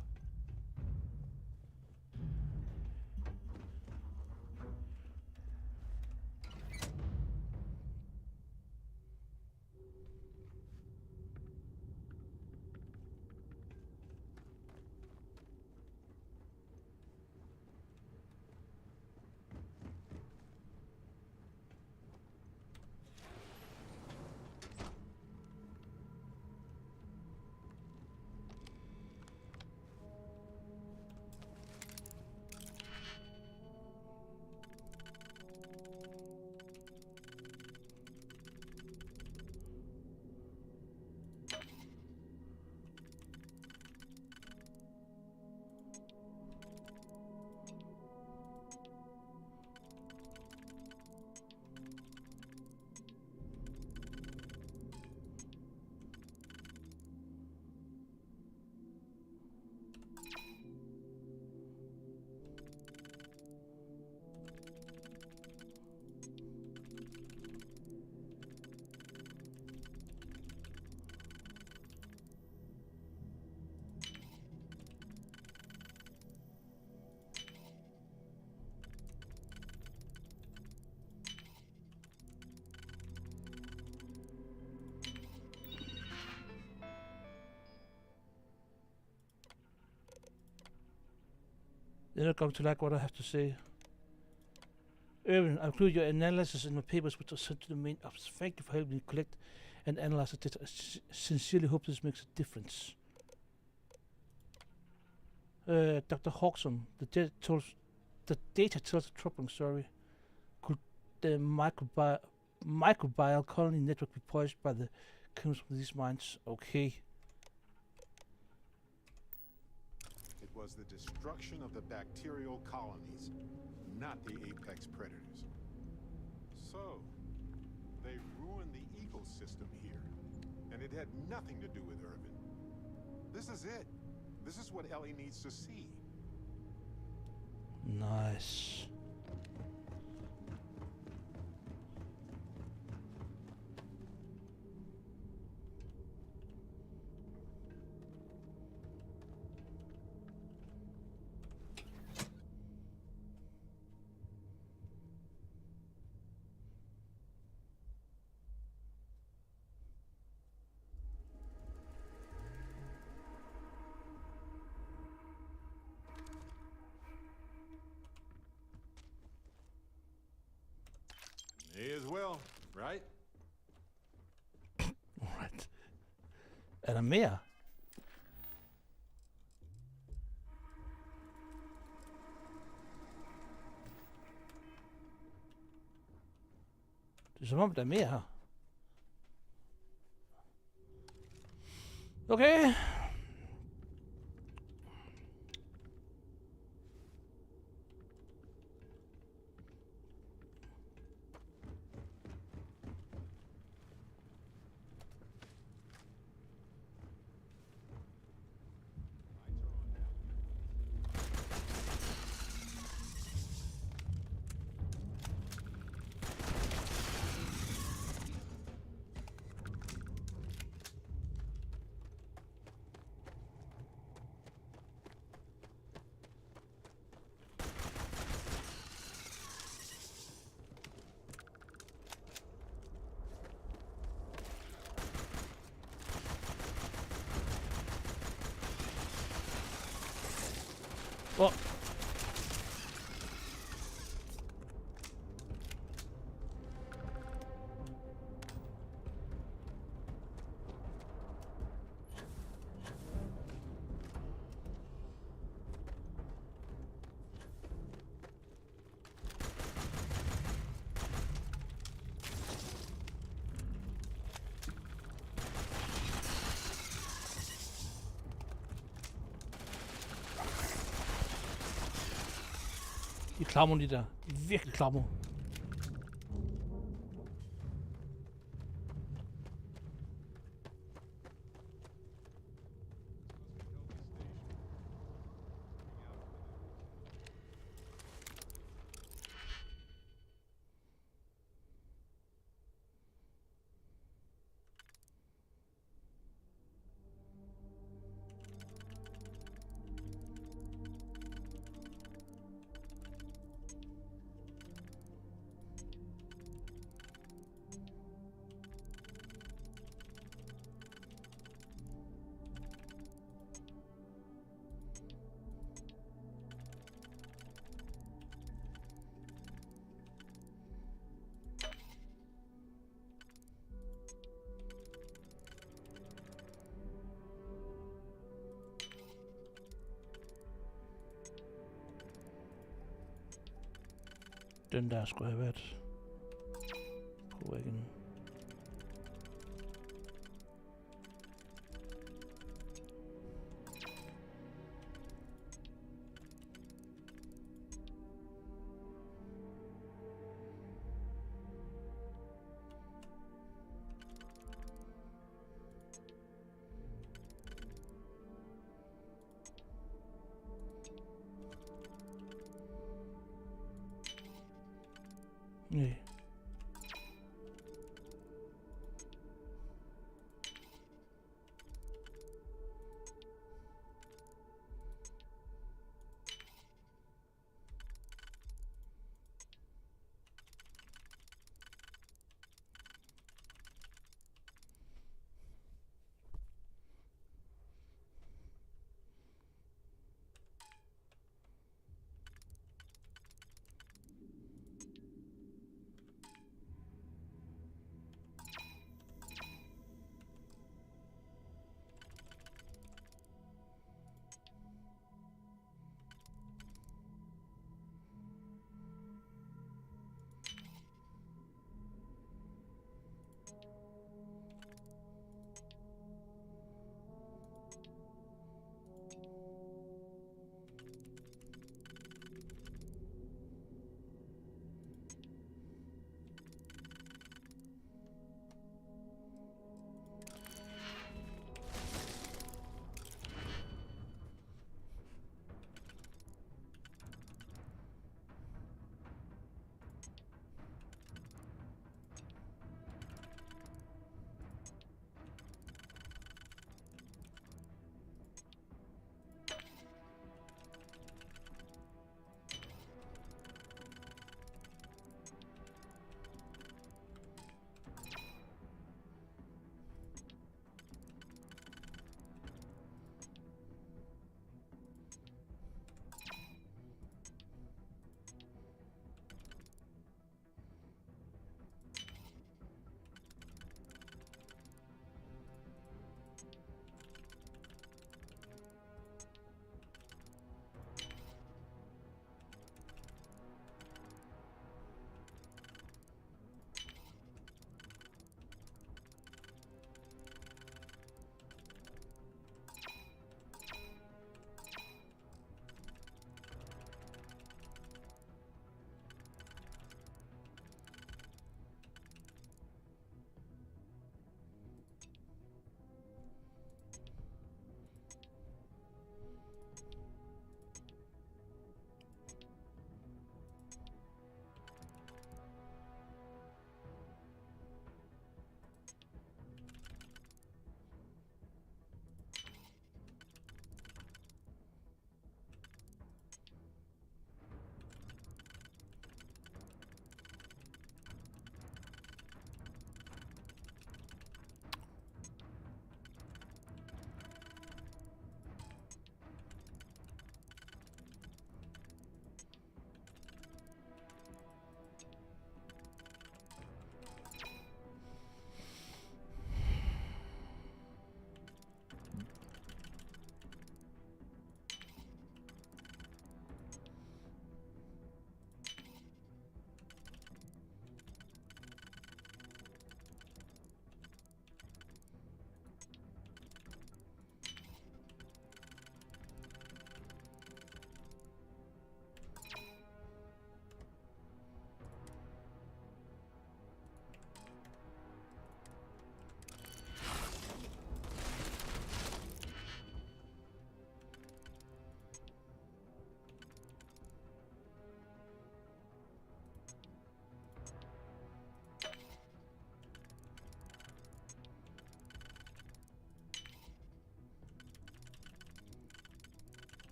Then I'll come to like what I have to say. Irvin, I include your analysis in my papers which are sent to the main office. Thank you for helping me collect and analyze the data. I sincerely hope this makes a difference. Dr. Hawkson, the data tells a troubling story. Could the microbial colony network be poisoned by the chemicals from these mines? Okay. It was the destruction of the bacterial colonies, not the apex predators. So, they ruined the ecosystem here, and it had nothing to do with Irvin. This is it. This is what Ellie needs to see. Nice. as well, right? Alright. Er der mere? Det er som om, der er mere her. Okay. Åh. De er klammer, de der. De er virkelig klammer. Den der skulle have været på igen. Nej.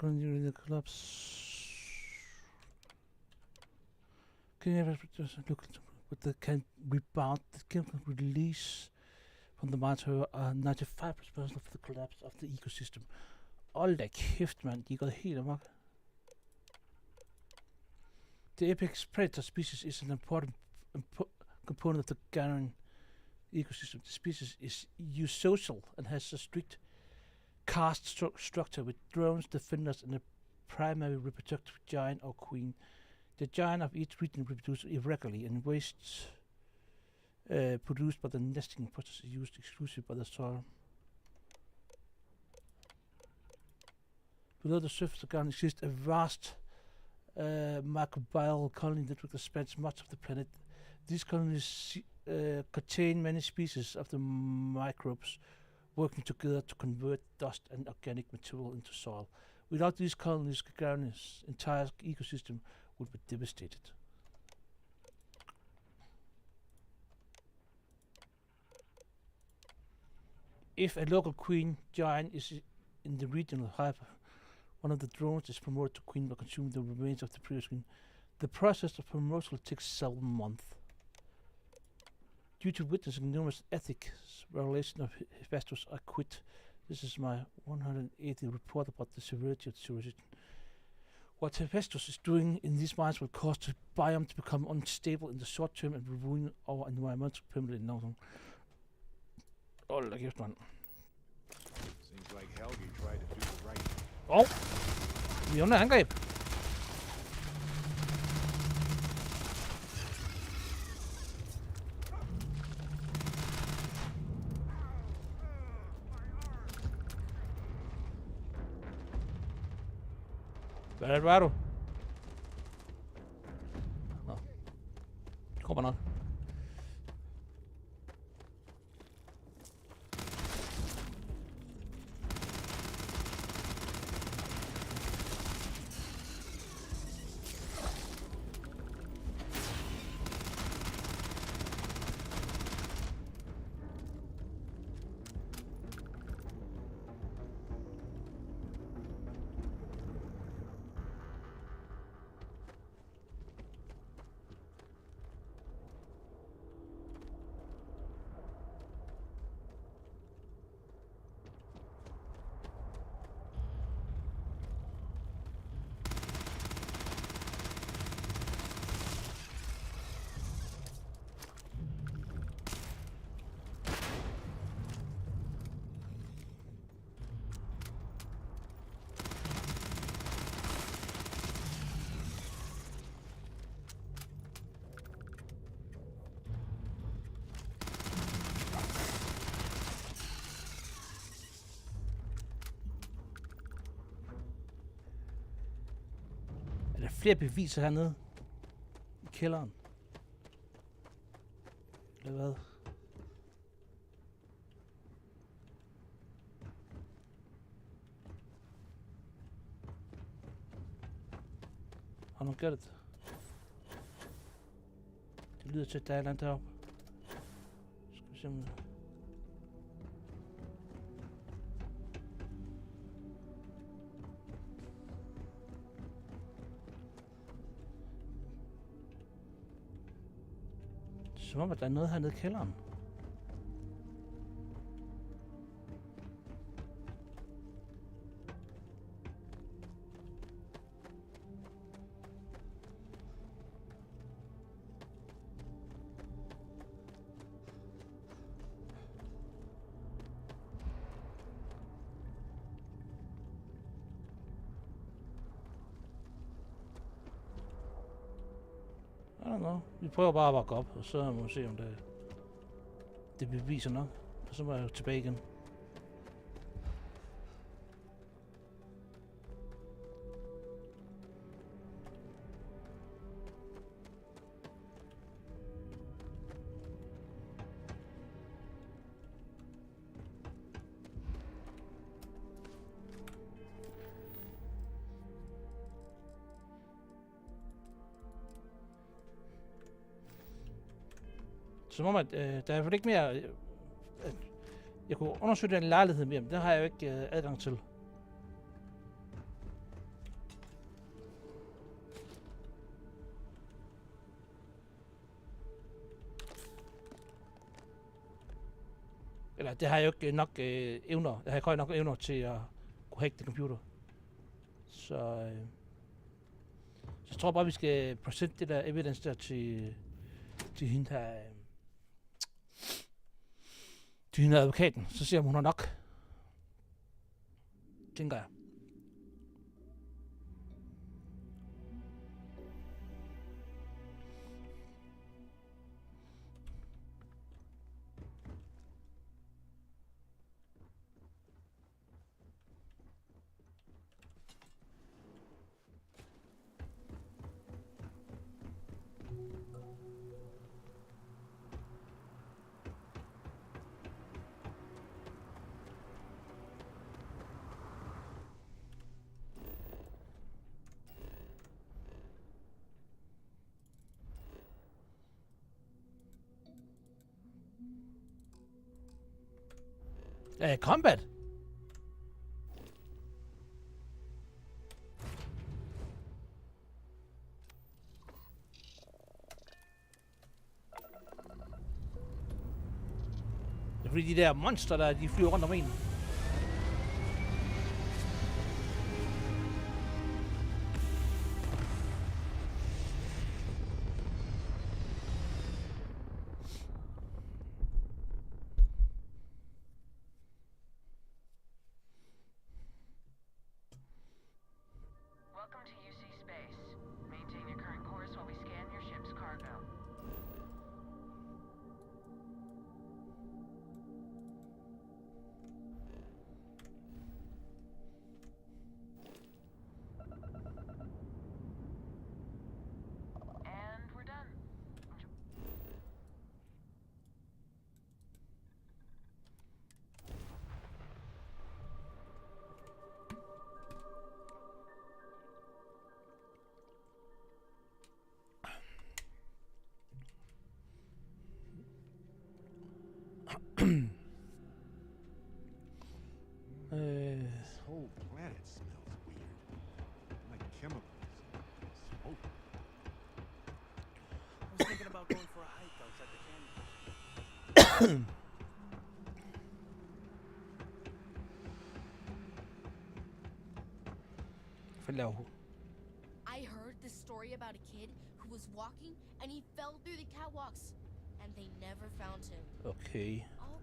in the collapse. Can you look with the can rebound the chemical release from the monitor 95% of the collapse of the ecosystem. Hold da kæft, mand. De er gået helt amok. The apex predator species is an important component of the Garen ecosystem. The species is eusocial and has a strict caste structure with drones, defenders, and a primary reproductive giant or queen. The giant of each region reproduces irregularly, and wastes produced by the nesting process is used exclusively by the soil. Below the surface of the Garen exists a vast microbial colony network that spans much of the planet. These colonies contain many species of the microbes working together to convert dust and organic material into soil. Without these colonies, Garen's entire ecosystem would be devastated. If a local queen giant is in the regional hive, one of the drones is promoted to queen by consuming the remains of the previous queen. The process of promotion takes several months. Due to witnessing numerous ethics violations of Hephaestus, I quit. This is my 180 report about the severity of the situation. What Hephaestus is doing in these mines will cause the biome to become unstable in the short term and will ruin our environmental permanently in the long term. Hold da kæft, mand. Seems like Helgi tried to do the right. Vi er under angreb. Hvad var du? Nå. Det kommer nok. Er der flere beviser hernede? I kælderen? Eller hvad? Har nogen gjort det? Det lyder til, at der er et eller andet deroppe. Skal vi se om det. Som om, at der er noget hernede i kælderen. I don't know. Vi prøver bare at bakke op, og så må vi se, om det beviser nok. Og så må jeg jo tilbage igen. Som om, at der er i hvert fald ikke mere... jeg kunne undersøge den lejlighed mere, men det har jeg jo ikke adgang til. Eller det har jeg jo ikke nok evner. Jeg har ikke høje nok evner til at kunne hacke den computer. Så jeg tror bare, vi skal present det der evidence der til hende her... til hende advokaten. Så ser hun har nok. Tænker jeg. Combat. Det er fordi de der monster der, de flyver rundt om en. Welcome to UC Space. Maintain your current course while we scan your ship's cargo. And we're done. This whole planet smells weird. Like chemicals. Smoke. I was thinking about going for a hike outside the canyon. I heard this story about a kid who was walking and he fell through the catwalks and they never found him. Okay. All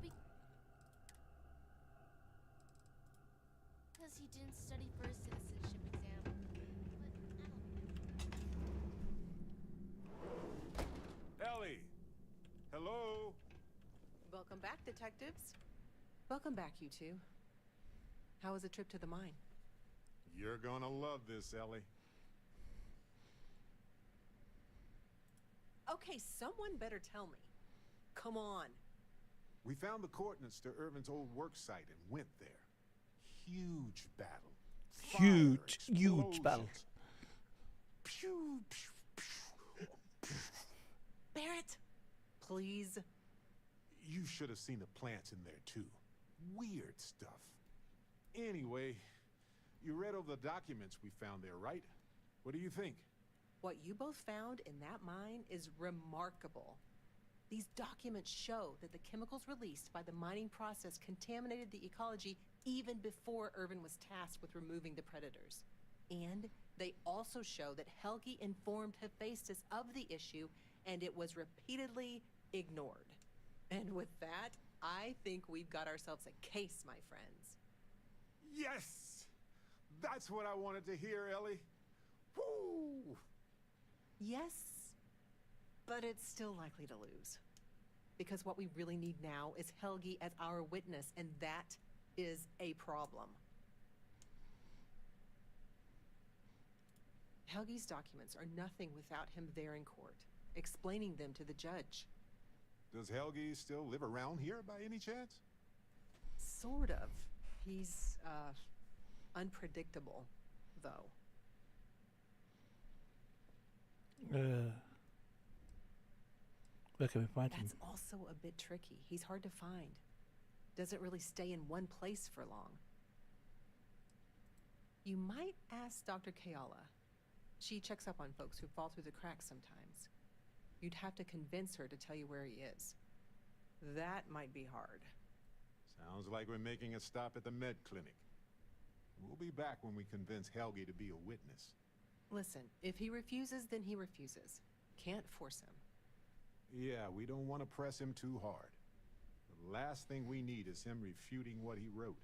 because he didn't study for a citizenship exam. Ellie! Hello? Welcome back, detectives. Welcome back, you two. How was the trip to the mine? You're gonna love this, Ellie. Okay, someone better tell me. Come on. We found the coordinates to Irvin's old work site and went there. Huge battle. Huge battle. Pew, pew, pew. Barrett, please. You should have seen the plants in there, too. Weird stuff. Anyway, you read over the documents we found there, right? What do you think? What you both found in that mine is remarkable. These documents show that the chemicals released by the mining process contaminated the ecology even before Irvin was tasked with removing the predators. And they also show that Helgi informed Hephaestus of the issue, and it was repeatedly ignored. And with that, I think we've got ourselves a case, my friends. Yes! That's what I wanted to hear, Ellie. Woo! Yes, but it's still likely to lose. Because what we really need now is Helgi as our witness, and that is a problem. Helgi's documents are nothing without him there in court, explaining them to the judge. Does Helgi still live around here by any chance? Sort of. He's, unpredictable, though. Where can we find him? That's also a bit tricky. He's hard to find. Doesn't really stay in one place for long. You might ask Dr. Kayala. She checks up on folks who fall through the cracks sometimes. You'd have to convince her to tell you where he is. That might be hard. Sounds like we're making a stop at the med clinic. We'll be back when we convince Helgi to be a witness. Listen, if he refuses, then he refuses. Can't force him. Yeah, we don't want to press him too hard. The last thing we need is him refuting what he wrote.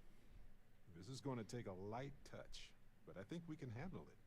This is going to take a light touch, but I think we can handle it.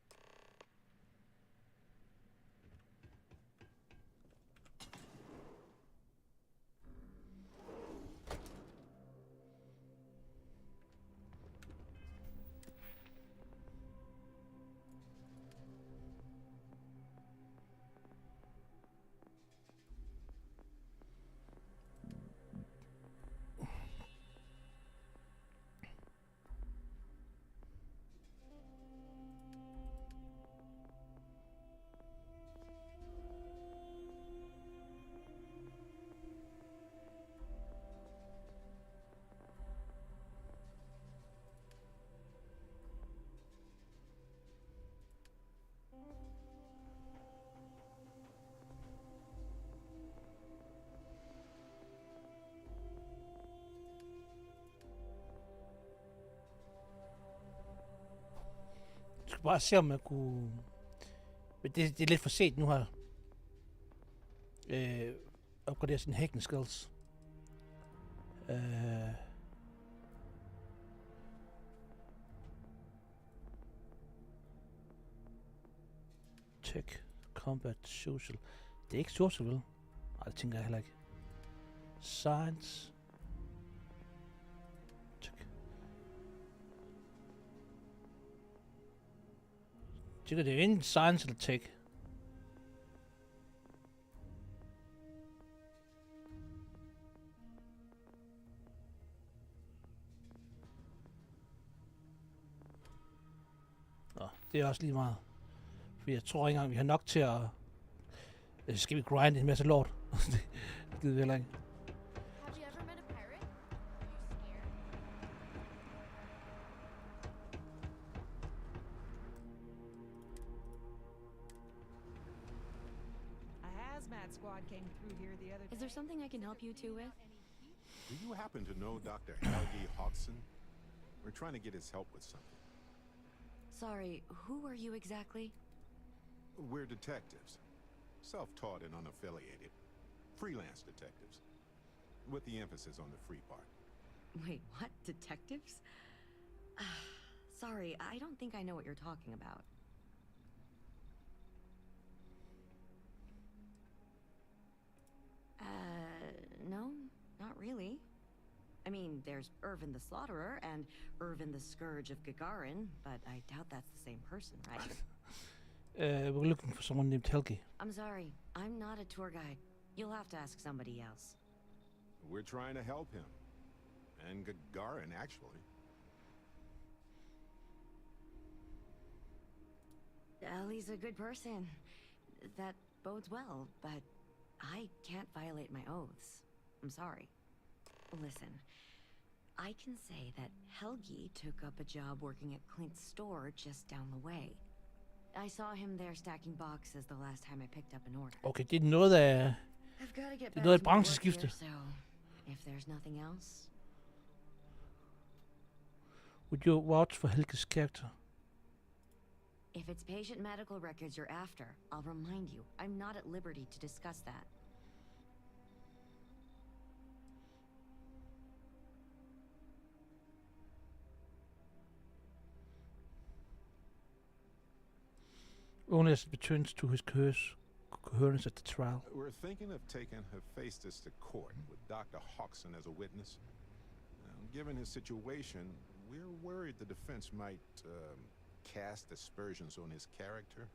Jeg skal bare se, om jeg kunne... Men det er lidt for sent nu her. Opgradere sine hacking skills. Tech, combat, social. Det er ikke social, vel? Nej, det tænker jeg heller ikke. Science. Tænker det er enten science eller tech. Nå, det er også lige meget. For jeg tror ikke engang, vi har nok til at... skal vi grinde en masse lort? Det gider vi heller ikke. Is there something I can help you two with? Do you happen to know Dr. Helgi Hodgson? We're trying to get his help with something. Sorry, who are you exactly? We're detectives. Self-taught and unaffiliated. Freelance detectives. With the emphasis on the free part. Wait, what? Detectives? Sorry, I don't think I know what you're talking about. No, not really. I mean, there's Irvin the Slaughterer and Irvin the Scourge of Gagarin, but I doubt that's the same person, right? We're looking for someone named Helgi. I'm sorry, I'm not a tour guide. You'll have to ask somebody else. We're trying to help him. And Gagarin, actually. Ellie's a good person. That bodes well, but I can't violate my oaths. I'm sorry. Listen, I can say that Helgi took up a job working at Clint's store just down the way. I saw him there stacking boxes the last time I picked up an order. Okay, det er noget af... I've got to get det er back noget af to my work brancheskifte. here, so if there's nothing else. Would you vouch for Helge's character? If it's patient medical records you're after, I'll remind you, I'm not at liberty to discuss that. Only as it returns to his coherence at the trial. We're thinking of taking Hephaestus to court with Dr. Hodgson as a witness. Given his situation, we're worried the defense might cast aspersions on his character,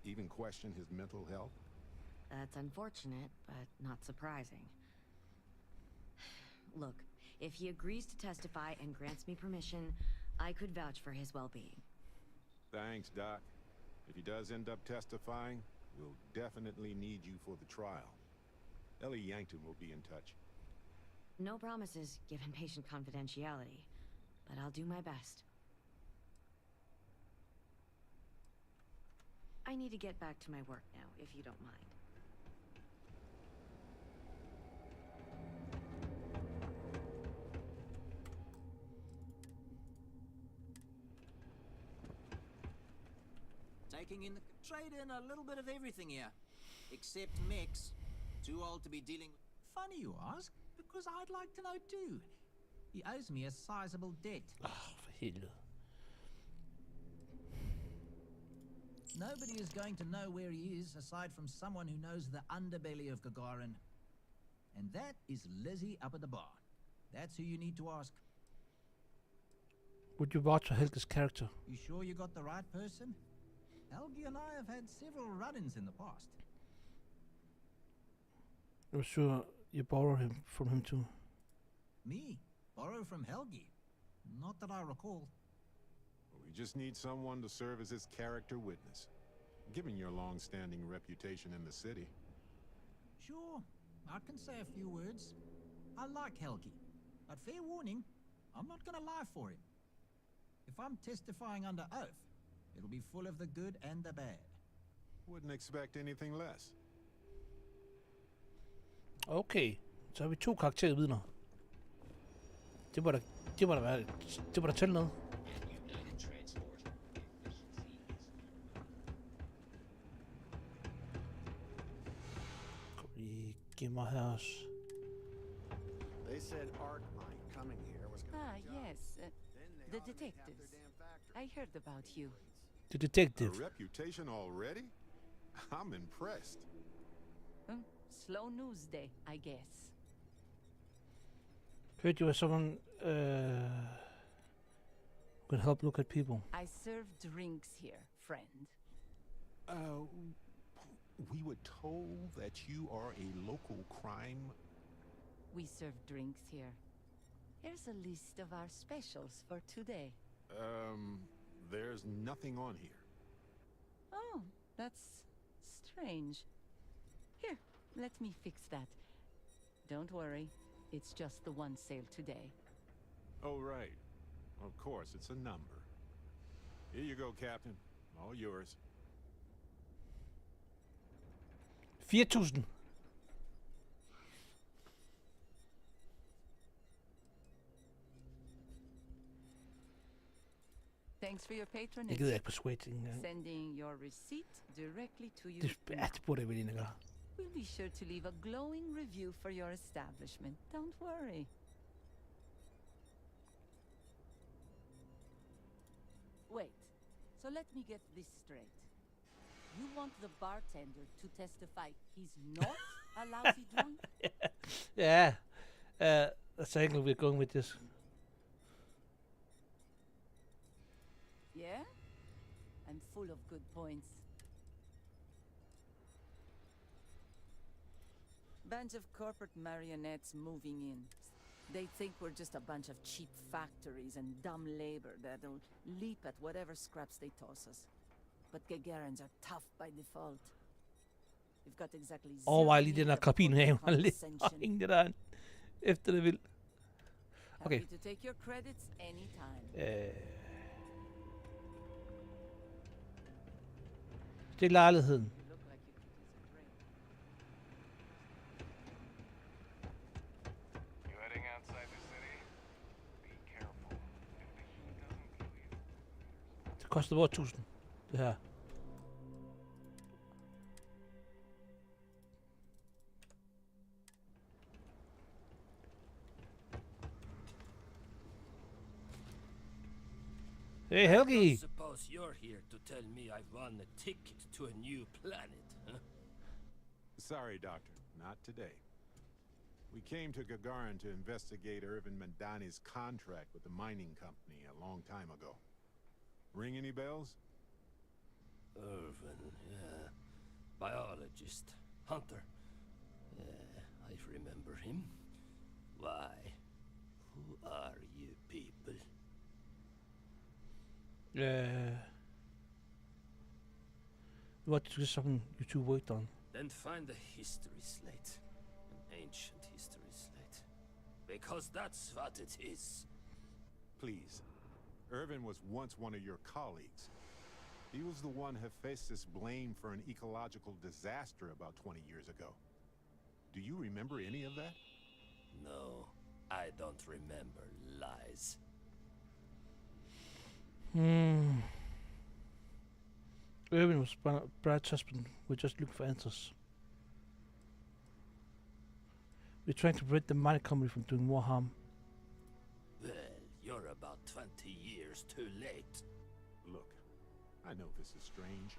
even question his mental health. That's unfortunate, but not surprising. Look, if he agrees to testify and grants me permission, I could vouch for his well-being. Thanks, Doc. If he does end up testifying, we'll definitely need you for the trial. Ellie Yankton will be in touch. No promises, given patient confidentiality, but I'll do my best. I need to get back to my work now, if you don't mind. Taking in the trade in a little bit of everything here, except mechs. Too old to be dealing. Funny you ask, because I'd like to know too. He owes me a sizable debt. For helvede. Nobody is going to know where he is aside from someone who knows the underbelly of Gagarin. And that is Lizzie up at the bar. That's who you need to ask. Would you watch Helge's character? You sure you got the right person? Helge and I have had several run-ins in the past. I'm sure you borrow him from him too. Me? Borrow from Helge? Not that I recall. We just need someone to serve as his character witness, given your long-standing reputation in the city. Sure, I can say a few words. I like Helge, but fair warning, I'm not gonna lie for him. If I'm testifying under oath, it'll be full of the good and the bad. Wouldn't expect anything less. Okay, så har vi 2 karaktervidner. Det må da tælle noget. Kom lige, giv mig her også. They said Art Mine coming here was going to Yes, the detectives. I heard about you. The detective. A reputation already? I'm impressed. Slow news day, I guess. Heard you were someone who can help look at people. I serve drinks here, friend. We were told that you are a local crime. We serve drinks here. Here's a list of our specials for today. There's nothing on here. Oh, that's strange. Here, let me fix that. Don't worry, it's just the one sale today. Oh, right. Of course, it's a number. Here you go, Captain. All yours. 4.000. Thanks for your patronage. Jeg gider ikke persuade engang. Sending your receipt directly to you. Det burde jeg vel egentlig gøre. We'll be sure to leave a glowing review for your establishment. Don't worry. Wait, so let me get this straight. You want the bartender to testify he's not a lousy drunk? Yeah, that's the angle we're going with this. Yeah? I'm full of good points. Bunch of corporate marionettes moving in. They think we're just a bunch of cheap factories and dumb labor that'll leap at whatever scraps they toss us. But Gagarins are tough by default. We've got exactly zero Overvej lige need den her of kabinhave. condescension. Og hænge det der efter det vil. Okay. Happy to take your credits anytime. Det er lejligheden. Det koster 8.000, det her. Hey, Helge! I suppose you're here to tell me I've won a ticket to a new planet, huh? Sorry, Doctor. Not today. We came to Gagarin to investigate Irvin Mandani's contract with the mining company a long time ago. Ring any bells? Irvin, yeah. Biologist. Hunter. Yeah, I remember him. Why? Who are you people? What is something you two worked on? Then find the history slate. An ancient history slate. Because that's what it is. Please. Irvin was once one of your colleagues. He was the one Hephaestus blamed for an ecological disaster about 20 years ago. Do you remember any of that? No, I don't remember lies. Irvin was Brad's husband. We're just looking for answers. We're trying to prevent the mining company from doing more harm. Well, you're about 20 years too late. Look, I know this is strange.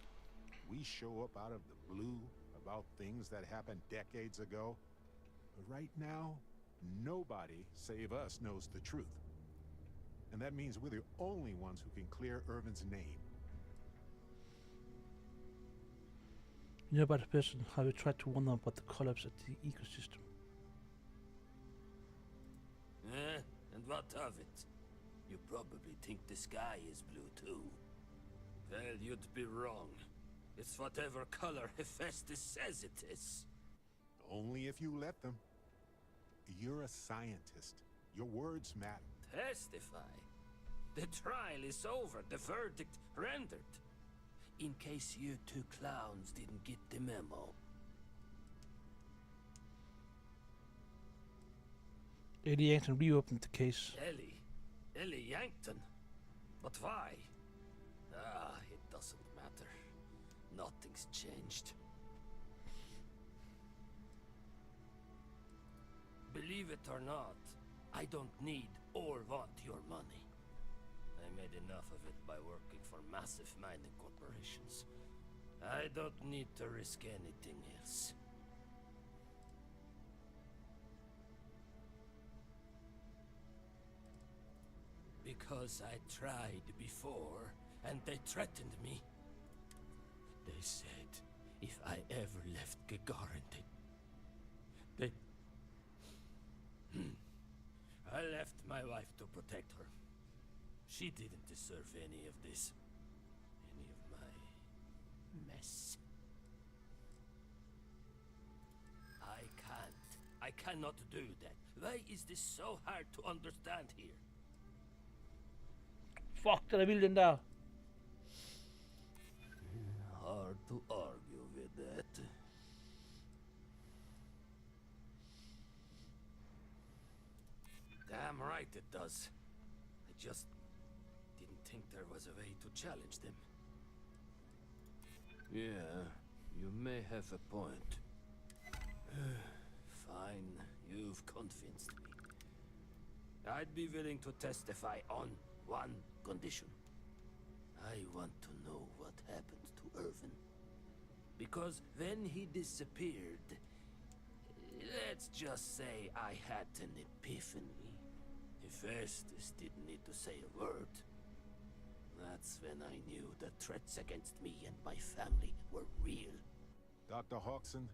We show up out of the blue about things that happened decades ago. But right now, nobody save us knows the truth. And that means we're the only ones who can clear Irvin's name. You know about the person, how you tried to warn them about the collapse of the ecosystem. And what of it? You probably think the sky is blue too. Well, you'd be wrong. It's whatever color Hephaestus says it is. Only if you let them. You're a scientist. Your words matter. Testify. The trial is over, the verdict rendered. In case you two clowns didn't get the memo. Ellie Yankton reopened the case. Ellie Yankton? But why? It doesn't matter. Nothing's changed. Believe it or not, I don't need or want your money. I made enough of it by working for massive mining corporations. I don't need to risk anything else. Because I tried before, and they threatened me. They said if I ever left Gagarin, they... I left my wife to protect her. She didn't deserve any of this. Any of my mess. I cannot do that. Why is this so hard to understand here? Fuck, den vild den der. Hard to argue with that. Damn right it does. I just didn't think there was a way to challenge them. Yeah, you may have a point. Fine, you've convinced me. I'd be willing to testify on one condition. I want to know what happened to Irvin. Because when he disappeared, let's just say I had an epiphany. Hephaestus didn't need to say a word. That's when I knew the threats against me and my family were real. Dr. Hawkson,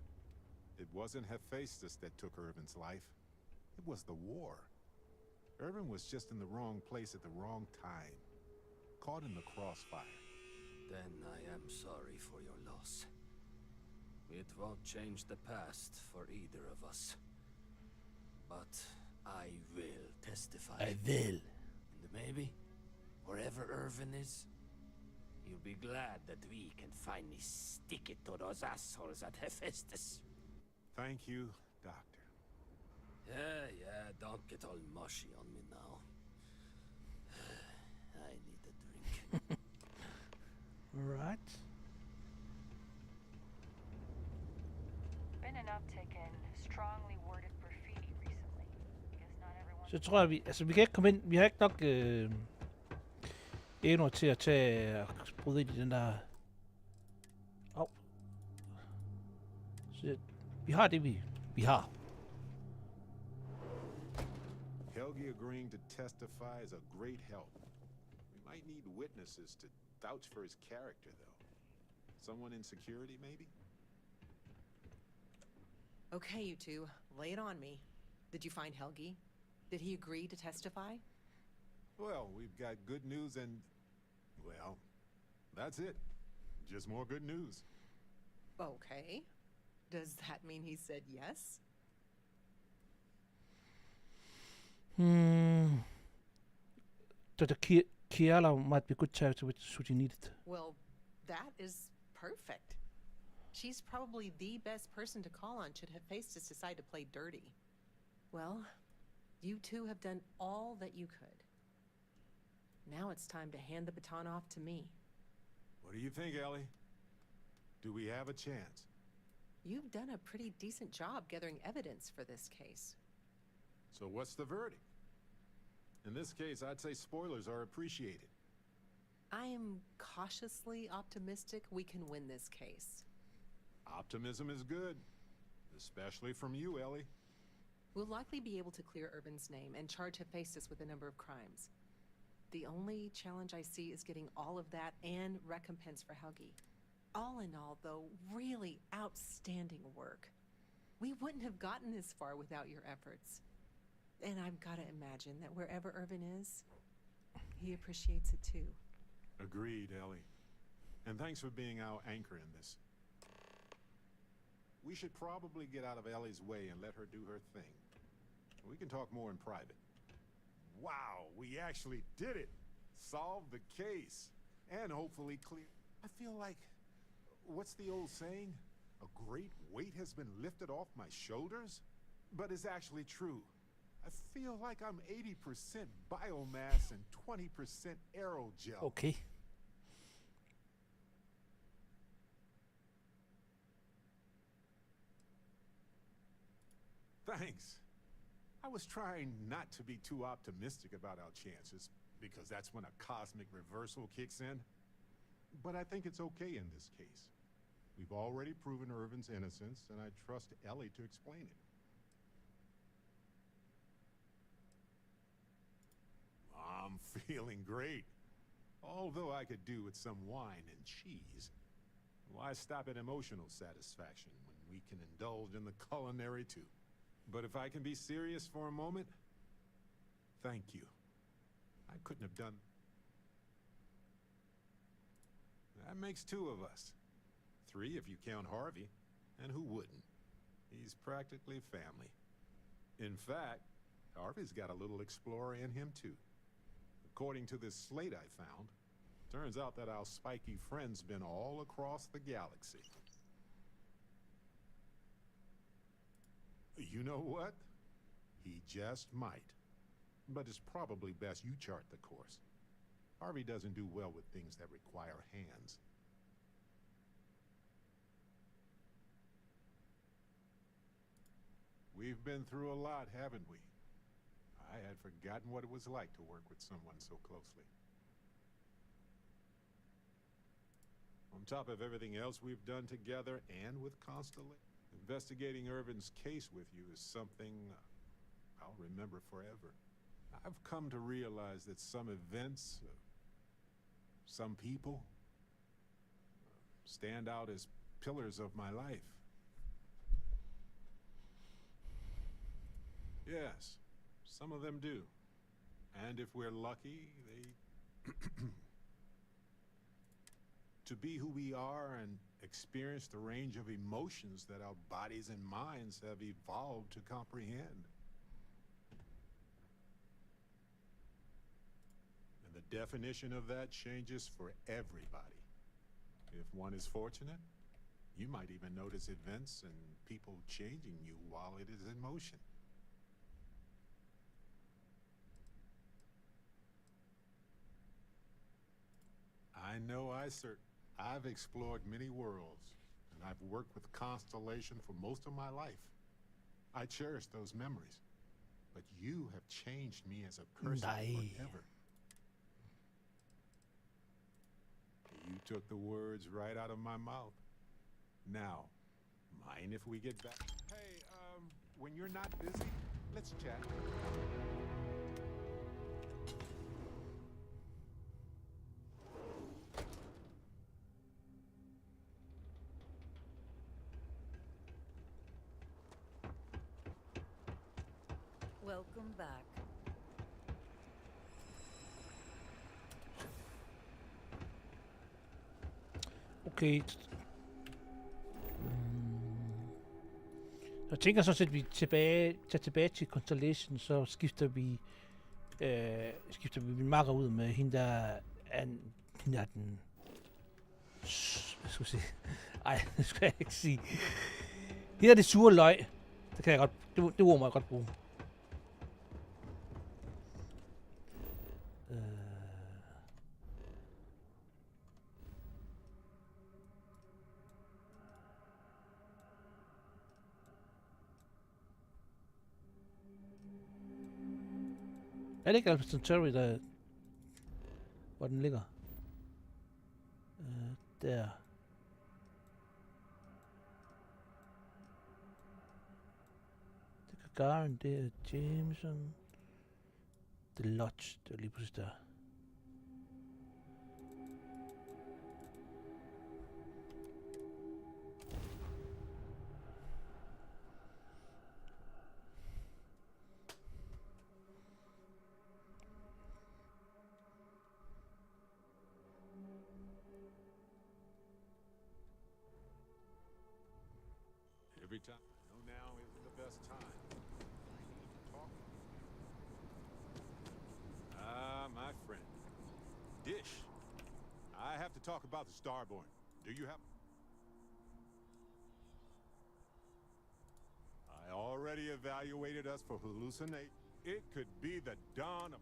it wasn't Hephaestus that took Irvin's life. It was the war. Irvin was just in the wrong place at the wrong time. Caught in the crossfire. Then I am sorry for your loss. It won't change the past for either of us. But I will testify. I will. And maybe, wherever Irvin is, you'll be glad that we can finally stick it to those assholes at Hephaestus. Thank you, Doctor. Yeah, don't get all mushy on me now. I need a drink. Alright. Been an uptick in strongly worded graffiti recently. Because not everyone... Så tror jeg, vi kan ikke komme ind. Vi har ikke nok evner til at tage og bryde ind i den der... Så vi har det, vi har. Helgi agreeing to testify is a great help. We might need witnesses to vouch for his character, though. Someone in security, maybe? Okay, you two, lay it on me. Did you find Helgi? Did he agree to testify? Well, we've got good news and... well, that's it. Just more good news. Okay. Does that mean he said yes? Dr. Kiala might be a good character with Suji needed. Well, that is perfect. She's probably the best person to call on should Hephaestus decide to play dirty. Well, you two have done all that you could. Now it's time to hand the baton off to me. What do you think, Ellie? Do we have a chance? You've done a pretty decent job gathering evidence for this case. So what's the verdict? In this case, I'd say spoilers are appreciated. I am cautiously optimistic we can win this case. Optimism is good, especially from you, Ellie. We'll likely be able to clear Irvin's name and charge Hephaestus with a number of crimes. The only challenge I see is getting all of that and recompense for Helgi. All in all, though, really outstanding work. We wouldn't have gotten this far without your efforts. And I've got to imagine that wherever Irvin is, he appreciates it too. Agreed, Ellie. And thanks for being our anchor in this. We should probably get out of Ellie's way and let her do her thing. We can talk more in private. Wow, we actually did it! Solved the case. And hopefully clear... I feel like... What's the old saying? A great weight has been lifted off my shoulders? But it's actually true. I feel like I'm 80% biomass and 20% aerogel. Okay. Thanks. I was trying not to be too optimistic about our chances, because that's when a cosmic reversal kicks in. But I think it's okay in this case. We've already proven Irvin's innocence, and I trust Ellie to explain it. I'm feeling great. Although I could do with some wine and cheese. Why stop at emotional satisfaction when we can indulge in the culinary too? But if I can be serious for a moment, thank you. I couldn't have done... That makes 2 of us. 3 if you count Harvey, and who wouldn't? He's practically family. In fact, Harvey's got a little explorer in him too. According to this slate I found, turns out that our spiky friend's been all across the galaxy. You know what? He just might. But it's probably best you chart the course. Harvey doesn't do well with things that require hands. We've been through a lot, haven't we? I had forgotten what it was like to work with someone so closely. On top of everything else we've done together and with Constellation, investigating Irvin's case with you is something I'll remember forever. I've come to realize that some events, some people, stand out as pillars of my life. Yes, some of them do. And if we're lucky, they... to be who we are and experience the range of emotions that our bodies and minds have evolved to comprehend. And the definition of that changes for everybody. If one is fortunate, you might even notice events and people changing you while it is in motion. I know I've explored many worlds, and I've worked with Constellation for most of my life. I cherish those memories, but you have changed me as a person forever. You took the words right out of my mouth. Now, mind if we get back? Hey, when you're not busy, let's chat. Welcome back. Okay. Jeg tænker så, at vi tager tilbage til Constellation, så skifter vi min makker ud med hende, der er den... Jeg skulle sige... Ej, det skal jeg ikke sige. Hende er det sure løg. Det kan jeg godt... Det ord må jeg godt bruge. Er det ikke Alpha Centauri, der... Hvor den ligger? Der. Det er Gagarin, det er Jameson. The Lodge, det er lige præcis der. Every time. No, now isn't the best time. I need to talk. Ah, my friend. Dish. I have to talk about the Starborn. Do you have... I already evaluated us for hallucinate. It could be the dawn of...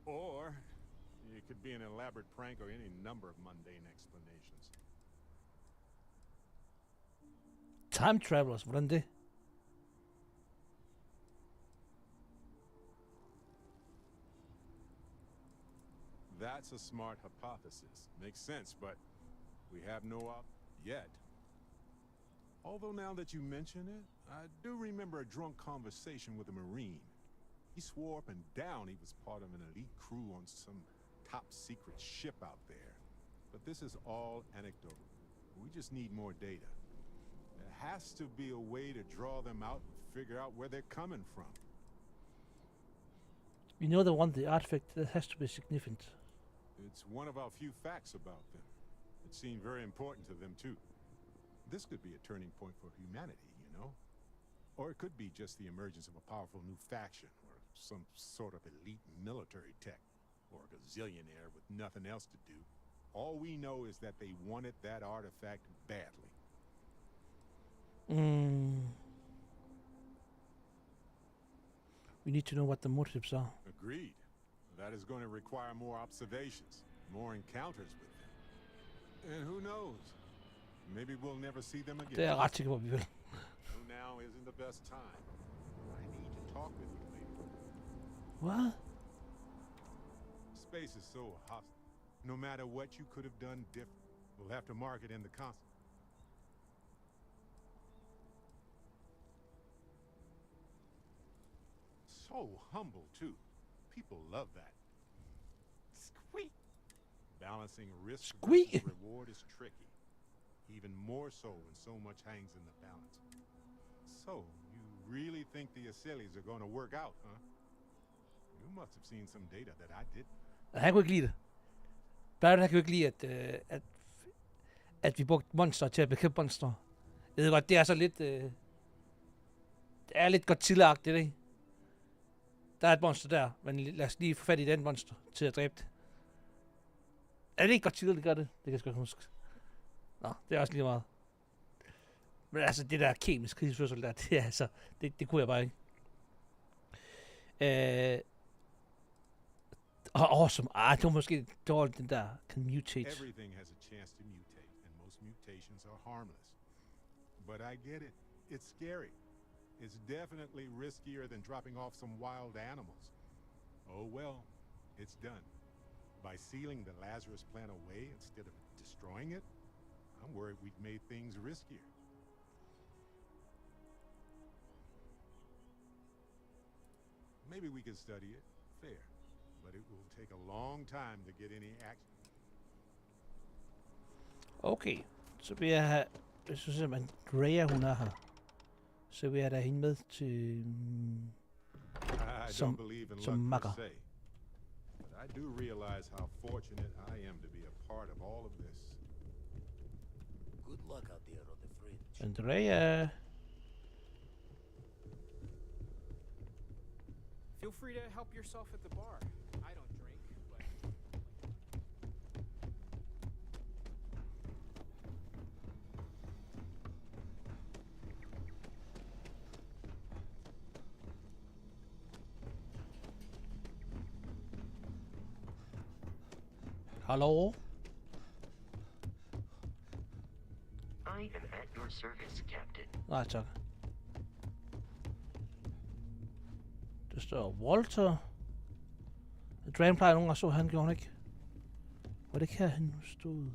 Or... It could be an elaborate prank or any number of mundane explanations. Time travelers, hvordan det? That's a smart hypothesis. Makes sense, but we have no yet. Although now that you mention it, I do remember a drunk conversation with a Marine. He swore up and down he was part of an elite crew on some top secret ship out there. But this is all anecdotal. We just need more data. There has to be a way to draw them out and figure out where they're coming from. You know they want the artifact, that has to be significant. It's one of our few facts about them. It seemed very important to them too. This could be a turning point for humanity, you know? Or it could be just the emergence of a powerful new faction, or some sort of elite military tech, or a gazillionaire with nothing else to do. All we know is that they wanted that artifact badly. We need to know what the motives are. Agreed. That is going to require more observations, more encounters with them. And who knows? Maybe we'll never see them again. Det er jeg ret sikker på, vi vil. So now isn't the best time. I need to talk with you later. What? Space is so hostile. No matter what you could have done different, we'll have to mark it in the console. So humble, too. People love that. Squeak! Balancing risk versus reward is tricky. Even more so when so much hangs in the balance. So, you really think the Asylees are going to work out, huh? You must have seen some data that I didn't. Han kunne ikke lide det. Barrett, han kunne ikke lide, at vi brugte monster til at bekæmpe monster. Jeg ved godt, det er så lidt... det er lidt Godzilla-agtigt, ikke? Der er et monster der, men lad os lige få fat i den monster til at dræbe det. Er det ikke Godzilla, der gør det? Det kan jeg sgu ikke huske. Nå, det er også lige meget. Men altså, det der kemisk krigsførsel der, det er altså... Det kunne jeg bare ikke. Awesome. Det var måske dårligt, den der can mutate. Everything has a chance to mutate, and most mutations are harmless. But I get it. It's scary. It's definitely riskier than dropping off some wild animals. Oh well, it's done. By sealing the Lazarus plant away instead of destroying it, I'm worried we've made things riskier. Maybe we could study it, fair, but it will take a long time to get any action. Okay, så vil jeg have... Jeg synes simpelthen, Rhea, hun er her. Så vil jeg da hende med til... som makker. But I do realize how fortunate I am to be a part of all of this. Good luck out there on the fringe. Andrea. Feel free to help yourself at the bar. I don't drink, but... Hallo? I am at your service, Captain. Nej, tak. Der står Walter. Dragon plejer nogen, og så han gjorde han ikke. Var det ikke her, han stod?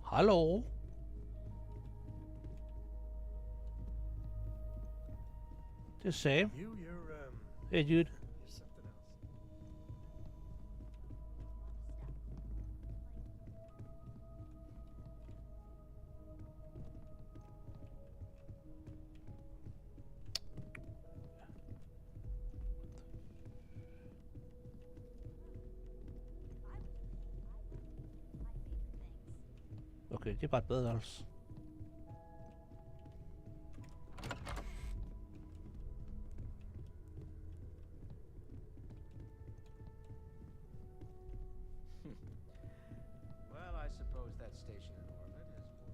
Hallo? Det sagde. Hey dude. Okay, det er bare et badeværelse. Well, I suppose that station in orbit is.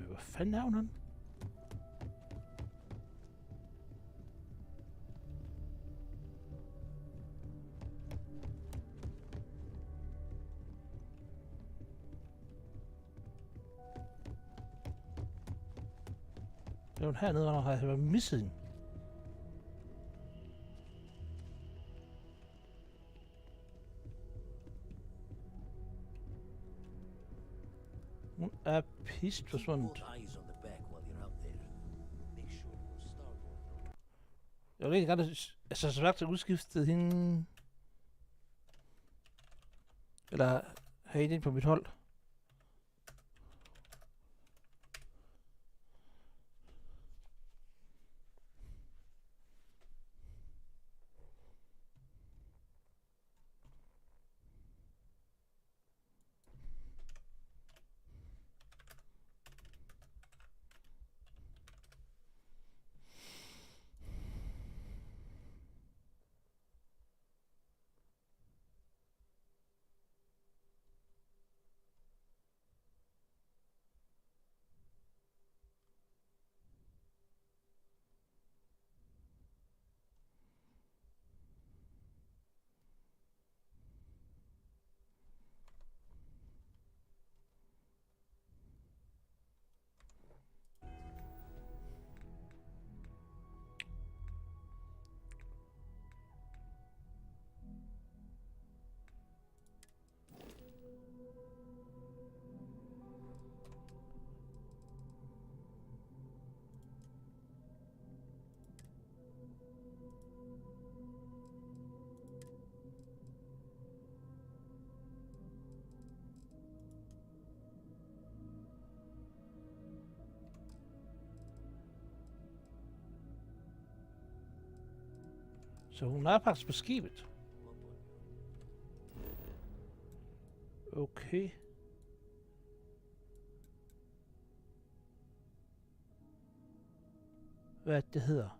Hvad fanden er hun? Det er hun hernede, og har jeg misset hende. Hun er pist forsvundet. Jeg vil egentlig gerne altså så at udskiftet hende. Eller have hende ind på mit hold. Så hun er faktisk på skibet. Okay. Hvad er det hedder?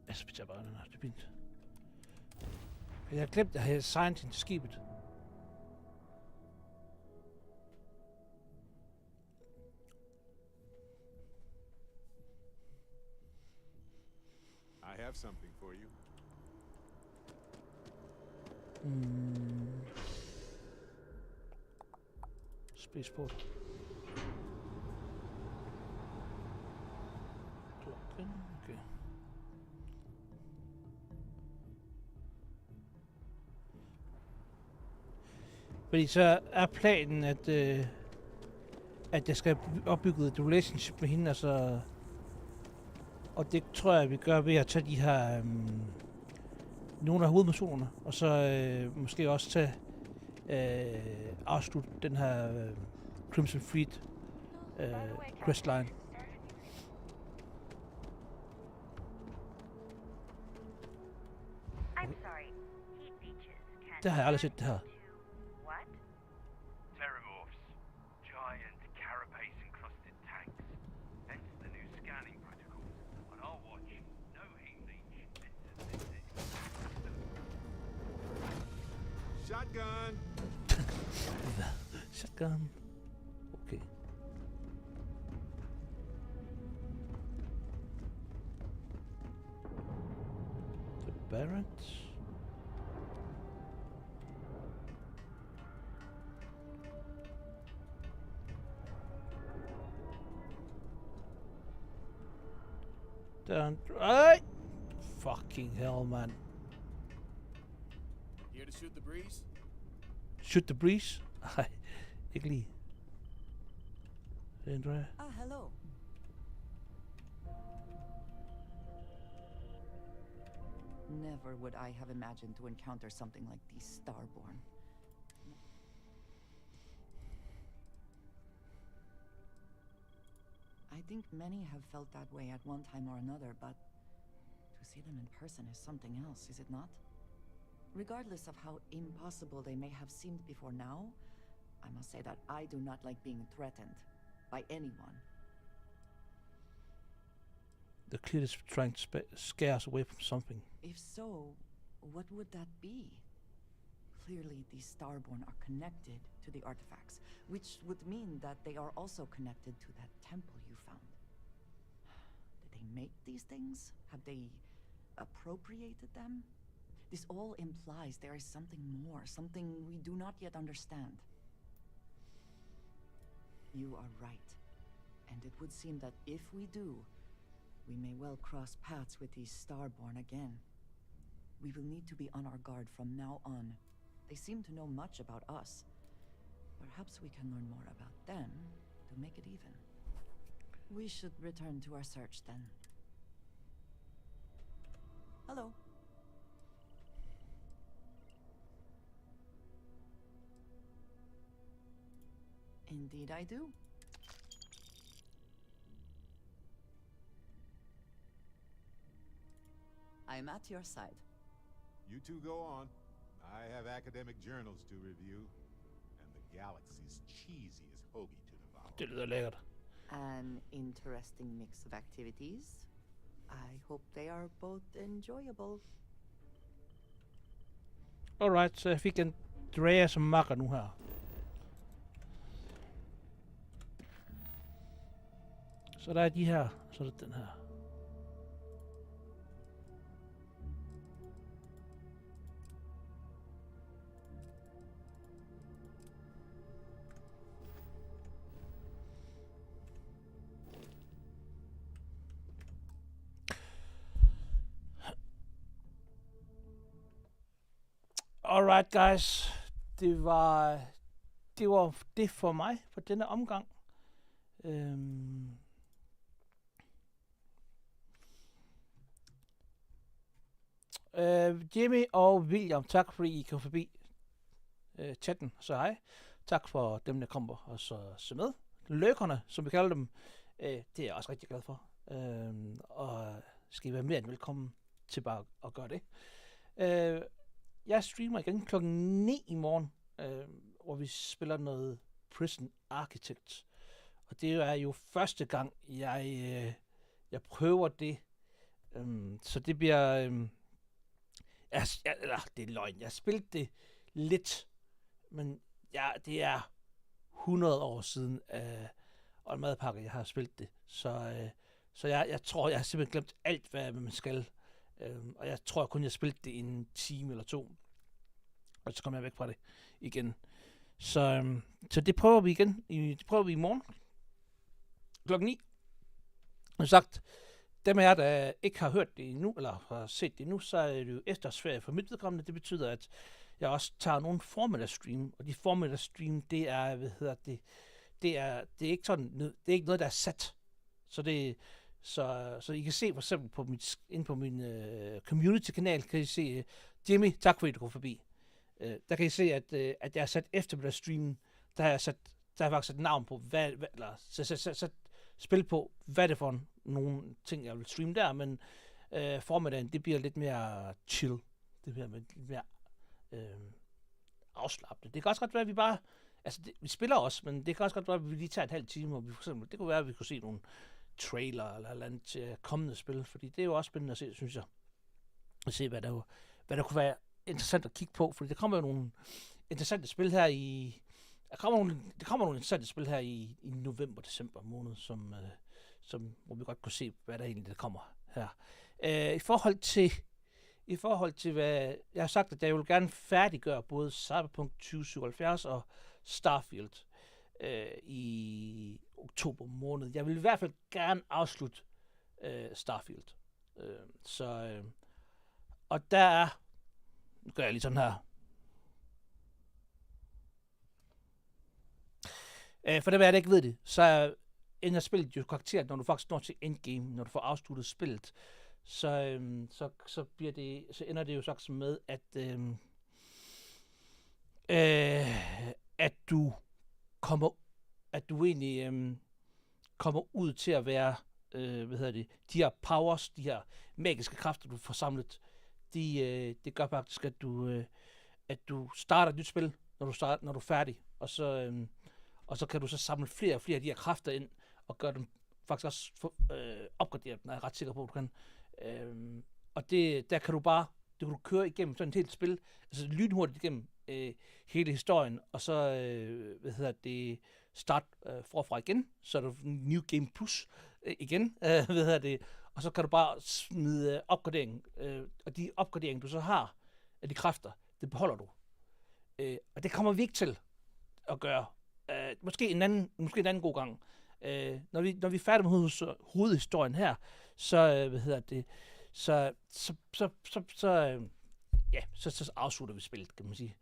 Jeg spiser bare den her, det er fint. Jeg har glemt at have signet hende til skibet. I have something for you. Spaceport. Klokken, okay. Fordi så er planen, at jeg skal opbygge et relationship med hende, altså. Og det tror jeg, vi gør ved at tage de her nogle af hovedmissionerne, og så måske også tage afslutte den her Crimson Fleet questline. I'm sorry. Heat beaches can Det har jeg aldrig set det her. what? Terramorphs. Giant carapace-encrusted tanks. Hence the new scanning protocols. On our watch, no heat leach enters this system. Shotgun! Shotgun. Okay. The Barrett. Down. Right. Fucking hell, man. Here to shoot the breeze? Shoot the breeze? Nej, ikke lige. Andrea. Ah, hello. Never would I have imagined to encounter something like these Starborn. I think many have felt that way at one time or another, but to see them in person is something else, is it not? Regardless of how impossible they may have seemed before now, I must say that I do not like being threatened by anyone. The kid is trying to scare us away from something. If so, what would that be? Clearly, these Starborn are connected to the artifacts, which would mean that they are also connected to that temple you found. Did they make these things? Have they appropriated them? This all implies there is something more, something we do not yet understand. You are right. And it would seem that if we do, we may well cross paths with these Starborn again. We will need to be on our guard from now on. They seem to know much about us. Perhaps we can learn more about them to make it even. We should return to our search then. Hello. Indeed I do. I'm at your side. You two go on. I have academic journals to review, and the galaxy's cheesiest hoagie to devour. Det lyder lækkert. An interesting mix of activities. I hope they are both enjoyable. Alright, så jeg fik en Drea som makker nu her. Så der er de her, så er der den her. Alright guys, det var det for mig for denne omgang. Jimmy og William, tak fordi I kom forbi chatten, så hej. Tak for dem, der kommer og så se med. Løkerne, som vi kalder dem, det er jeg også rigtig glad for. Og skal I være mere end velkommen til bare at gøre det. Jeg streamer igen klokken 9 i morgen, hvor vi spiller noget Prison Architect. Og det er jo første gang, jeg prøver det. Så det bliver... det er løgn. Jeg spillede det lidt, men det er 100 år siden, og en madpakke, jeg har spillet det. Så jeg tror, jeg har simpelthen glemt alt, hvad man skal. Og jeg tror kun, jeg spillede det i en time eller to. Og så kommer jeg væk fra det igen. Så det prøver vi igen. Det prøver vi i morgen. Klokken 9. Som sagt, dem af jer, der ikke har hørt det endnu, eller har set det endnu, så er det jo efterårsferie for mit vedkommende. Det betyder, at jeg også tager nogle formiddagsstream. Og de formiddagsstream, det er, det er ikke sådan, det er ikke noget, der er sat. Så det Så I kan se for eksempel inde på min community-kanal, kan I se, Jimmy, tak fordi du kom forbi. Der kan I se, at jeg har sat eftermiddagsstreamen, der har jeg faktisk sat navn på, eller sat spil på, hvad det er for nogle ting, jeg vil streame der, men formiddagen, det bliver lidt mere chill. Det bliver lidt mere afslappet. Det kan også godt være, at vi bare, altså vi spiller også, men det kan også godt være, at vi lige tager en halv time, og vi for eksempel, det kunne være, at vi kunne se nogle trailer eller et andet til kommende spil, fordi det er jo også spændende at se, synes jeg. At se, hvad der kunne være interessant at kigge på, fordi der kommer jo nogle interessante spil her der kommer nogle interessante spil her i november-december måned, hvor vi godt kunne se, hvad der egentlig der kommer her. I forhold til hvad jeg har sagt, at jeg vil gerne færdiggøre både Cyberpunk 2077 og Starfield i oktober måned. Jeg vil i hvert fald gerne afslutte Starfield. Og der er, nu gør jeg lige sådan her. For dem af jer, der ikke ved det, så ender spillet jo karakteren, når du faktisk når til endgame, når du får afsluttet spillet, så ender det jo faktisk med, at du egentlig kommer ud til at være, de her powers, de her magiske kræfter, du får samlet, det gør faktisk, at du starter et nyt spil, når du er færdig, og så kan du så samle flere og flere af de her kræfter ind, og gøre dem faktisk også opgradere dem, er jeg ret sikker på, at du kan. Og der kan du køre igennem sådan et helt spil, altså lynhurtigt igennem hele historien, og så, start forfra igen, så er du New Game Plus igen, og så kan du bare smide opgradering, og de opgraderinger, du så har af de kræfter, det beholder du. Og det kommer vi ikke til at gøre. Måske en anden god gang. Når vi er færdige med hovedhistorien her, så afslutter vi spillet, kan man sige.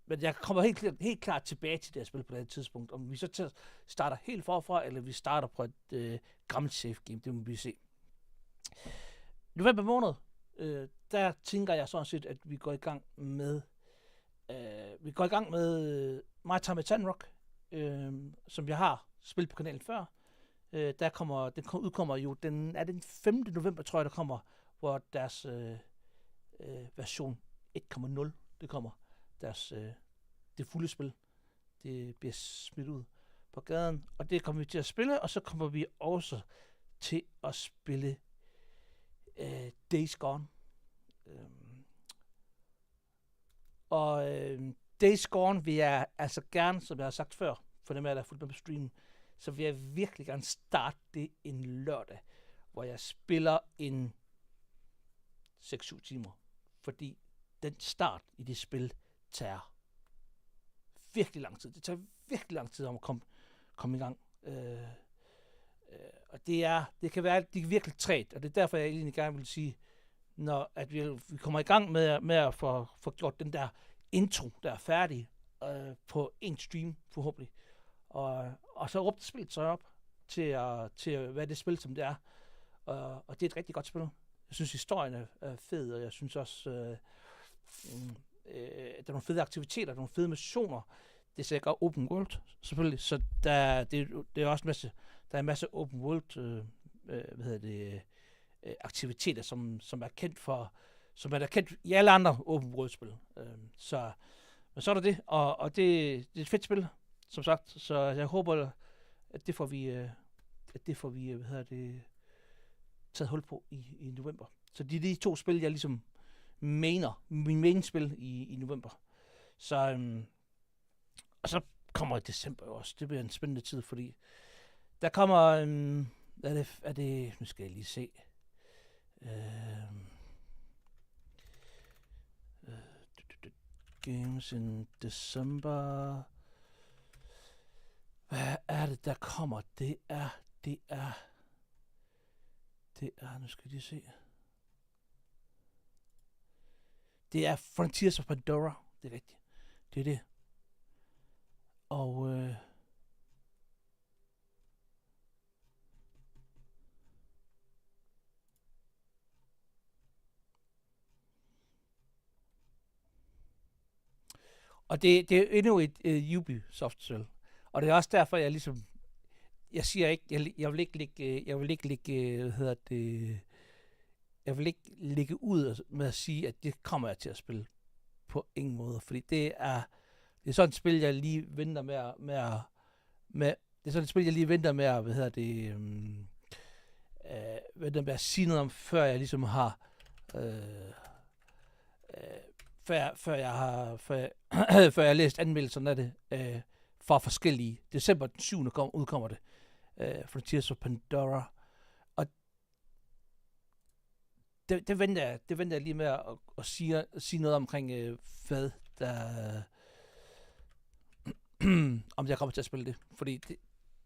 Men jeg kommer helt klart tilbage til det her spil på det her tidspunkt. Om vi så starter helt forfra, eller vi starter på et gammelt safe game, det må vi se. November måned, der tænker jeg sådan set, at vi går i gang med My Time at Sandrock, som jeg har spillet på kanalen før. Den udkommer jo den 5. november, tror jeg, der kommer, hvor deres version 1.0, det kommer. Det fulde spil, det bliver smidt ud på gaden, og det kommer vi til at spille, og så kommer vi også til at spille Days Gone. Days Gone vil jeg altså gerne, som jeg har sagt før, for dem af jer, der er fuldt med på streamen, så vil jeg virkelig gerne starte det en lørdag, hvor jeg spiller en 6-7 timer. Fordi den start i det spil tager virkelig lang tid. Det tager virkelig lang tid om at komme i gang. Og det kan virkelig træt, og det er derfor, jeg egentlig gerne vil sige, når at vi kommer i gang med at få gjort den der intro, der er færdig på en stream, forhåbentlig. Og så råbte spillet så op til at være det spil, som det er. Og det er et rigtig godt spil. Jeg synes, historien er fed, og jeg synes også, der er nogle fede aktiviteter, nogle fede missioner. Det er sikkert open world, selvfølgelig. Så det er også der er en masse open world aktiviteter, som er kendt i alle andre open world spil. Men så er det, og det er et fedt spil, som sagt. Så jeg håber, at det får vi taget hul på i november. Så det er de 2 spil, jeg ligesom min main-spil i november. Så og så kommer december også. Det bliver en spændende tid, fordi der kommer er det nu skal jeg lige se. Games in December. Hvad er det, der kommer? Det er, nu skal jeg lige se. Det er Frontiers of Pandora. Det er rigtigt. Det er det. Og Og det er endnu et Ubisoft-spil. Og det er også derfor, jeg ligesom... Jeg siger ikke... Jeg vil ikke lægge... Hvad hedder det... Jeg vil ikke lægge ud med at sige, at det kommer jeg til at spille på ingen måde. Fordi det er sådan et spil, jeg lige venter med det er sådan et spil, jeg lige venter med at, venter med at sige noget om, før jeg ligesom har, før jeg har læst anmeldelserne af det, fra forskellige. December den 7. udkommer det, Frontiers of Pandora. Og det venter jeg lige med at sige noget omkring, hvad der... om jeg kommer til at spille det. Fordi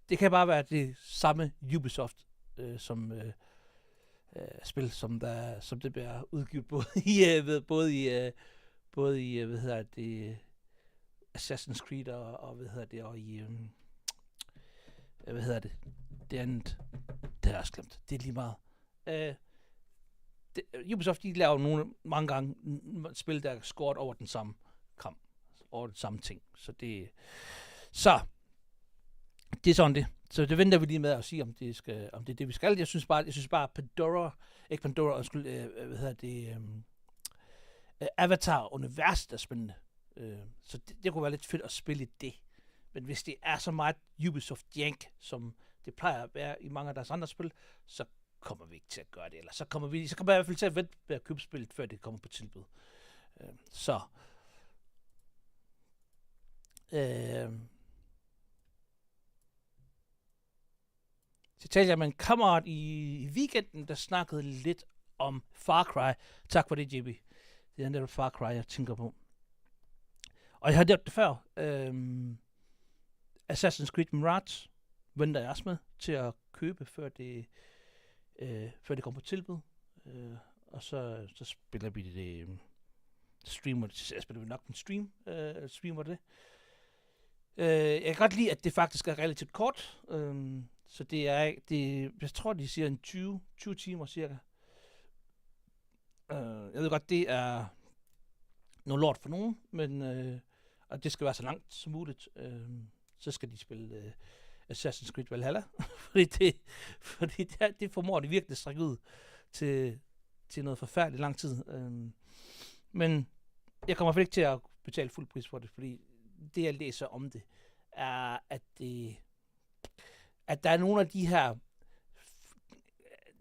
det kan bare være det samme Ubisoft som spil, som det bliver udgivet både i hvad hedder det, Assassin's Creed og hvad hedder det, og i hvad hedder det andet. Det har jeg også glemt. Det er lige meget. Ubisoft, de laver mange gange spil, der er scoret over den samme kamp, over den samme ting. Så det er sådan det. Så det venter vi lige med at sige, om det er det, vi skal. Jeg synes bare Avatar-universet er spændende. Så det kunne være lidt fedt at spille i det. Men hvis det er så meget Ubisoft-jank, som det plejer at være i mange af deres andre spil, så kommer vi ikke til at gøre det. Eller så kommer jeg i hvert fald til at vente med at købe spillet, før det kommer på tilbud. Så talte jeg med en kammerat i weekenden, der snakkede lidt om Far Cry. Tak for det, JB. Det er netop Far Cry, jeg tænker på. Og jeg har nævnt det før. Assassin's Creed Mirage venter jeg også med til at købe, før det kommer på tilbud. Og så spiller vi det. Spiller vi nok en streamer det. Jeg kan godt lide, at det faktisk er relativt kort. Så jeg tror, de siger en 20 timer cirka. Jeg ved godt, det er noget lort for nogen, men og det skal være så langt som muligt. Så skal de spille Assassin's Creed Valhalla, fordi det formår de virkelig at strække ud til noget forfærdeligt lang tid. Men jeg kommer faktisk ikke til at betale fuld pris for det, fordi det, jeg læser om det, er, at der er nogle af de her,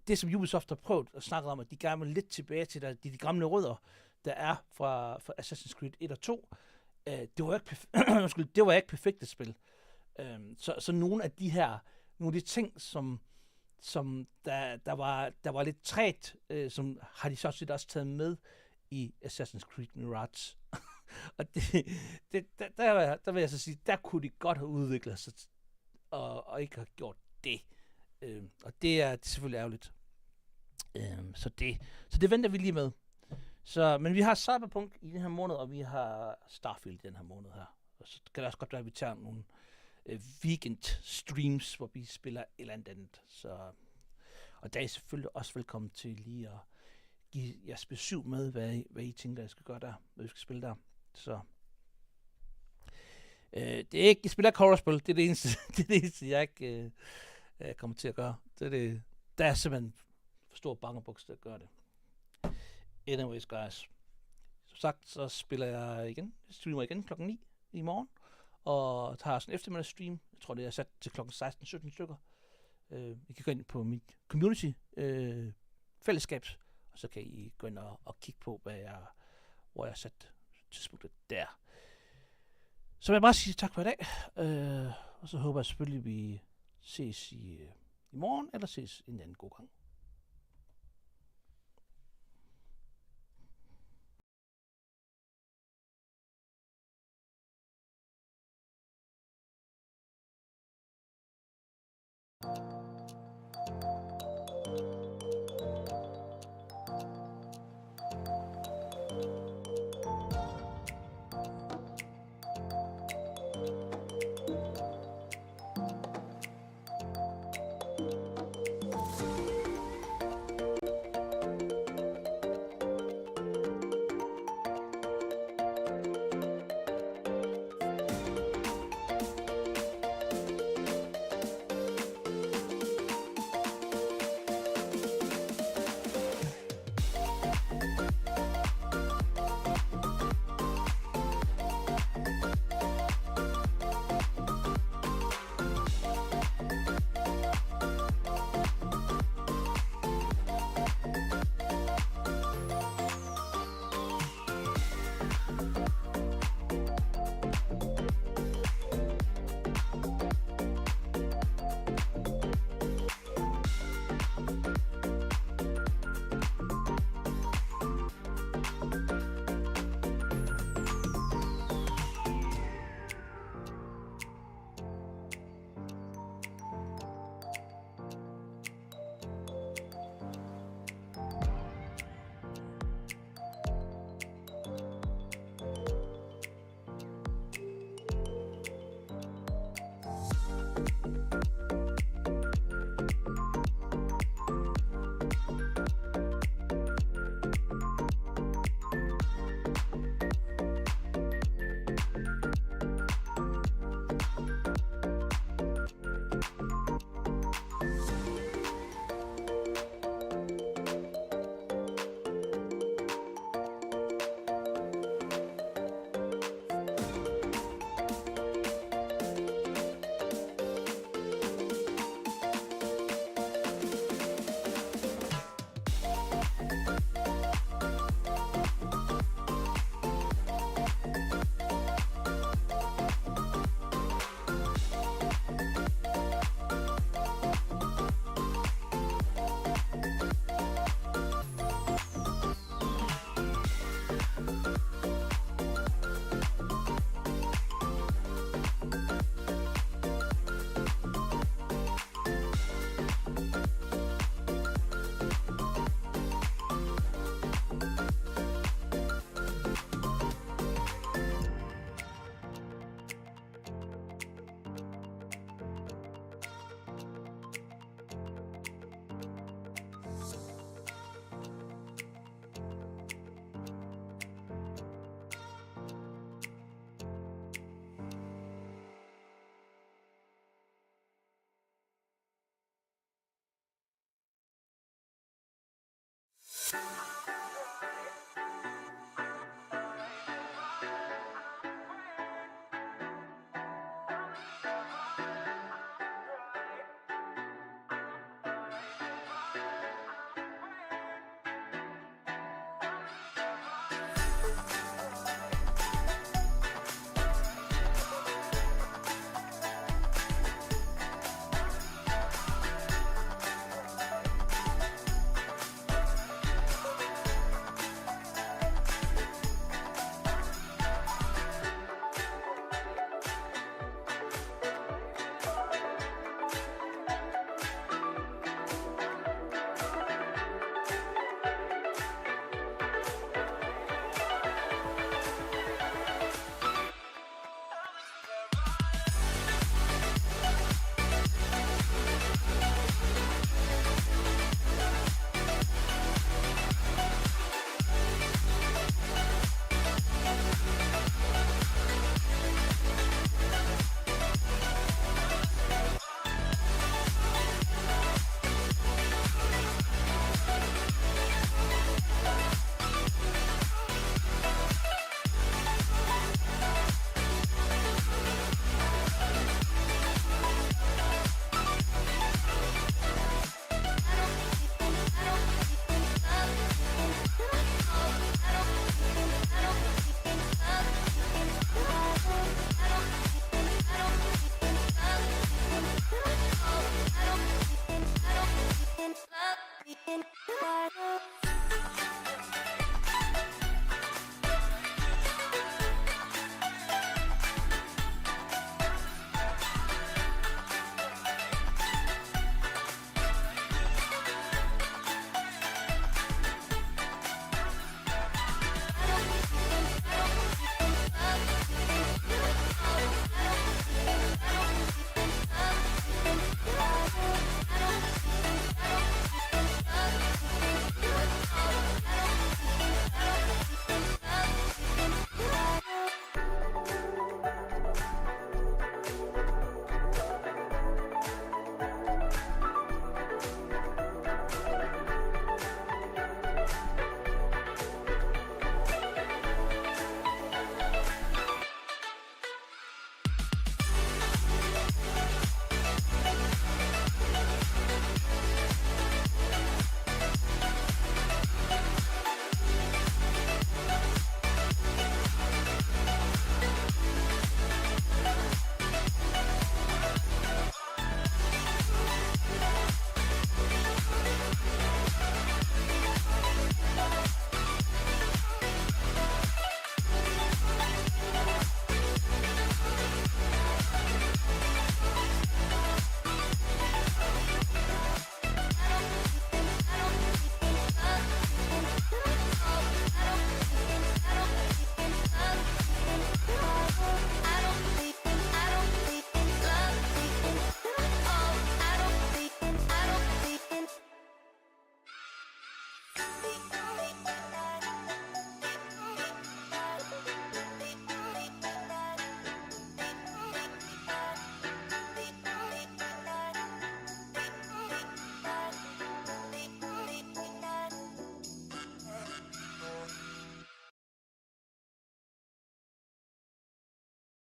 det som Ubisoft har prøvet at snakke om, at de gerne vil lidt tilbage til de gamle rødder, der er fra Assassin's Creed 1 og 2. Det var ikke perfekte spil. Så nogle af de ting, som der var lidt træt, som har de så set også taget med i Assassin's Creed Mirage. Og der vil jeg så sige, der kunne de godt have udviklet sig og ikke have gjort det. Og det er selvfølgelig ærgerligt. Så det venter vi lige med. Men vi har Cyberpunk i den her måned, og vi har Starfield i den her måned her. Og så kan det også godt være, at vi tager nogle weekend streams, hvor vi spiller et eller andet. Og der er I selvfølgelig også velkommen til lige at give jeres besøg med, hvad I tænker, jeg skal gøre der, hvad vi skal spille der. Så det er ikke, jeg spiller ikke horrorspil, det er det eneste, jeg ikke kommer til at gøre. Der er simpelthen for stor bangerbuks til at gøre det. Anyways, guys. Som sagt, så streamer igen klokken 9 i morgen, og tager sådan en eftermiddagsstream. Jeg tror, det er sat til klokken 16-17 stykker. I kan gå ind på mit community fællesskab, og så kan I gå ind og kigge på, hvor jeg har sat tidspunktet der. Så vil jeg bare sige tak for i dag, og så håber jeg selvfølgelig, vi ses i morgen, eller ses en anden god gang.